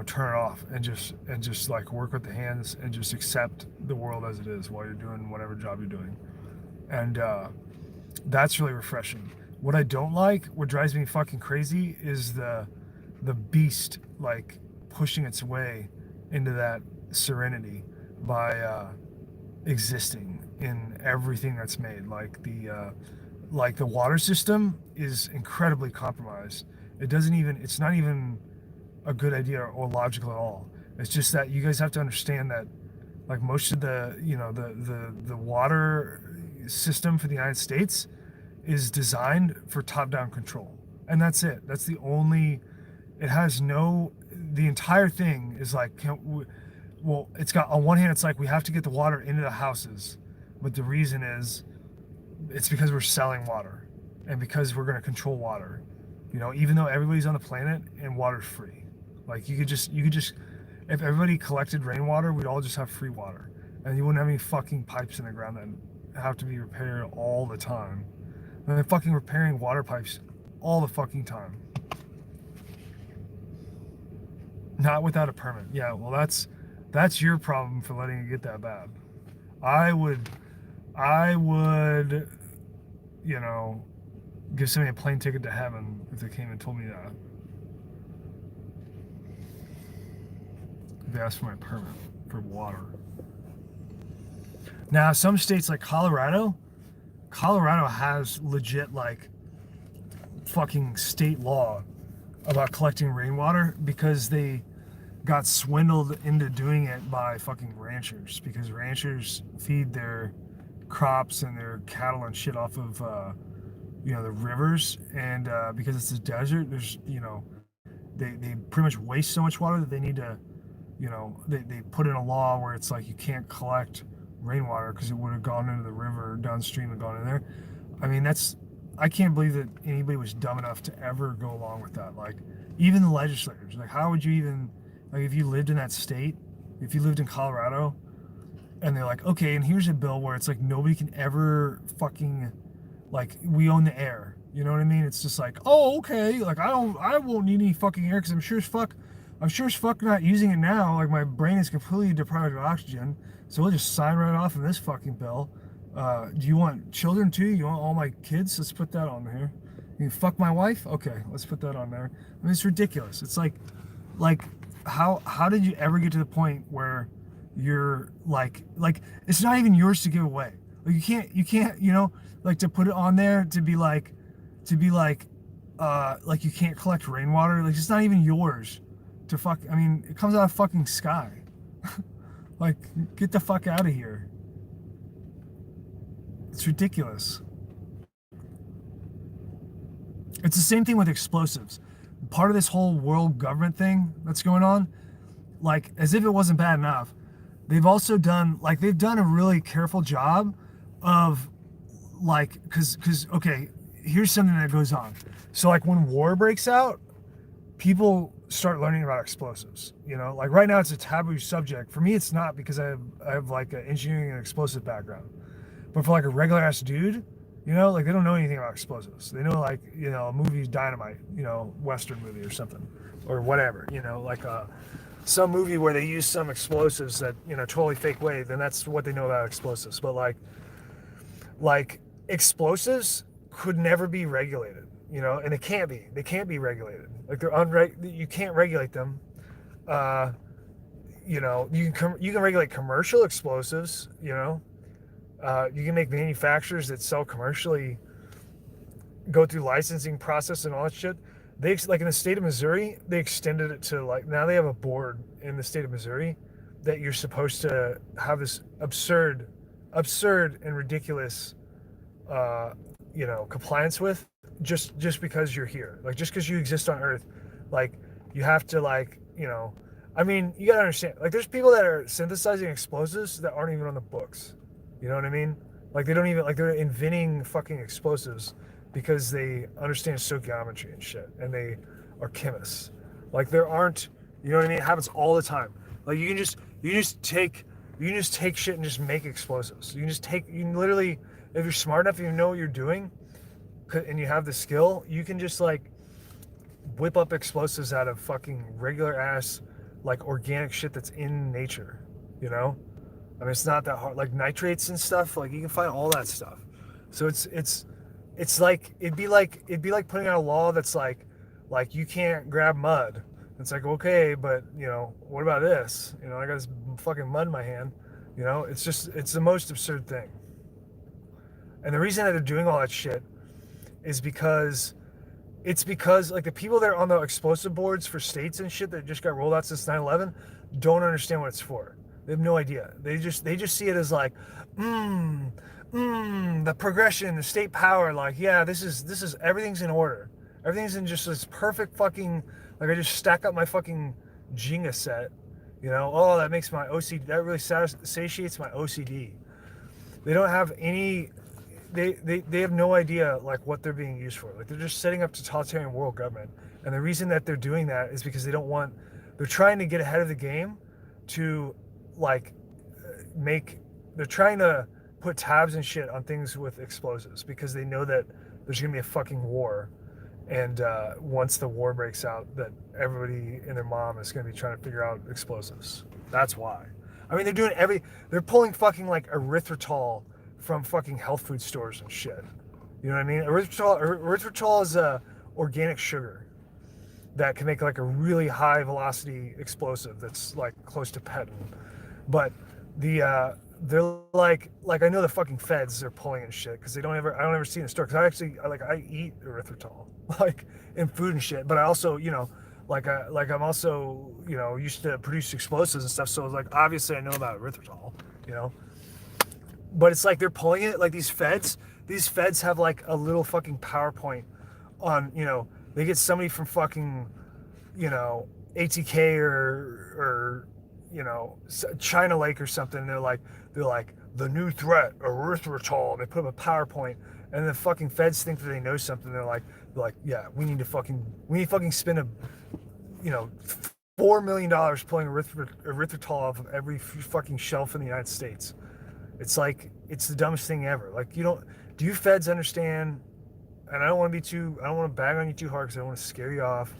turn it off and just like work with the hands and just accept the world as it is while you're doing whatever job you're doing. And that's really refreshing. What I don't like, what drives me fucking crazy, is the beast like pushing its way into that serenity by existing in everything that's made. Like the water system is incredibly compromised. It's not even a good idea or logical at all. It's just that you guys have to understand that like most of the water system for the United States is designed for top-down control, and that's it. That's the only. It has no. The entire thing is like, well, it's got on one hand, it's like we have to get the water into the houses, but the reason is, it's because we're selling water, and because we're going to control water. Even though everybody's on the planet and water's free, like you could just, if everybody collected rainwater, we'd all just have free water, and you wouldn't have any fucking pipes in the ground that have to be repaired all the time. And they're fucking repairing water pipes all the fucking time. Not without a permit. Yeah, well that's your problem for letting it get that bad. I would, give somebody a plane ticket to heaven if they came and told me that. If they asked for my permit for water. Now, some states like Colorado has legit like fucking state law about collecting rainwater because they got swindled into doing it by fucking ranchers, because ranchers feed their crops and their cattle and shit off of the rivers, and because it's a desert, there's they pretty much waste so much water that they need to they put in a law where it's like you can't collect rainwater because it would have gone into the river downstream and gone in there. I mean, I can't believe that anybody was dumb enough to ever go along with that. Like, even the legislators, like, how would you even, like, if you lived in that state, if you lived in Colorado, and they're like, okay, and here's a bill where it's like nobody can ever fucking, like, we own the air. You know what I mean? It's just like, oh, okay, like, I won't need any fucking air because I'm sure as fuck not using it now. Like, my brain is completely deprived of oxygen. So we'll just sign right off of this fucking bill. Do you want children too? You want all my kids? Let's put that on there. You fuck my wife? Okay, let's put that on there. I mean, it's ridiculous. It's like how did you ever get to the point where you're like it's not even yours to give away. Like you can't like to put it on there to be like you can't collect rainwater. Like, it's not even yours to fuck. I mean, it comes out of fucking sky. Like, get the fuck out of here. It's ridiculous. It's the same thing with explosives. Part of this whole world government thing that's going on, like, as if it wasn't bad enough, they've also done a really careful job of, like, because okay, here's something that goes on. So, like, when war breaks out, people start learning about explosives. Like, right now it's a taboo subject. For me, it's not, because I have like an engineering and explosive background. But for like a regular ass dude, like, they don't know anything about explosives. They know, like, a movie Dynamite, Western movie or something, or whatever, like some movie where they use some explosives that, totally fake way, then that's what they know about explosives. But like explosives could never be regulated, and they can't be regulated. Like, you can't regulate them. You can regulate commercial explosives, you can make manufacturers that sell commercially go through licensing process and all that shit. They, like, in the state of Missouri, they extended it to, like, now they have a board in the state of Missouri that you're supposed to have this absurd and ridiculous, compliance with, just because you're here, like just because you exist on Earth, like you have to like I mean, you gotta understand, like there's people that are synthesizing explosives that aren't even on the books. You know what I mean? Like they don't even like they're inventing fucking explosives because they understand stoichiometry and shit, and they are chemists. Like there aren't, you know what I mean? It happens all the time. Like you can just take shit and just make explosives. You can literally, if you're smart enough, you know what you're doing, and you have the skill, you can just like whip up explosives out of fucking regular ass like organic shit that's in nature, you know? I mean, it's not that hard. Like nitrates and stuff, like you can find all that stuff. So it's like it'd be like putting out a law that's like you can't grab mud. It's like, okay, but what about this? I got this fucking mud in my hand. It's the most absurd thing. And the reason that they're doing all that shit is because like the people that are on the explosive boards for states and shit that just got rolled out since 9/11 don't understand what it's for. They have no idea. They just see it as like, the progression, the state power. Like, yeah, this is everything's in order. Everything's in just this perfect fucking, like I just stack up my fucking Jenga set. Oh, that makes my OCD. That really satiates my OCD. They don't have any. They have no idea like what they're being used for. Like they're just setting up totalitarian world government, and the reason that they're doing that is because they don't want. They're trying to get ahead of the game, to like they're trying to put tabs and shit on things with explosives because they know that there's gonna be a fucking war, and once the war breaks out, that everybody and their mom is gonna be trying to figure out explosives. That's why. I mean, they're pulling fucking like erythritol from fucking health food stores and shit. You know what I mean? Erythritol is a organic sugar that can make like a really high velocity explosive that's like close to petin. But they're like I know the fucking feds are pulling and shit because I don't ever see it in the store because I eat erythritol like in food and shit. But I also I'm also used to produce explosives and stuff, so like obviously I know about erythritol. But it's like they're pulling it like these feds have like a little fucking PowerPoint on, they get somebody from fucking, ATK or China Lake or something. And they're like the new threat, erythritol. And they put up a PowerPoint, and the fucking feds think that they know something. They're like, yeah, we need to fucking spend $4 million pulling erythritol off of every fucking shelf in the United States. It's like, it's the dumbest thing ever. Like, do you feds understand? And I don't want to bag on you too hard because I don't want to scare you off,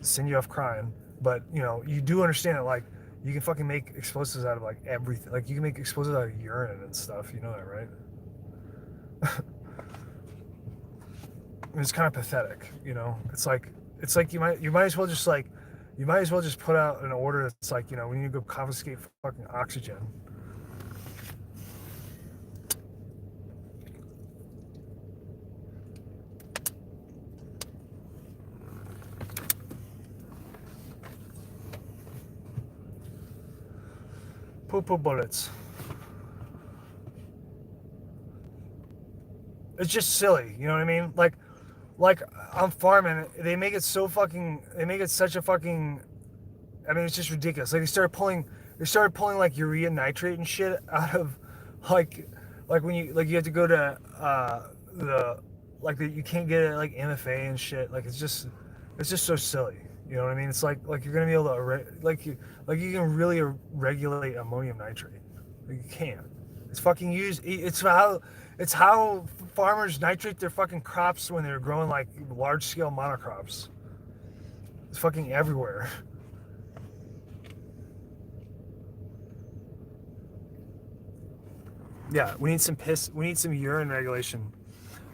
send you off crying. But, you do understand that, like, you can fucking make explosives out of, like, everything. Like, you can make explosives out of urine and stuff. You know that, right? It's kind of pathetic, It's like you might as well just put out an order that's like, we need to go confiscate fucking oxygen. Poo-poo bullets. It's just silly, you know what I mean? Like I'm farming, they make it such a fucking, I mean, it's just ridiculous. Like they started pulling like urea nitrate and shit out of like when you have to go to you can't get it like MFA and shit. Like it's just so silly. You know what I mean? It's like you're gonna be able to you can really regulate ammonium nitrate. Like you can't. It's fucking used. It's how farmers nitrate their fucking crops when they're growing like large scale monocrops. It's fucking everywhere. Yeah, we need some piss. We need some urine regulation.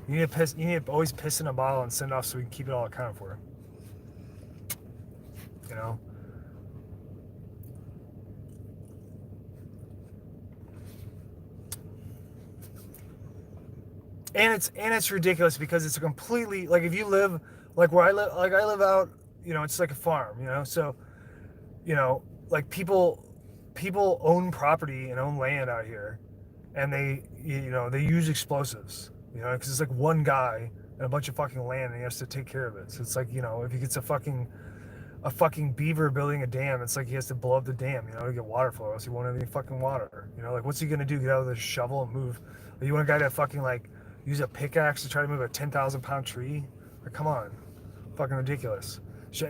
You need to always piss in a bottle and send it off so we can keep it all accounted for. And it's ridiculous because it's a completely, like, if you live like where I live out, it's like a farm, so like people own property and own land out here, and they use explosives, because it's like one guy and a bunch of fucking land, and he has to take care of it. So it's like, you know, if he gets a fucking beaver building a dam, it's like he has to blow up the dam, you know, to get water flow, else he won't have any fucking water. You know, like what's he gonna do? Get out with a shovel and move? You want a guy to fucking like use a pickaxe to try to move a 10,000-pound tree? Like, come on, fucking ridiculous.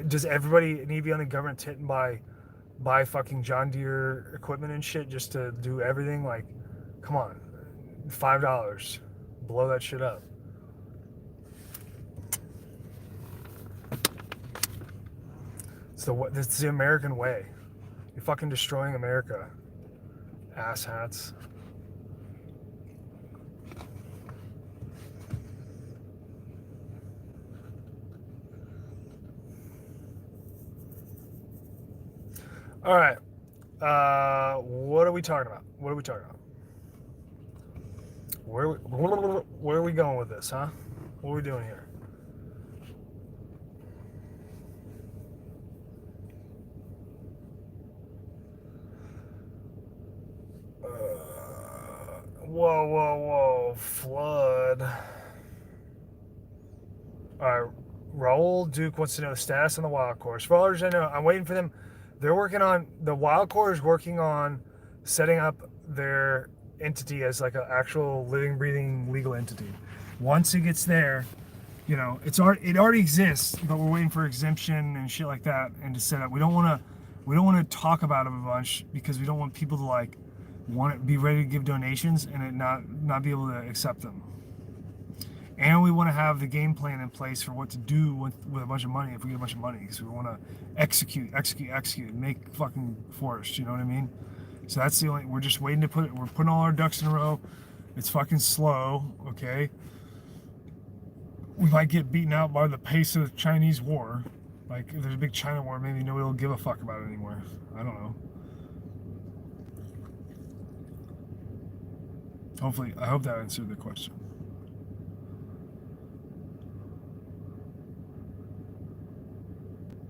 Does everybody need to be on the government tit and buy fucking John Deere equipment and shit just to do everything? Like, come on, $5, blow that shit up. It's the American way. You're fucking destroying America, asshats. All right. What are we talking about? Where are we going with this, huh? What are we doing here? Whoa. Flood. All right. Raul Duke wants to know the status on the wild course. For all I know, I'm waiting for them. They're working on, the wild core is working on setting up their entity as like an actual living, breathing, legal entity. Once it gets there, you know, it already exists, but we're waiting for exemption and shit like that and to set up. We don't want to talk about them a bunch because we don't want people to like want to be ready to give donations and it not be able to accept them. And we want to have the game plan in place for what to do with a bunch of money if we get a bunch of money. Because we want to execute, make fucking forest. You know what I mean? So that's the only. We're just waiting to we're putting all our ducks in a row. It's fucking slow, okay? We might get beaten out by the pace of the Chinese war. Like if there's a big China war, maybe nobody will give a fuck about it anymore. I don't know. Hopefully, I hope that answered the question.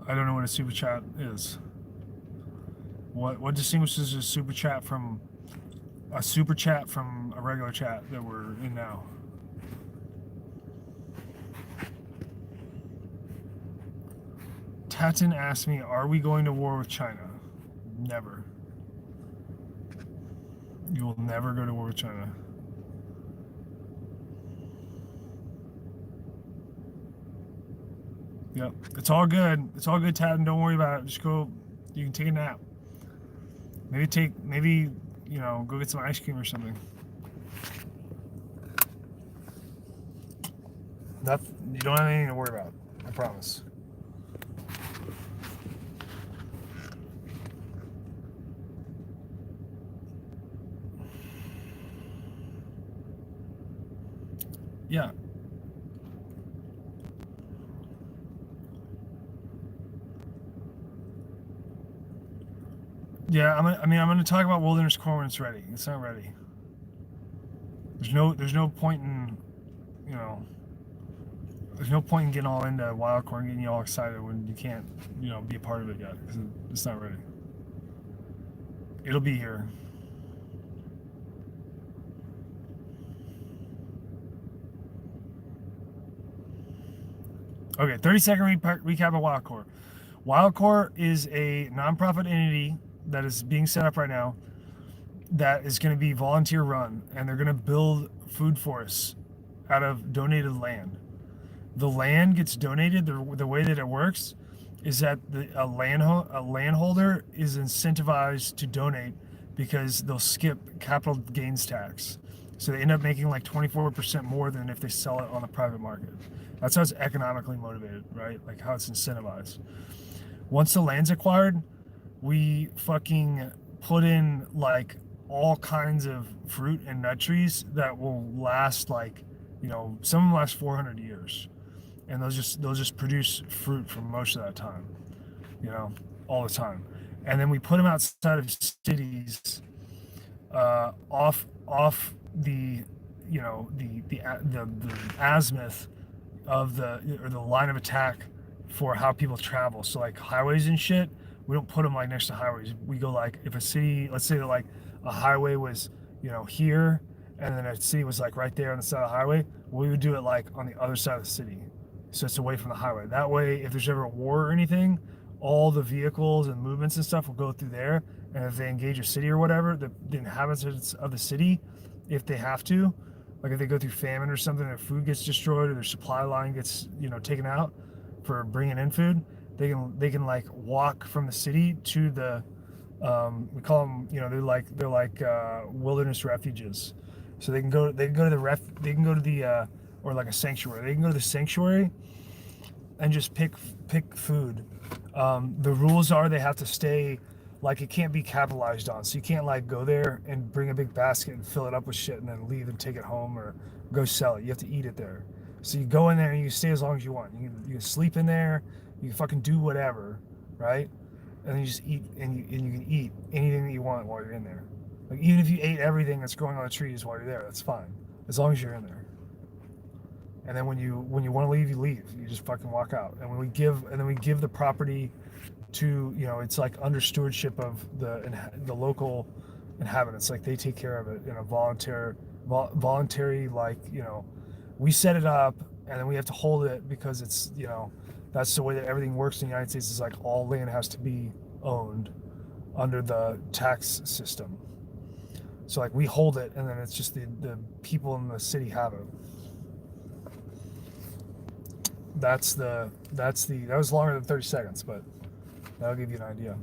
I don't know what a super chat is. What distinguishes a super chat from a regular chat that we're in now? Tatin asked me, are we going to war with China? Never. You will never go to war with China. Yep. It's all good. It's all good, Tatin. Don't worry about it. Just go. You can take a nap. Maybe, you know, go get some ice cream or something. You don't have anything to worry about. I promise. Yeah. Yeah, I'm going to talk about wilderness corn when it's ready. It's not ready. There's no point in, you know, there's no point in getting all into wild corn, getting you all excited when you can't, you know, be a part of it yet because it's not ready. It'll be here. Okay, 30-second recap of WildCore. WildCore is a nonprofit entity that is being set up right now that is going to be volunteer run, and they're going to build food forests out of donated land. The land gets donated. The way that it works is that a landholder is incentivized to donate because they'll skip capital gains tax. So they end up making like 24% more than if they sell it on the private market. That's how it's economically motivated, right? Like how it's incentivized. Once the land's acquired, we fucking put in like all kinds of fruit and nut trees that will last like, you know, some of them last 400 years. And they'll just produce fruit for most of that time, you know, all the time. And then we put them outside of cities, off the, you know, the azimuth of the line of attack for how people travel. So like highways and shit, we don't put them like next to highways. We go like, if a city, let's say that like a highway was, you know, here and then a city was like right there on the side of the highway, we would do it like on the other side of the city, so it's away from the highway. That way, if there's ever a war or anything, all the vehicles and movements and stuff will go through there. And if they engage a city or whatever, the inhabitants of the city, if they have to, like if they go through famine or something, their food gets destroyed or their supply line gets taken out for bringing in food, they can like walk from the city to the we call them, they're like wilderness refuges. So they can go to the or like a sanctuary. They can go to the sanctuary and just pick food. The rules are they have to stay, like it can't be capitalized on. So you can't like go there and bring a big basket and fill it up with shit and then leave and take it home or go sell it. You have to eat it there. So you go in there and you stay as long as you want. You can sleep in there. You can fucking do whatever, right? And then you just eat, and you can eat anything that you want while you're in there. Like even if you ate everything that's growing on the trees while you're there, that's fine, as long as you're in there. And then when you want to leave, you leave. You just fucking walk out. And we give the property to, it's like under stewardship of the local inhabitants. Like they take care of it in a voluntary, like, we set it up and then we have to hold it because it's, that's the way that everything works in the United States. Is like all land has to be owned under the tax system. So like we hold it and then it's just the people in the city have it. That was longer than 30 seconds, but that'll give you an idea.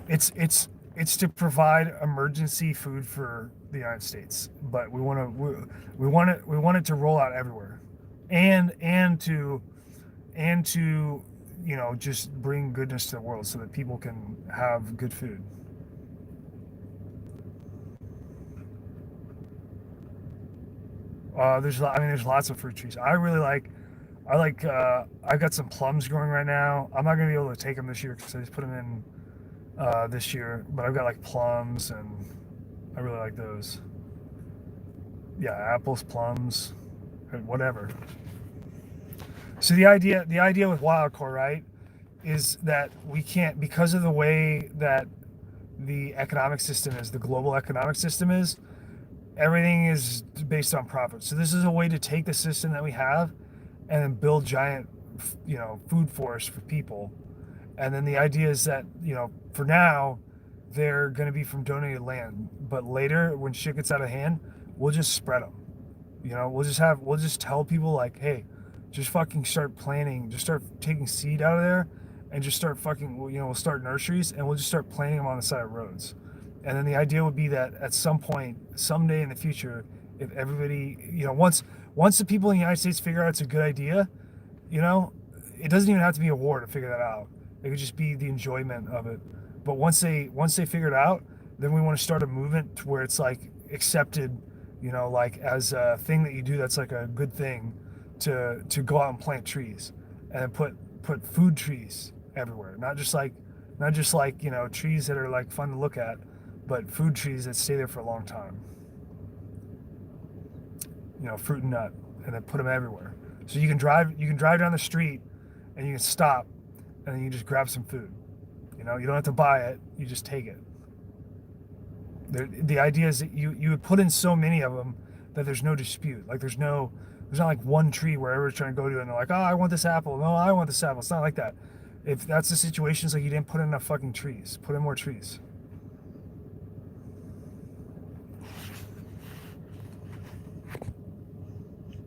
It's to provide emergency food for the United States, but we want it to roll out everywhere, and to just bring goodness to the world so that people can have good food. There's lots of fruit trees. I've got some plums growing right now. I'm not gonna be able to take them this year because I just put them in this year, but I've got like plums and I really like those. Yeah, apples, plums, whatever. So the idea with Wildcore, right, is that we can't, because of the way that the economic system is, the global economic system is, everything is based on profit. So this is a way to take the system that we have and then build giant, food forests for people. And then the idea is that, for now, they're going to be from donated land. But later, when shit gets out of hand, we'll just spread them. We'll just tell people like, hey, just fucking start planting, just start taking seed out of there and just start fucking, we'll start nurseries and we'll just start planting them on the side of roads. And then the idea would be that at some point, someday in the future, if everybody, once the people in the United States figure out it's a good idea, it doesn't even have to be a war to figure that out. It could just be the enjoyment of it. But once they figure it out, then we want to start a movement to where it's like accepted, like as a thing that you do that's like a good thing to go out and plant trees and put food trees everywhere. Not just like trees that are like fun to look at, but food trees that stay there for a long time. Fruit and nut, and then put them everywhere. So you can drive down the street and you can stop and then you just grab some food. You don't have to buy it, you just take it. The idea is that you would put in so many of them that there's no dispute. Like there's not like one tree where everyone's trying to go to and they're like, oh, I want this apple. No, I want this apple. It's not like that. If that's the situation, it's like you didn't put in enough fucking trees. Put in more trees.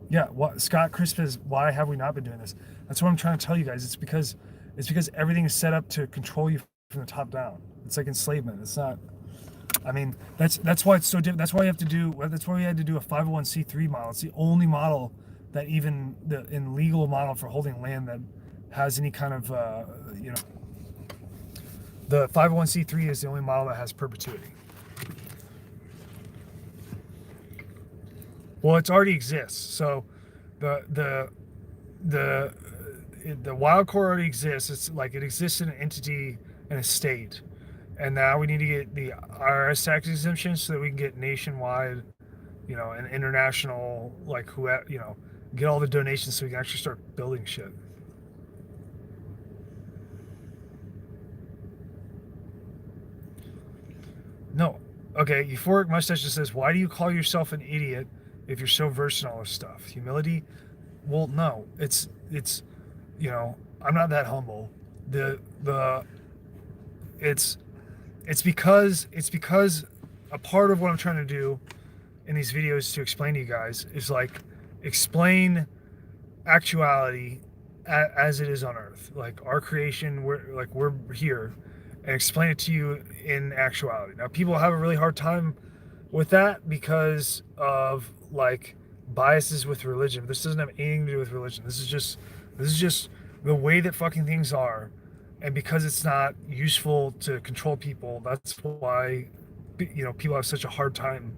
Yeah, Scott Crisp is, why have we not been doing this? That's what I'm trying to tell you guys. It's because everything is set up to control you from the top down. It's like enslavement. It's not. That's why it's so different. That's why we had to do a 501c3 model. It's the only model that even in legal model for holding land that has any kind of the 501c3 is the only model that has perpetuity. Well, it already exists. So the Wildcore already exists. It's like it exists in an entity in a state, and now we need to get the IRS tax exemption so that we can get nationwide, and international, like get all the donations so we can actually start building shit. No, Okay, Euphoric Mustache just says, why do you call yourself an idiot if you're so versed in all this stuff? Humility? Well, no. It's you know, I'm not that humble. It's because a part of what I'm trying to do in these videos to explain to you guys is like explain actuality as it is on Earth, like our creation. We're here, and explain it to you in actuality. Now, people have a really hard time with that because of like biases with religion. This doesn't have anything to do with religion. This is just the way that fucking things are, and because it's not useful to control people, that's why people have such a hard time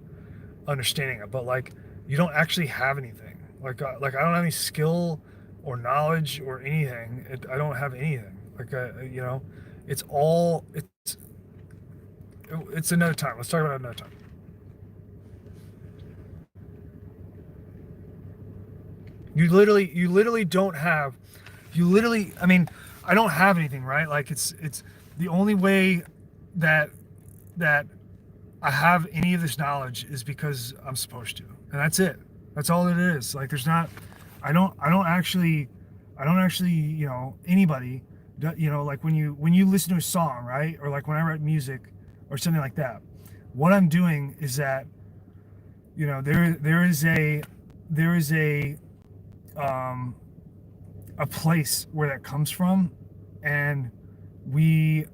understanding it. But like, you don't actually have anything. Like I don't have any skill or knowledge or anything. I don't have anything. Like it's all it's another time. Let's talk about it another time. You literally don't have. I mean, I don't have anything, right? Like it's the only way that I have any of this knowledge is because I'm supposed to, and that's it. That's all it is. Like there's not. I don't actually. Anybody. Like when you listen to a song, right? Or like when I write music, or something like that. What I'm doing is that, there is a place where that comes from, and we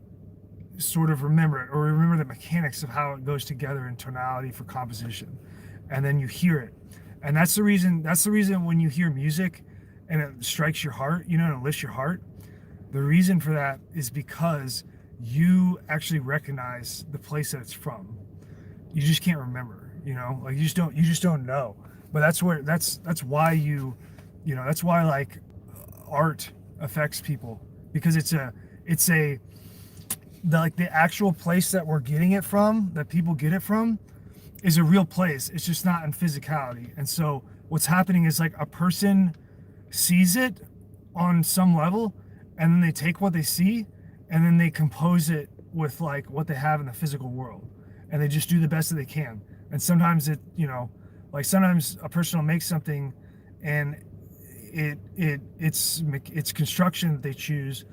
sort of remember it, or remember the mechanics of how it goes together in tonality for composition, and then you hear it, and that's the reason when you hear music and it strikes your heart, and it lifts your heart. The reason for that is because you actually recognize the place that it's from. You just can't remember, like you just don't know. But that's why that's why like art affects people, because it's the actual place that we're getting it from, that people get it from, is a real place. It's just not in physicality. And so what's happening is like a person sees it on some level, and then they take what they see and then they compose it with like what they have in the physical world, and they just do the best that they can. And sometimes sometimes a person will make something, and its construction that they choose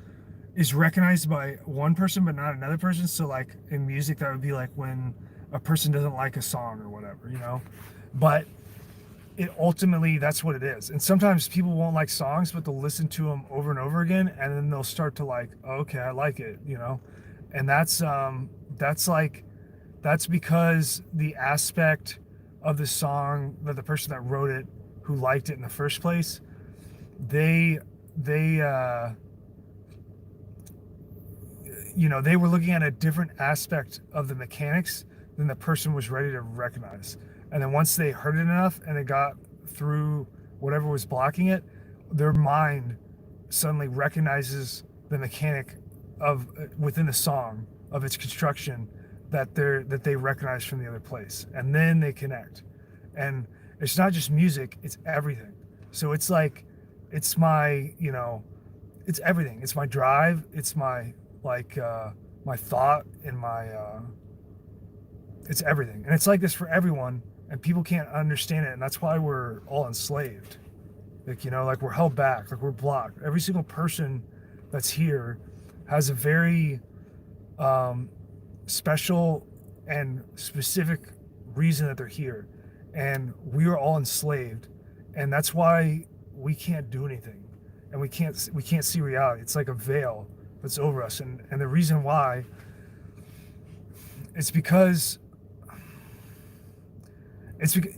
is recognized by one person but not another person. So like in music, that would be like when a person doesn't like a song or whatever, but it ultimately, that's what it is. And sometimes people won't like songs, but they'll listen to them over and over again, and then they'll start to like, oh, okay, I like it, and that's because the aspect of the song that the person that wrote it, who liked it in the first place, they were looking at a different aspect of the mechanics than the person was ready to recognize. And then once they heard it enough and they got through whatever was blocking it, their mind suddenly recognizes the mechanic of within the song, of its construction, that they recognize from the other place, and then they connect. And it's not just music; it's everything. So it's like, it's my, it's everything. It's my drive. It's my my thought and my. It's everything, and it's like this for everyone. And people can't understand it, and that's why we're all enslaved. Like we're held back, like we're blocked. Every single person that's here has a very special and specific reason that they're here, and we are all enslaved, and that's why we can't do anything, and we can't see reality. It's like a veil that's over us, and the reason why, it's because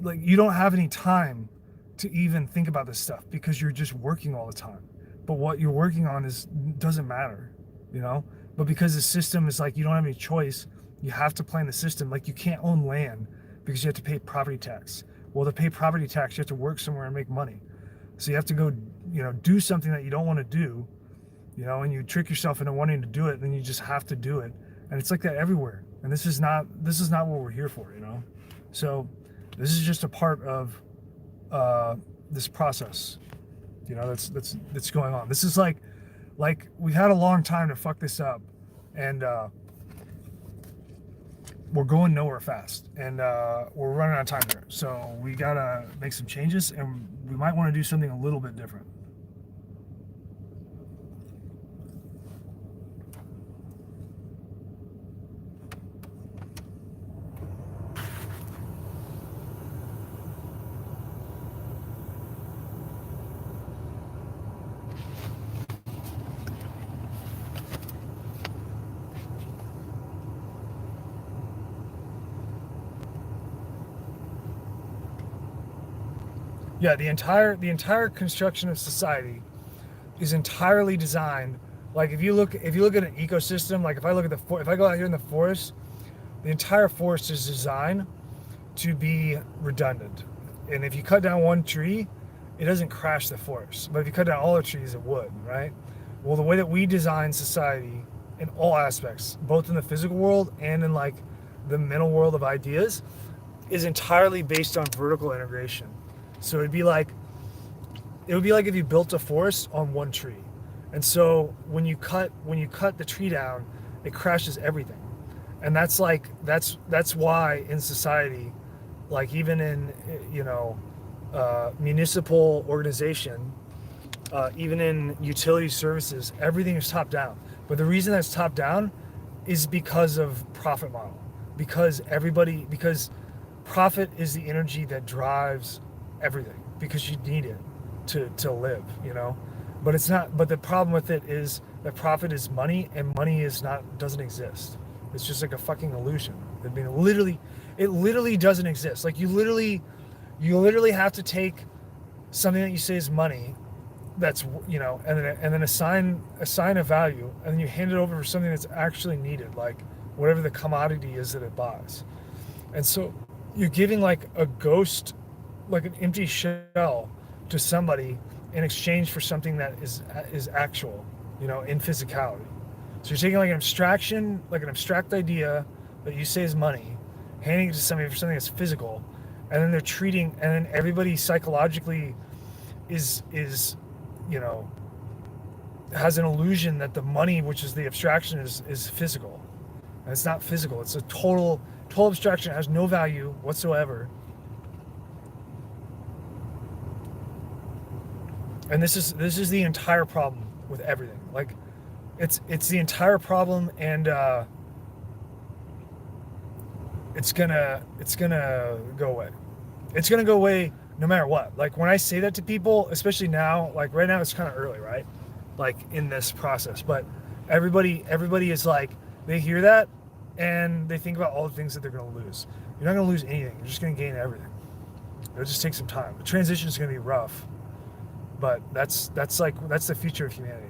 like you don't have any time to even think about this stuff, because you're just working all the time. But what you're working on doesn't matter, but because the system is like, you don't have any choice, you have to play in the system. Like you can't own land because you have to pay property tax. Well, to pay property tax, you have to work somewhere and make money. So you have to go, do something that you don't want to do, and you trick yourself into wanting to do it, and then you just have to do it. And it's like that everywhere. And this is not what we're here for, So this is just a part of this process, that's going on. This is like we've had a long time to fuck this up, and we're going nowhere fast, and we're running out of time here. So we gotta make some changes, and we might want to do something a little bit different. Yeah, the entire construction of society is entirely designed. Like if you look at an ecosystem, like if I look at if I go out here in the forest, the entire forest is designed to be redundant. And if you cut down one tree, it doesn't crash the forest. But if you cut down all the trees, it would, right? Well, the way that we design society in all aspects, both in the physical world and in like the mental world of ideas, is entirely based on vertical integration. So it would be like if you built a forest on one tree. And so when you cut the tree down, it crashes everything. And that's why in society, like even in municipal organization, even in utility services, everything is top down. But the reason that's top down is because of profit model. Because profit is the energy that drives everything, because you need it to live, but it's not. But the problem with it is that profit is money, and money doesn't exist. It's just like a fucking illusion. I mean, it literally doesn't exist. Like you literally have to take something that you say is money, that's and then assign a value, and then you hand it over for something that's actually needed, like whatever the commodity is that it buys. And so you're giving like a ghost, like an empty shell to somebody in exchange for something that is actual, in physicality. So you're taking like an abstraction, like an abstract idea that you say is money, handing it to somebody for something that's physical, and then and then everybody psychologically is has an illusion that the money, which is the abstraction, is physical. And it's not physical. It's a total abstraction. It has no value whatsoever. And this is the entire problem with everything. Like it's the entire problem, and it's gonna go away. It's gonna go away no matter what. Like when I say that to people, especially now, like right now it's kind of early, right? Like in this process, but everybody is like, they hear that and they think about all the things that they're gonna lose. You're not gonna lose anything. You're just gonna gain everything. It'll just take some time. The transition is gonna be rough, but that's the future of humanity.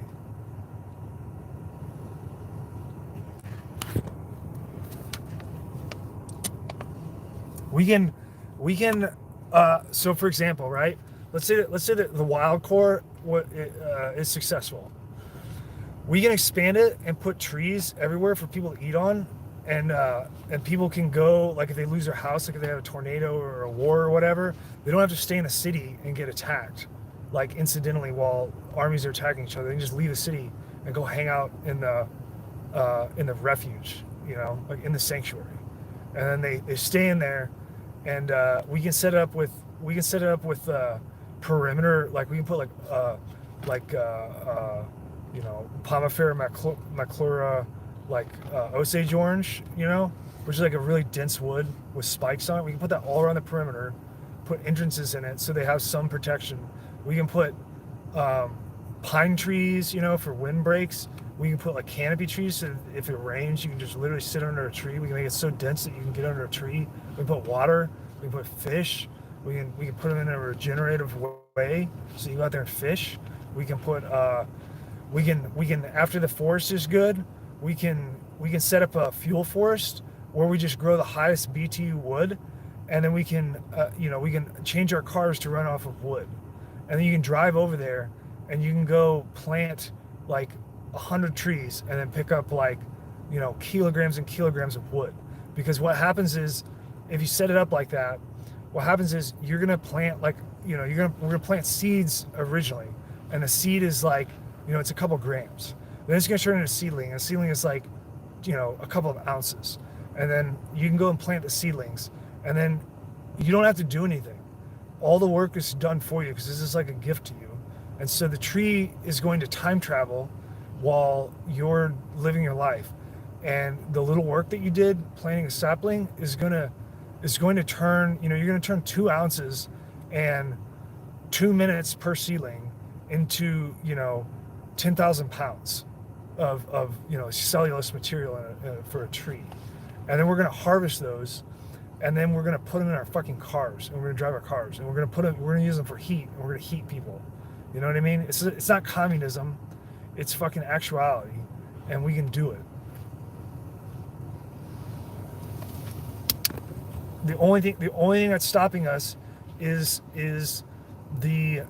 We can so for example, right, let's say that the wild core is successful. We can expand it and put trees everywhere for people to eat on, and people can go, like if they lose their house, like if they have a tornado or a war or whatever, they don't have to stay in the city and get attacked, like incidentally while armies are attacking each other. They can just leave the city and go hang out in the refuge, like in the sanctuary, and then they stay in there, and we can set it up with perimeter, like we can put Pomifera maclura, like Osage orange, which is like a really dense wood with spikes on it. We can put that all around the perimeter, put entrances in it so they have some protection. We can put pine trees, for windbreaks. We can put like canopy trees, so if it rains, you can just literally sit under a tree. We can make it so dense that you can get under a tree. We can put water. We can put fish. We can put them in a regenerative way, so you go out there and fish. We can put we can after the forest is good, we can set up a fuel forest where we just grow the highest BTU wood, and then we can change our cars to run off of wood, and then you can drive over there and you can go plant like 100 trees and then pick up like kilograms and kilograms of wood. Because what happens is, if you set it up like that, what happens is you're gonna plant we're gonna plant seeds originally, and the seed is like it's a couple grams. Then it's gonna turn into a seedling. A seedling is like a couple of ounces. and then you can go and plant the seedlings, and then you don't have to do anything. All the work is done for you because this is like a gift to you. And so the tree is going to time travel while you're living your life. And the little work that you did planting a sapling is going to turn, you're going to turn 2 ounces and 2 minutes per seedling into, 10,000 pounds of cellulose material for a tree. And then we're going to harvest those, and then we're going to put them in our fucking cars, and we're going to drive our cars, and we're going to use them for heat, and we're going to heat people. You know what I mean? It's not communism, it's fucking actuality, and we can do it. The only thing that's stopping us is the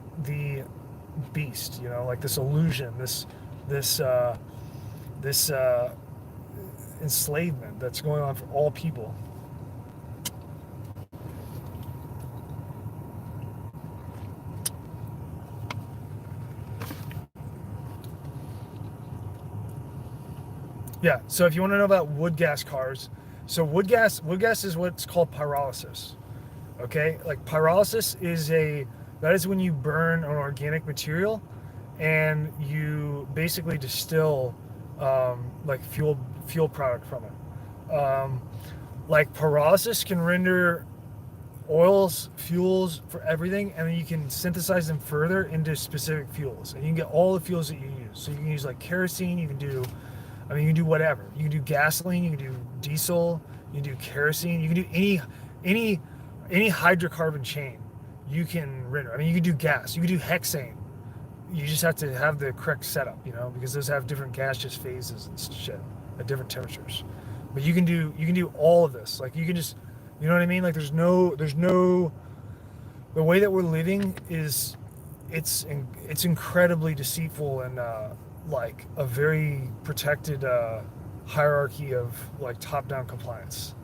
beast, like this illusion, this enslavement that's going on for all people. Yeah, so if you want to know about wood gas cars, so wood gas is what's called pyrolysis. Okay, like pyrolysis is when you burn an organic material and you basically distill like fuel product from it. Like pyrolysis can render oils, fuels for everything, and then you can synthesize them further into specific fuels, and you can get all the fuels that you use. So you can use like kerosene, you can do whatever. You can do gasoline, you can do diesel, you can do kerosene, you can do any hydrocarbon chain you can render. You can do gas, you can do hexane. You just have to have the correct setup, because those have different gaseous phases and shit at different temperatures. But you can do all of this. Like you can just, you know what I mean? Like there's no, the way that we're living is, it's incredibly deceitful and like a very protected hierarchy of like top-down compliance.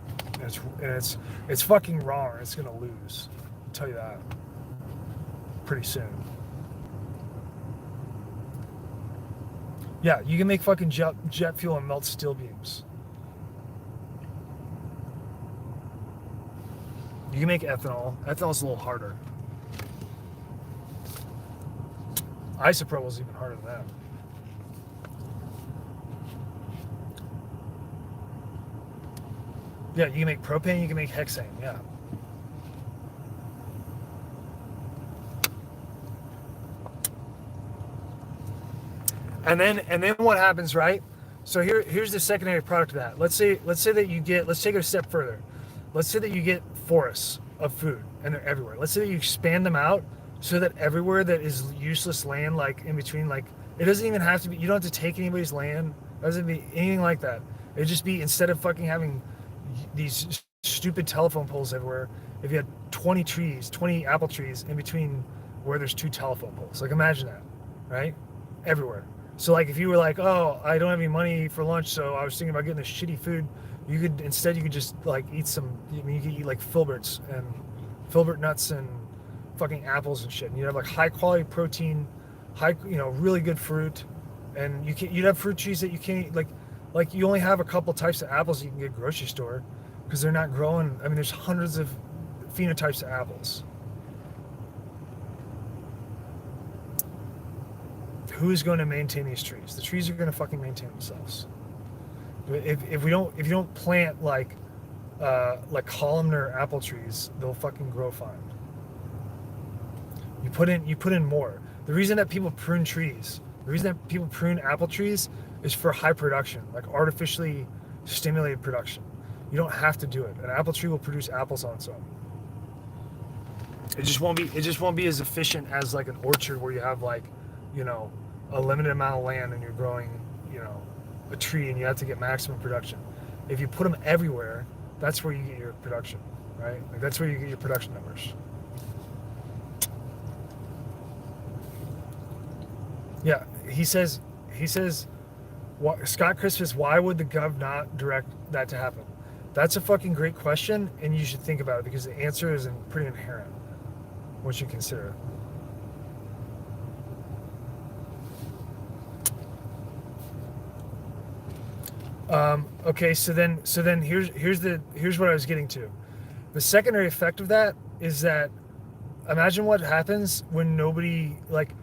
And it's fucking wrong. It's gonna lose. I'll tell you that pretty soon. Yeah, you can make fucking jet fuel and melt steel beams. You can make ethanol. Ethanol's a little harder. Isopropyl is even harder than that. Yeah, you can make propane, you can make hexane, yeah. And then what happens, right? So here's the secondary product of that. Let's say that let's take it a step further. Let's say that you get forests of food and they're everywhere. Let's say that you expand them out so that everywhere that is useless land, like in between, like it doesn't even have to be, you don't have to take anybody's land. It doesn't be anything like that. It'd just be, instead of fucking having these stupid telephone poles everywhere, if you had 20 apple trees in between where there's 2 telephone poles. Like imagine that, right? Everywhere. So like if you were like, oh, I don't have any money for lunch, so I was thinking about getting this shitty food, you could just like eat you could eat like filberts and filbert nuts and fucking apples and shit. And you'd have like high quality protein, really good fruit, and you'd have fruit trees that you can't eat, like you only have a couple types of apples you can get at the grocery store because they're not growing. There's hundreds of phenotypes of apples. Who's going to maintain these trees? The trees are going to fucking maintain themselves. If you don't plant like columnar apple trees, they'll fucking grow fine. You put in more. The reason that people prune trees, the reason that people prune apple trees is for high production, like artificially stimulated production. You don't have to do it. An apple tree will produce apples on its own. It just won't be as efficient as like an orchard where you have like, a limited amount of land and you're growing, a tree and you have to get maximum production. If you put them everywhere, that's where you get your production, right? Like that's where you get your production numbers. Yeah, he says, Scott Crispus, why would the gov not direct that to happen? That's a fucking great question, and you should think about it because the answer is pretty inherent once you consider it. Okay, so then here's what I was getting to. The secondary effect of that is that imagine what happens when nobody like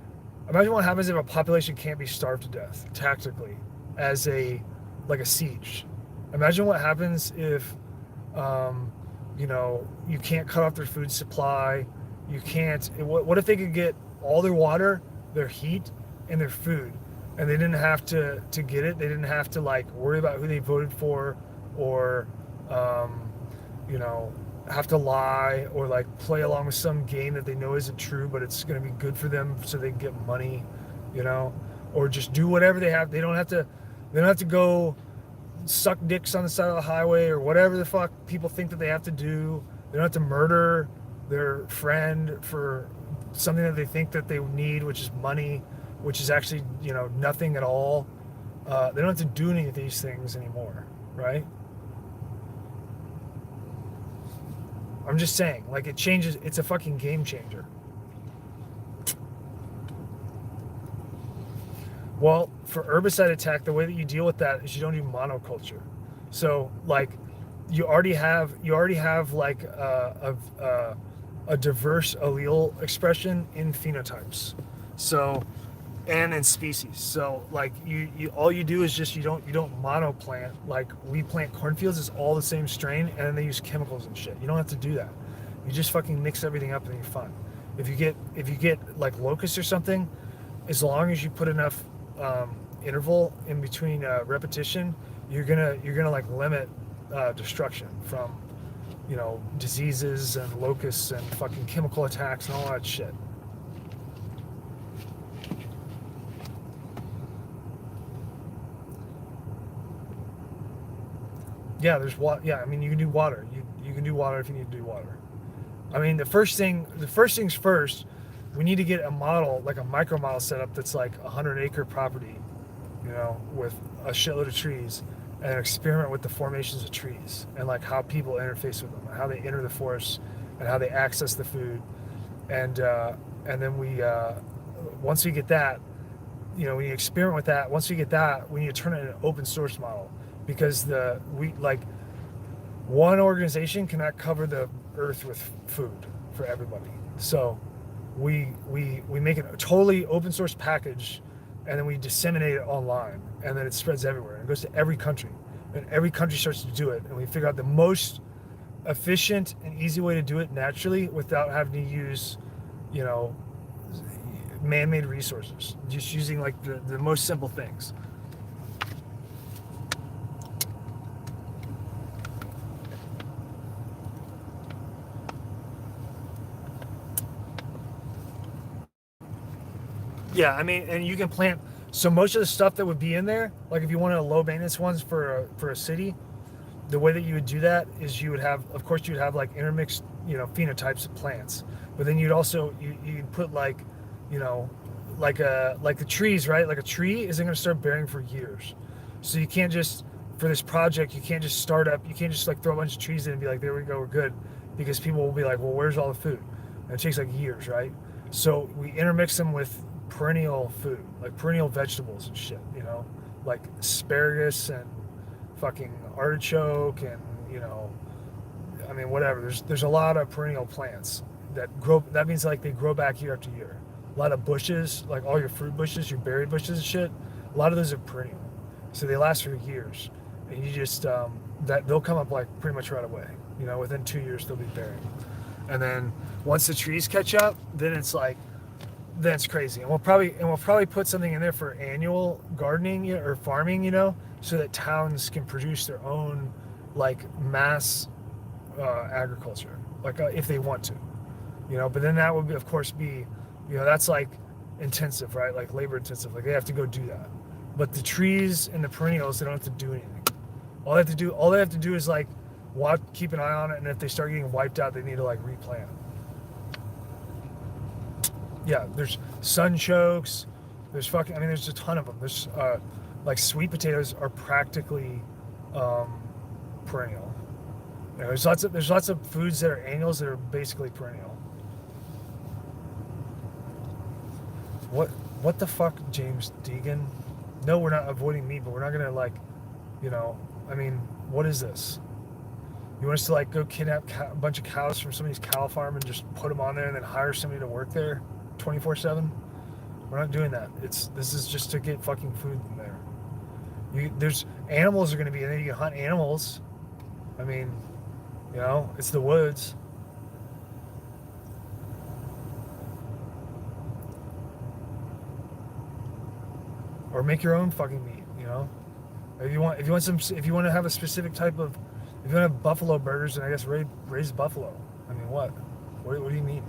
imagine what happens if a population can't be starved to death tactically as a like a siege. Imagine what happens if you can't cut off their food supply. You can't. What if they could get all their water, their heat, and their food, and they didn't have to get it. They didn't have to like worry about who they voted for, or you know, have to lie or like play along with some game that they know isn't true, but it's going to be good for them so they can get money, or just do whatever they have. They don't have to. They don't have to go suck dicks on the side of the highway or whatever the fuck people think that they have to do. They don't have to murder their friend for something that they think that they need, which is money, which is actually, nothing at all. They don't have to do any of these things anymore, right? I'm just saying, like, it changes. It's a fucking game changer. Well, for herbicide attack, the way that you deal with that is you don't do monoculture. So, like, you already have like a diverse allele expression in phenotypes. So, and in species. So, like, you all you do is just you don't monoplant. Like, we plant cornfields, it's all the same strain, and then they use chemicals and shit. You don't have to do that. You just fucking mix everything up and you're fine. If you get like locusts or something, as long as you put enough interval in between repetition, you're gonna like limit destruction from diseases and locusts and fucking chemical attacks and all that shit. Yeah, there's water. Yeah, I mean, you can do water. You can do water if you need to do water. I mean, the first things first, we need to get a model, like a micro model set up that's like 100-acre property, with a shitload of trees, and experiment with the formations of trees and like how people interface with them, and how they enter the forest, and how they access the food, and then we once we get that, when you experiment with that, once we get that, we need to turn it into an open source model, because one organization cannot cover the earth with food for everybody. So we make it a totally open source package, and then we disseminate it online, and then it spreads everywhere, and it goes to every country, and every country starts to do it, and we figure out the most efficient and easy way to do it naturally without having to use man-made resources, just using like the most simple things. Yeah, I mean, and you can plant. So most of the stuff that would be in there, like if you wanted a low maintenance ones for a city, the way that you would do that is you would have like intermixed, phenotypes of plants. But then you'd also you'd put like the trees, right? Like a tree isn't going to start bearing for years, so you can't just for this project you can't just start up. You can't just like throw a bunch of trees in and be like, there we go, we're good, because people will be like, well, where's all the food? And it takes like years, right? So we intermix them with perennial food, like perennial vegetables and shit, like asparagus and fucking artichoke and I mean, whatever. There's a lot of perennial plants that grow. That means like they grow back year after year. A lot of bushes, like all your fruit bushes, your berry bushes and shit, a lot of those are perennial, so they last for years, and you just that they'll come up like pretty much right away. Within 2 years they'll be bearing, and then once the trees catch up, then it's crazy. And we'll probably put something in there for annual gardening or farming, so that towns can produce their own like mass agriculture, like if they want to, but then that would be, of course, that's like intensive, right? Like labor intensive, like they have to go do that. But the trees and the perennials, they don't have to do anything. All they have to do is like keep an eye on it, and if they start getting wiped out, they need to like replant. Yeah, there's sunchokes, there's there's a ton of them. There's like sweet potatoes are practically perennial. There's lots of foods that are annuals that are basically perennial. What the fuck, James Deegan? No, we're not avoiding meat, but we're not gonna like You know, I mean, what is this? You want us to like go kidnap a bunch of cows from somebody's cow farm and just put them on there and then hire somebody to work there 24/7? We're not doing that. This is just to get fucking food in there. There's animals are going to be in there. You can hunt animals. I mean, you know, it's the woods. Or make your own fucking meat. You know, if you want to have a specific type of, if you want to have buffalo burgers, then I guess raise buffalo. I mean, what do you mean?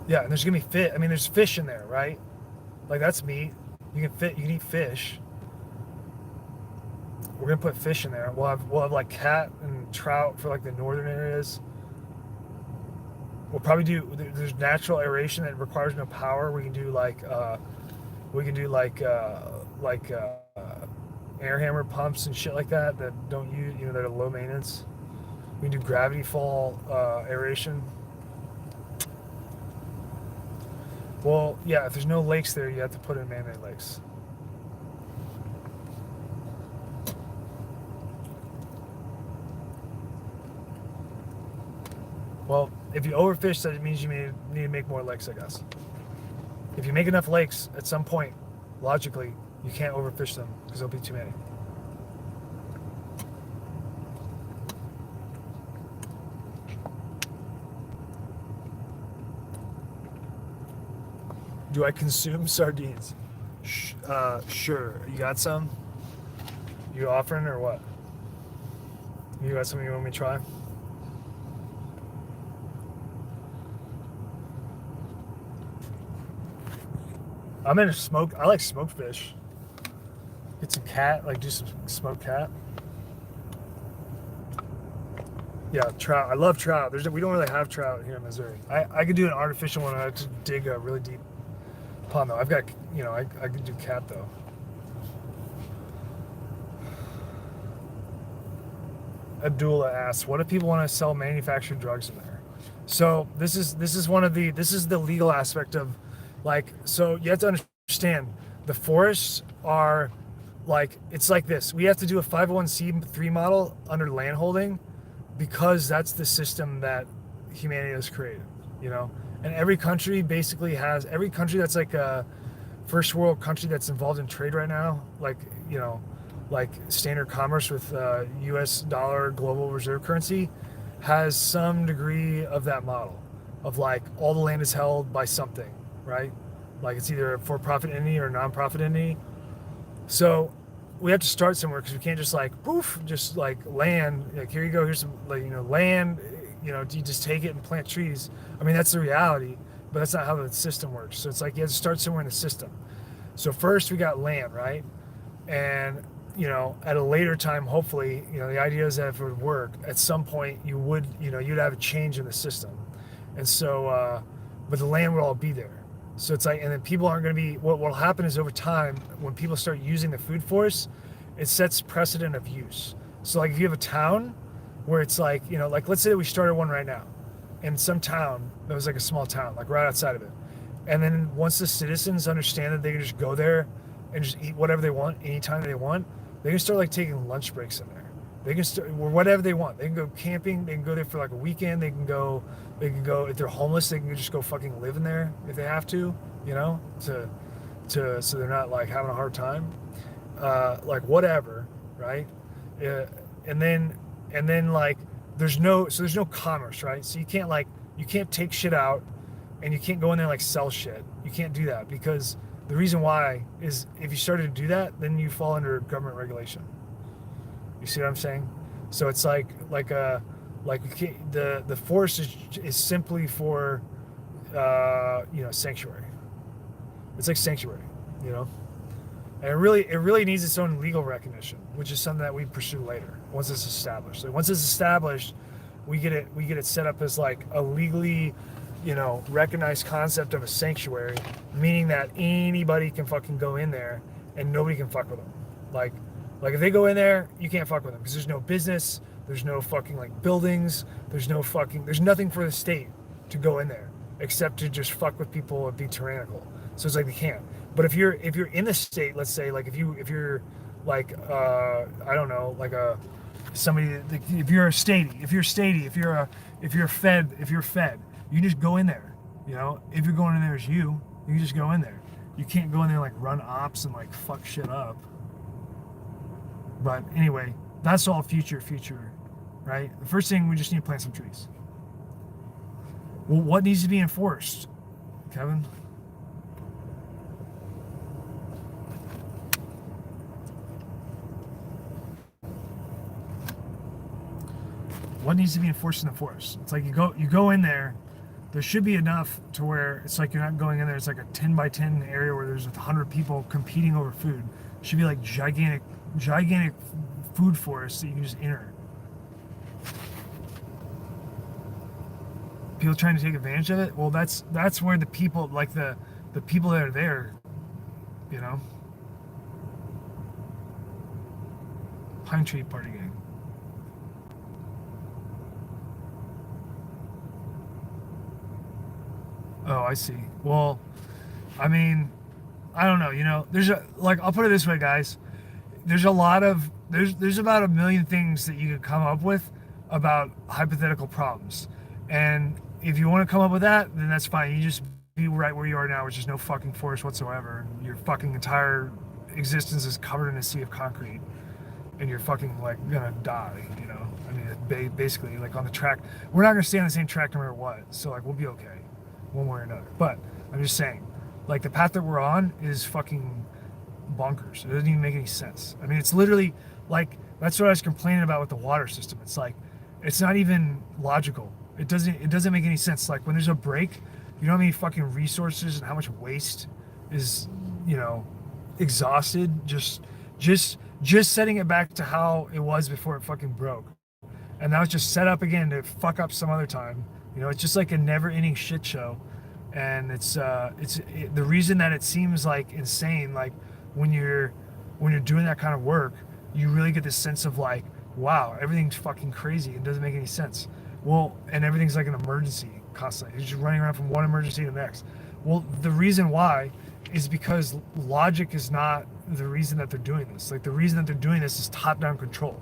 Yeah, and there's gonna be fish. I mean, there's fish in there, right? Like that's meat. You can eat fish. We're gonna put fish in there. We'll have like cat and trout for like the northern areas. We'll probably do. There's natural aeration that requires no power. We can do like air hammer pumps and shit like that don't use, you know, that are low maintenance. We can do gravity fall aeration. Well, yeah, if there's no lakes there, you have to put in man-made lakes. Well, if you overfish, that means you need to make more lakes, I guess. If you make enough lakes, at some point, logically, you can't overfish them because there'll be too many. Do I consume sardines? Sure. You got some? You offering or what? You got something you want me to try? I'm in a smoke. I like smoked fish. Get some cat, like do some smoked cat. Yeah, trout. I love trout. We don't really have trout here in Missouri. I could do an artificial one. I have to dig a really deep pond though. I've got, you know, I could do cat though. Abdullah asks, what if people want to sell manufactured drugs in there? So this is the legal aspect of, like, so you have to understand the forests are like, it's like this. We have to do a 501c3 model under landholding because that's the system that humanity has created, you know? And every country basically has, every country that's like a first world country that's involved in trade right now, like, you know, like standard commerce with US dollar global reserve currency, has some degree of that model of like all the land is held by something, right? Like it's either a for-profit entity or a non-profit entity. So we have to start somewhere because we can't just like poof, just like land, like here you go, here's some, like, you know, land, you know, you just take it and plant trees. I mean, that's the reality, but that's not how the system works. So it's like you have to start somewhere in the system. So first we got land, right? And, you know, at a later time, hopefully, you know, the idea is that if it would work, at some point you would, you know, you'd have a change in the system. And so, but the land would all be there. So it's like, and then people aren't going to be, what will happen is over time, when people start using the food forest, it sets precedent of use. So like if you have a town where it's like, you know, like let's say that we started one right now in some town that was like a small town, like right outside of it. And then once the citizens understand that they can just go there and just eat whatever they want anytime they want, they can start like taking lunch breaks in there. They can start, or whatever they want. They can go camping. They can go there for like a weekend. They can go, if they're homeless, they can just go fucking live in there if they have to, you know, so they're not like having a hard time. Like whatever, right? And then like there's no commerce, right? So you can't take shit out and you can't go in there and like sell shit. You can't do that because the reason why is if you started to do that, then you fall under government regulation. You see what I'm saying? So it's like the forest is simply for you know, sanctuary. It's like sanctuary, you know. And it really needs its own legal recognition, which is something that we pursue later once it's established. So once it's established, we get it set up as like a legally, you know, recognized concept of a sanctuary, meaning that anybody can fucking go in there and nobody can fuck with them. Like if they go in there, you can't fuck with them because there's no business, there's no fucking like buildings, there's nothing for the state to go in there except to just fuck with people and be tyrannical. So it's like they can't. But if you're in the state, let's say like if you're like I don't know, like a somebody like, if you're fed, you can just go in there. You know, if you're going in there as you can just go in there. You can't go in there and like run ops and like fuck shit up. But anyway, that's all future, right? The first thing, we just need to plant some trees. Well, what needs to be enforced, Kevin? What needs to be enforced in the forest? It's like you go in there. There should be enough to where it's like you're not going in there. It's like a 10 by 10 area where there's 100 people competing over food. It should be like gigantic food forests that you can just enter. People trying to take advantage of it. Well, that's where the people, like the people that are there, you know. Pine Tree Party Gang. Oh, I see. Well, I mean, I don't know. You know, I'll put it this way, guys. There's about 1 million things that you could come up with about hypothetical problems, and if you want to come up with that, then that's fine. You just be right where you are now, which is no fucking forest whatsoever. Your fucking entire existence is covered in a sea of concrete, and you're fucking like gonna die. You know, I mean, basically, like on the track, we're not gonna stay on the same track no matter what. So like, we'll be okay, one way or another. But I'm just saying, like the path that we're on is fucking bonkers. It doesn't even make any sense. I mean, it's literally like, that's what I was complaining about with the water system. It's like, it's not even logical. It doesn't make any sense. Like when there's a break, you know how many fucking resources and how much waste is, you know, exhausted just setting it back to how it was before it fucking broke. And now it's just set up again to fuck up some other time. You know, it's just like a never-ending shit show. And it's the reason that it seems like insane, like when you're doing that kind of work, you really get this sense of like, wow, everything's fucking crazy. It doesn't make any sense. Well, and everything's like an emergency constantly. You're just running around from one emergency to the next. Well, the reason why is because logic is not the reason that they're doing this. Like the reason that they're doing this is top-down control.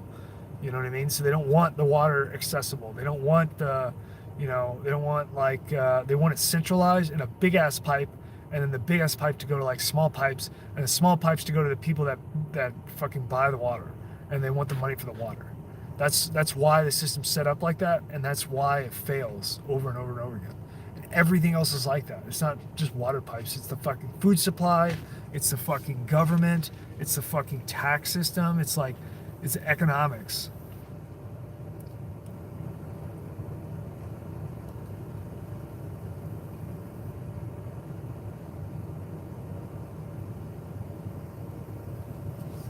You know what I mean? So they don't want the water accessible. They don't want the, you know, they don't want like, they want it centralized in a big ass pipe, and then the big ass pipe to go to like small pipes, and the small pipes to go to the people that fucking buy the water, and they want the money for the water. That's why the system's set up like that, and that's why it fails over and over and over again. And everything else is like that. It's not just water pipes. It's the fucking food supply. It's the fucking government. It's the fucking tax system. It's like, it's economics.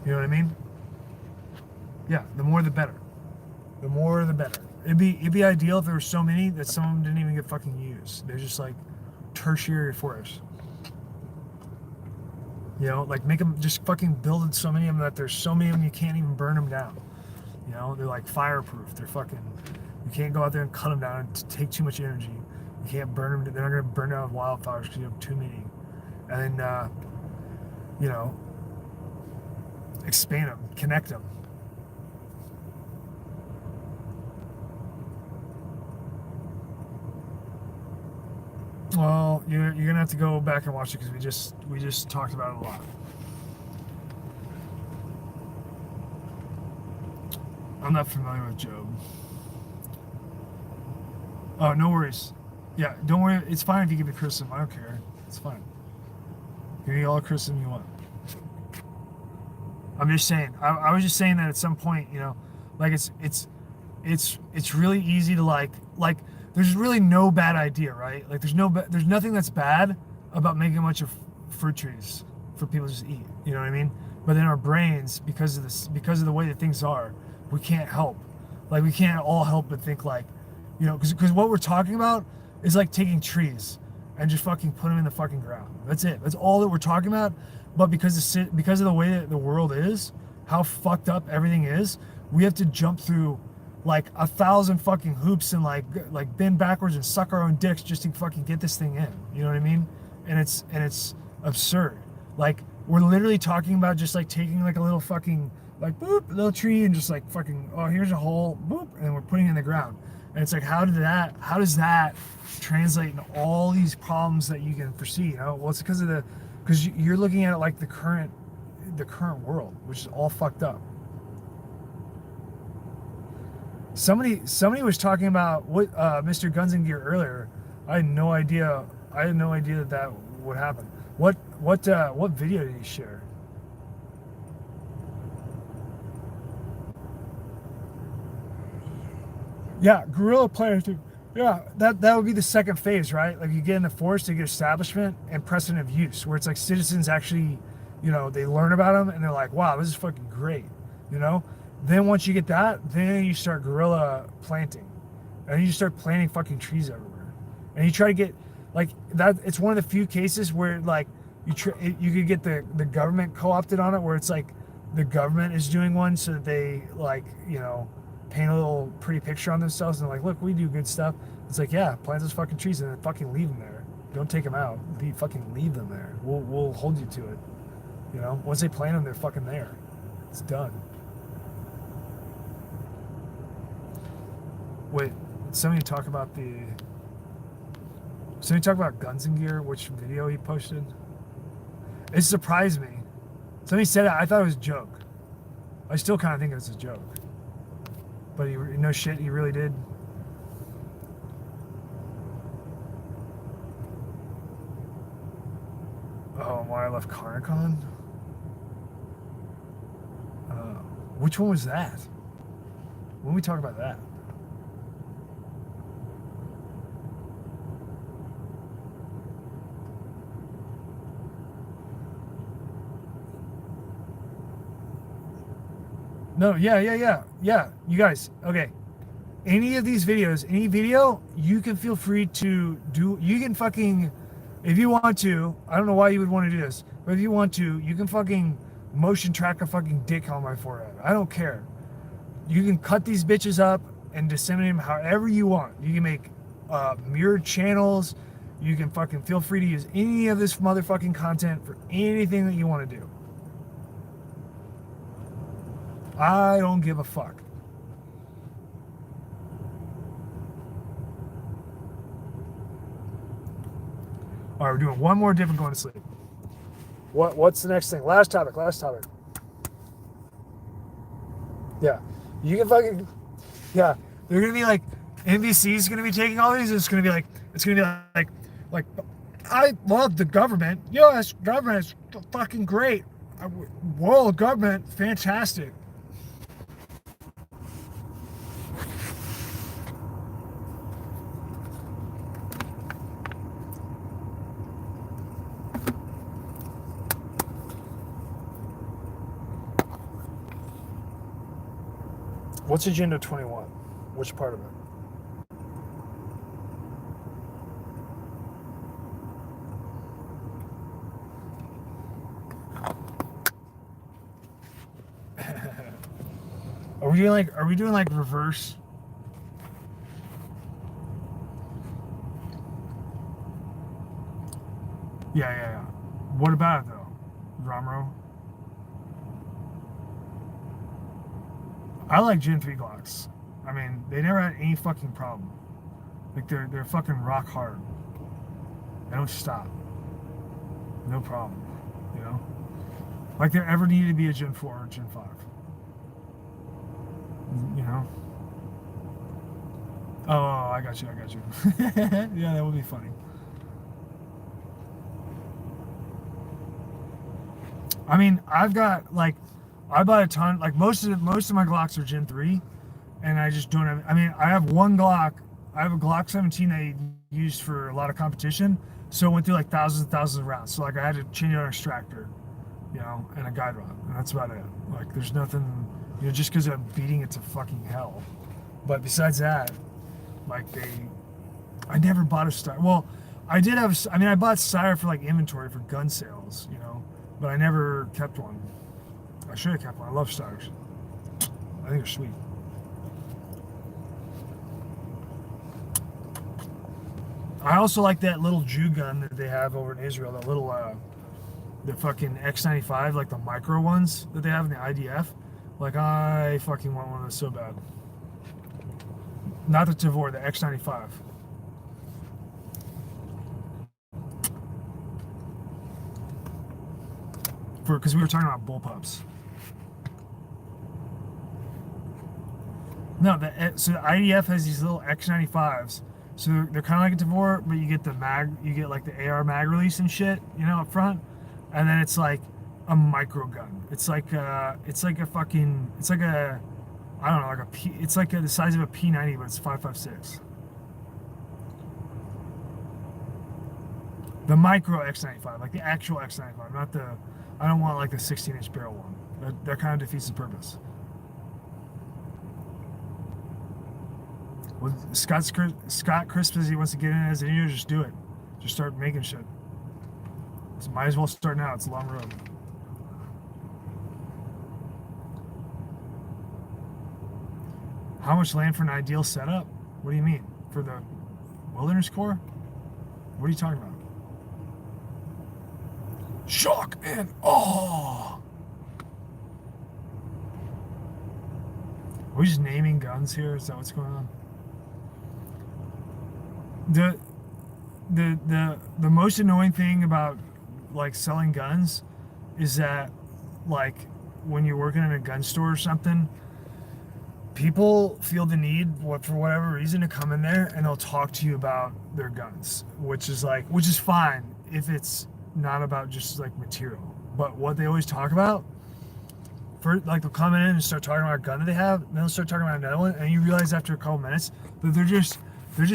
You know what I mean? Yeah, the more the better. The more the better. It'd be ideal if there were so many that some of them didn't even get fucking used. They're just like tertiary forests. You know, like make them, just fucking build so many of them that there's so many of them you can't even burn them down. You know, they're like fireproof. They're fucking, you can't go out there and cut them down and take too much energy. You can't burn them. They're not going to burn down with wildfires because you have too many. And then, you know, expand them, connect them. Well, you're gonna have to go back and watch it because we just talked about it a lot. I'm not familiar with Job. Oh, no worries. Yeah, don't worry. It's fine if you give me criticism. I don't care. It's fine. Give me all the criticism you want. I'm just saying. I was just saying that at some point, you know, like it's really easy to like. There's really no bad idea, right? Like there's nothing that's bad about making a bunch of fruit trees for people to just eat. You know what I mean? But in our brains, because of the way that things are, we can't help. Like we can't all help but think like, you know, because what we're talking about is like taking trees and just fucking put them in the fucking ground. That's it. That's all that we're talking about. But because of the way that the world is, how fucked up everything is, we have to jump through like 1,000 fucking hoops and like bend backwards and suck our own dicks just to fucking get this thing in. You know what I mean? And it's absurd. Like we're literally talking about just like taking like a little fucking like boop little tree and just like fucking oh here's a hole boop and we're putting it in the ground. And it's like how does that translate into all these problems that you can foresee? You know, well it's because you're looking at it like the current world, which is all fucked up. Somebody was talking about what Mr. Guns and Gear earlier. I had no idea that would happen. What video did he share? Yeah, guerrilla planting. Yeah, that would be the second phase, right? Like you get in the forest, you get establishment and precedent of use, where it's like citizens actually, you know, they learn about them and they're like, wow, this is fucking great, you know? Then once you get that, then you start guerrilla planting. And you start planting fucking trees everywhere. And you try to get, like, that. It's one of the few cases where, like, you could get the government co-opted on it, where it's like the government is doing one so that they, like, you know, paint a little pretty picture on themselves and they're like, look, we do good stuff. It's like, yeah, plant those fucking trees and then fucking leave them there. Don't take them out. Fucking leave them there. We'll hold you to it. You know, once they plant them, they're fucking there. It's done. Wait, somebody talk about Guns and Gear, which video he posted? It surprised me. Somebody said it, I thought it was a joke. I still kind of think it's a joke. But he really did. Oh, why I left Carnicon? Which one was that? When we talk about that? No, yeah. You guys, okay. Any of these videos, any video, you can feel free to do. You can fucking, if you want to, I don't know why you would want to do this, but if you want to, you can fucking motion track a fucking dick on my forehead. I don't care. You can cut these bitches up and disseminate them however you want. You can make mirrored channels. You can fucking feel free to use any of this motherfucking content for anything that you want to do. I don't give a fuck. All right, we're doing one more dip and going to sleep. What's the next thing? Last topic. Yeah. You can fucking, yeah. They're going to be like, NBC's going to be taking all these. It's going to be like, I love the government. Yes, government is fucking great. World government, fantastic. What's Agenda 21? Which part of it? Are we doing like reverse? Yeah. What about it though? Romero? I like Gen 3 Glocks. I mean, they never had any fucking problem. Like they're fucking rock hard. They don't stop. No problem. You know? Like there ever needed to be a Gen 4 or Gen 5. You know? Oh, I got you. Yeah, that would be funny. I mean, I bought a ton, like most of my Glocks are Gen 3, and I just don't have, I mean, I have one Glock, I have a Glock 17 that I used for a lot of competition, so it went through like thousands and thousands of rounds, so like I had to change out an extractor, you know, and a guide rod, and that's about it. Like there's nothing, you know, just because I'm beating it to fucking hell. But besides that, like I never bought a Steyr. Well, I did have, I mean, I bought Steyr for like inventory for gun sales, you know, but I never kept one. I should have kept one. I love Steyrs. I think they're sweet. I also like that little Jew gun that they have over in Israel. That little the fucking X95, like the micro ones that they have in the IDF. Like, I fucking want one of those so bad. Not the Tavor, the X95. Because we were talking about bullpups. No, so the IDF has these little X95s. So they're kind of like a Tavor, but you get you get like the AR mag release and shit, you know, up front, and then it's like a micro gun. It's like a fucking, it's like a, I don't know, like a P. It's like the size of a P90, but it's 5.56. The micro X95, like the actual X95, not the. I don't want like the 16-inch barrel one. That kind of defeats the purpose. Well, Scott Crisp says he wants to get in as an engineer. Just do it. Just start making shit. So might as well start now. It's a long road. How much land for an ideal setup? What do you mean? For the Wilderness Corps? What are you talking about? Shock and awe. Are we just naming guns here? Is that what's going on? The most annoying thing about like selling guns is that like when you're working in a gun store or something, people feel the need for whatever reason to come in there and they'll talk to you about their guns, which is fine if it's not about just like material. But what they always talk about, for like they'll come in and start talking about a gun that they have, then they'll start talking about another one, and you realize after a couple minutes that they're just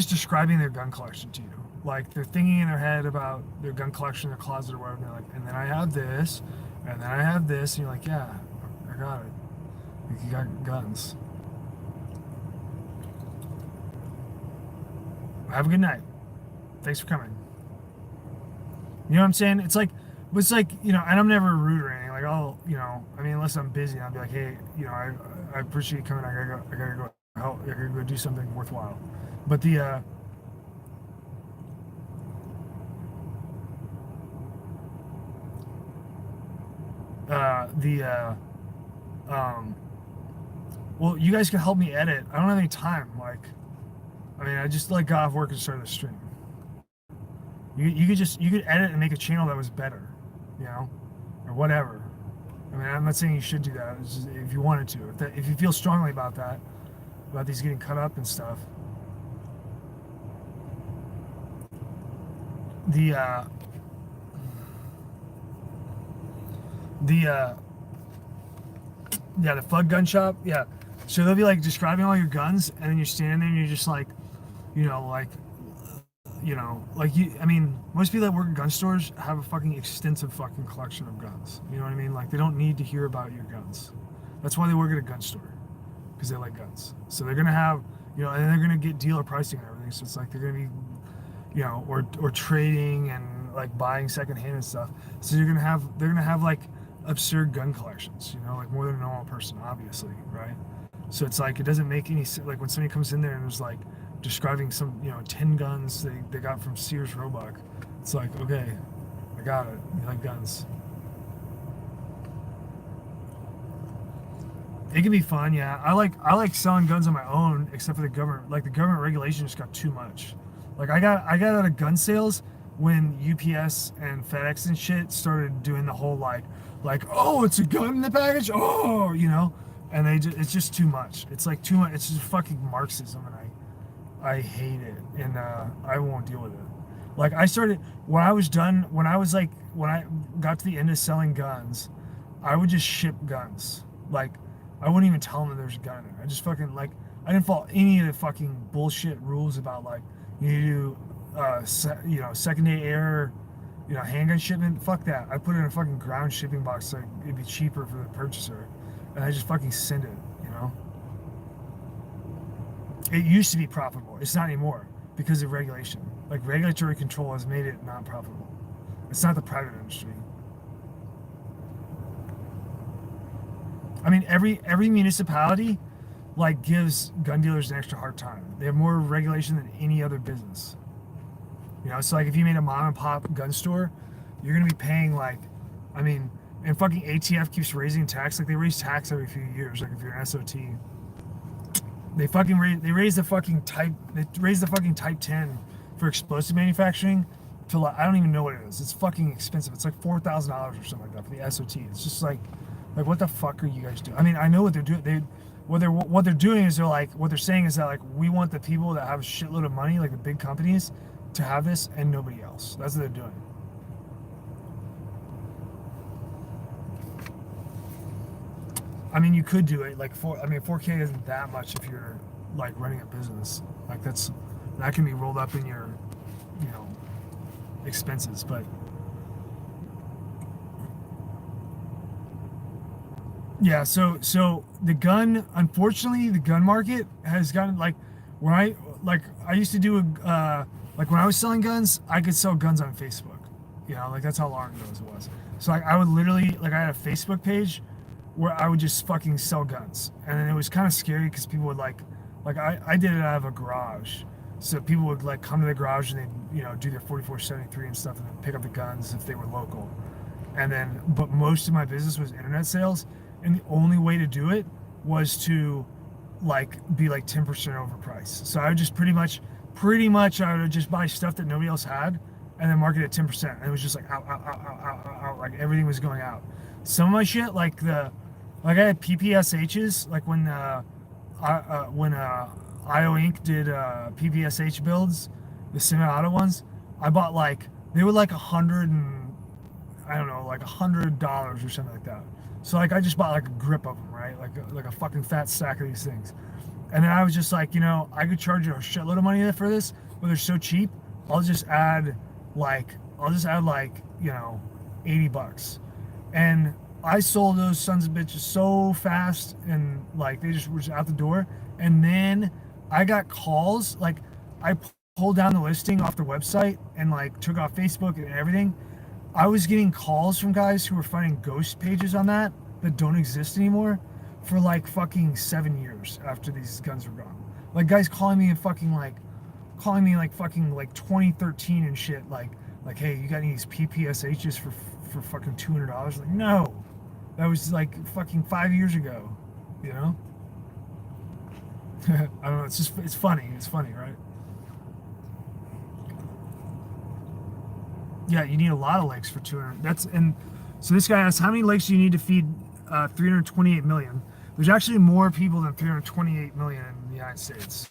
describing their gun collection to you. Like they're thinking in their head about their gun collection, their closet or whatever. And they're like, and then I have this, and then I have this, and you're like, yeah, I got it. Like you got guns. Have a good night. Thanks for coming. You know what I'm saying? It's like, you know, and I'm never rude or anything. Like, I'll, you know, I mean, unless I'm busy, I'll be like, hey, you know, I appreciate you coming. I gotta go help. I gotta go do something worthwhile. But well, you guys can help me edit. I don't have any time. Like, I mean, I just like got off work and started the stream. You could edit and make a channel that was better, you know, or whatever. I mean, I'm not saying you should do that. It's just, if you wanted to, if you feel strongly about that, about these getting cut up and stuff. Yeah, the Fug Gun Shop. Yeah, so they'll be like describing all your guns, and then you're standing there and you're just like, you know, like you. I mean, most people that work in gun stores have a fucking extensive fucking collection of guns. You know what I mean? Like they don't need to hear about your guns. That's why they work at a gun store, because they like guns. So they're gonna have, you know, and they're gonna get dealer pricing and everything. So it's like they're gonna be, you know, or trading and like buying secondhand and stuff. So they're gonna have like absurd gun collections, you know, like more than a normal person, obviously, right? So it's like it doesn't make any sense. Like when somebody comes in there and is like describing some, you know, 10 guns they got from Sears Roebuck, it's like, okay, I got it. You like guns. It can be fun, yeah. I like selling guns on my own, except for the government. Like the government regulation just got too much. Like I got out of gun sales when UPS and FedEx and shit started doing the whole like oh, it's a gun in the package, oh, you know, and it's just too much. It's like too much. It's just fucking Marxism, and I hate it, and I won't deal with it. Like I started when I got to the end of selling guns, I would just ship guns. Like I wouldn't even tell them that there's a gun in it. I just fucking like I didn't follow any of the fucking bullshit rules about like you need to do you know, second day air, you know, handgun shipment. Fuck that. I put it in a fucking ground shipping box so it'd be cheaper for the purchaser, and I just fucking send it. You know, it used to be profitable. It's not anymore because of regulation. Like regulatory control has made it not profitable. It's not the private industry. I mean, every municipality like gives gun dealers an extra hard time. They have more regulation than any other business. You know, so like if you made a mom and pop gun store, you're gonna be paying like I mean, and fucking ATF keeps raising tax. Like they raise tax every few years. Like if you're an SOT, they fucking raise the fucking type 10 for explosive manufacturing to like, I don't even know what it is. It's fucking expensive. It's like $4,000 or something like that for the SOT. It's just like what the fuck are you guys doing? I mean, I know what they're doing. What they're doing is what they're saying is that like we want the people that have a shitload of money, like the big companies, to have this and nobody else. That's what they're doing. I mean, you could do it like 4K isn't that much if you're like running a business. Like that can be rolled up in your, you know, expenses, but yeah. So unfortunately, the gun market has gotten like I used to do like when I was selling guns, I could sell guns on Facebook. You know, like that's how long ago it was. So like I would literally I had a Facebook page where I would just fucking sell guns, and then it was kind of scary because people would like I did it out of a garage, so people would like come to the garage and they'd, you know, do their 4473 and stuff and then pick up the guns if they were local, and then but most of my business was internet sales, and the only way to do it was to like be like 10% overpriced. So I would just pretty much I would just buy stuff that nobody else had and then market it at 10%, and it was just like out, like everything was going out. Some of my shit like I had PPSHs like when IO Inc did PPSH builds, the semi-auto ones. I bought like they were like $100 or something like that. So like I just bought like a grip of them, right? Like a fucking fat stack of these things. And then I was just like, you know, I could charge you a shitload of money for this, but they're so cheap. I'll just add like you know, $80. And I sold those sons of bitches so fast, and like they just were out the door. And then I got calls, like I pulled down the listing off the website and like took off Facebook and everything. I was getting calls from guys who were finding ghost pages on that don't exist anymore for like fucking 7 years after these guns were gone. Like guys calling me like fucking like 2013 and shit, like hey, you got any of these PPSHs for fucking $200? Like no, that was like fucking 5 years ago, you know. I don't know. It's funny. It's funny, right? Yeah, you need a lot of lakes for 200. So this guy asks, how many lakes do you need to feed 328 million? There's actually more people than 328 million in the United States,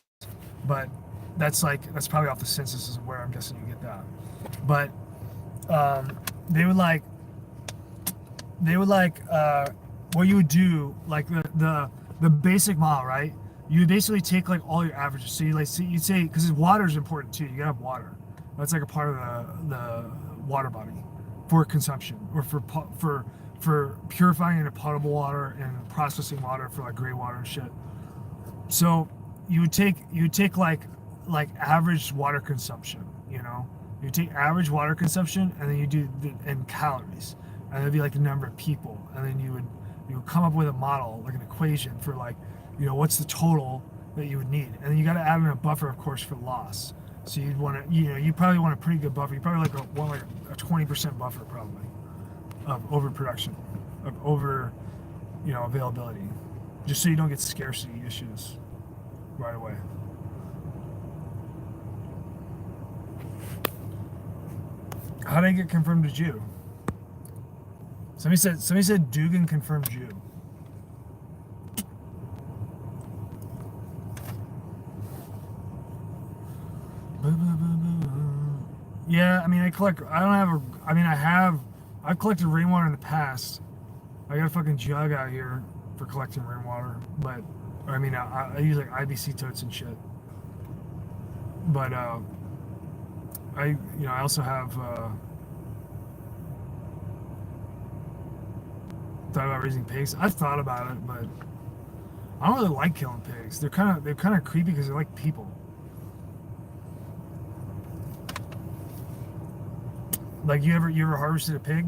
but that's probably off the census is where I'm guessing you get that. But they would like what you would do, like the basic model, right? You would basically take like all your averages. So you'd say because water is important too. You gotta have water. That's like a part of the water body for consumption or for purifying into potable water and processing water for like gray water and shit. So you would take like average water consumption, you know. You take average water consumption and then you do and calories, and that'd be like the number of people, and then you would come up with a model, like an equation for like, you know, what's the total that you would need, and then you got to add in a buffer, of course, for loss. So you'd want to, you know, you probably want a pretty good buffer. You probably want a 20% buffer probably of overproduction, of over, you know, availability, just so you don't get scarcity issues right away. How did I get confirmed as Jew? Somebody said Dugan confirmed Jew. Yeah, I mean, I've collected rainwater in the past. I got a fucking jug out here for collecting rainwater, but, I mean, I use like IBC totes and shit. But, I also have, thought about raising pigs. I've thought about it, but I don't really like killing pigs. They're kind of creepy because they're like people. Like you ever harvested a pig?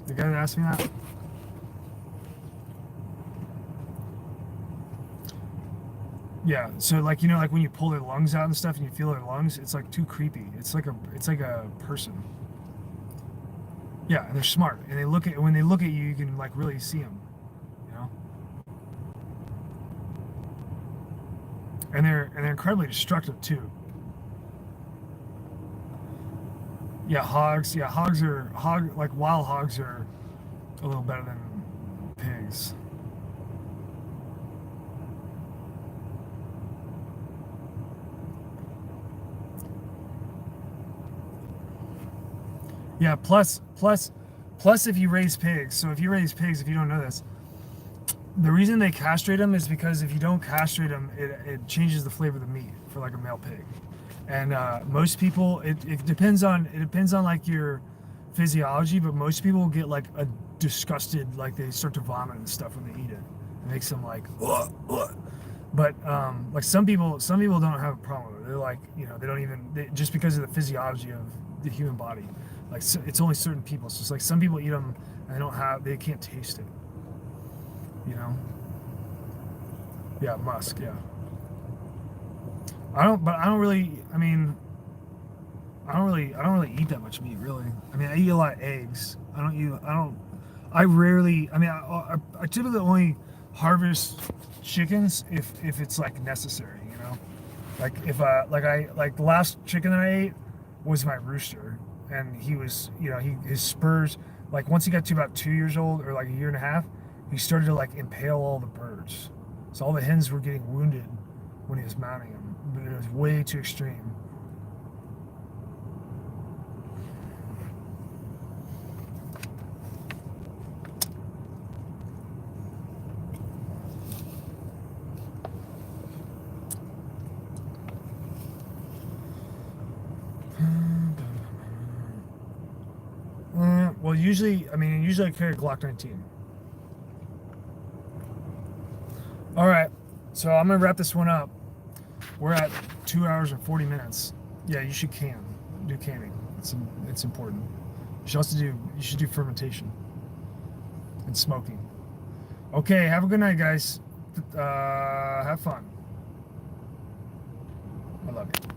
The guy that asked me that. Yeah, so like, you know, like when you pull their lungs out and stuff and you feel their lungs, it's like too creepy. It's like a person. Yeah, and they're smart, and they look at when they look at you, you can like really see them, you know. And they're incredibly destructive too. Yeah, hogs. Yeah, like wild hogs are a little better than pigs. Yeah, plus if you raise pigs. So if you raise pigs, if you don't know this, the reason they castrate them is because if you don't castrate them, it changes the flavor of the meat for like a male pig. And most people, it depends on like your physiology, but most people get like a disgusted, like they start to vomit and stuff when they eat it. It makes them like, ugh, ugh. But like some people don't have a problem with it. They're like, you know, they don't even just because of the physiology of the human body. Like it's only certain people. So it's like some people eat them and they can't taste it. You know? Yeah, musk. Yeah. I don't really eat that much meat, really. I mean, I eat a lot of eggs. I rarely, I typically only harvest chickens if it's like necessary, you know? Like if the last chicken that I ate was my rooster, and he was, you know, his spurs, like once he got to about 2 years old or like a year and a half, he started to like impale all the birds. So all the hens were getting wounded when he was mounting them, but it was way too extreme. Well, usually I carry a Glock 19. All right, so I'm gonna wrap this one up. We're at 2 hours and 40 minutes. Yeah, you should do canning. It's important. You should do fermentation and smoking. Okay, have a good night, guys. Have fun. I love you.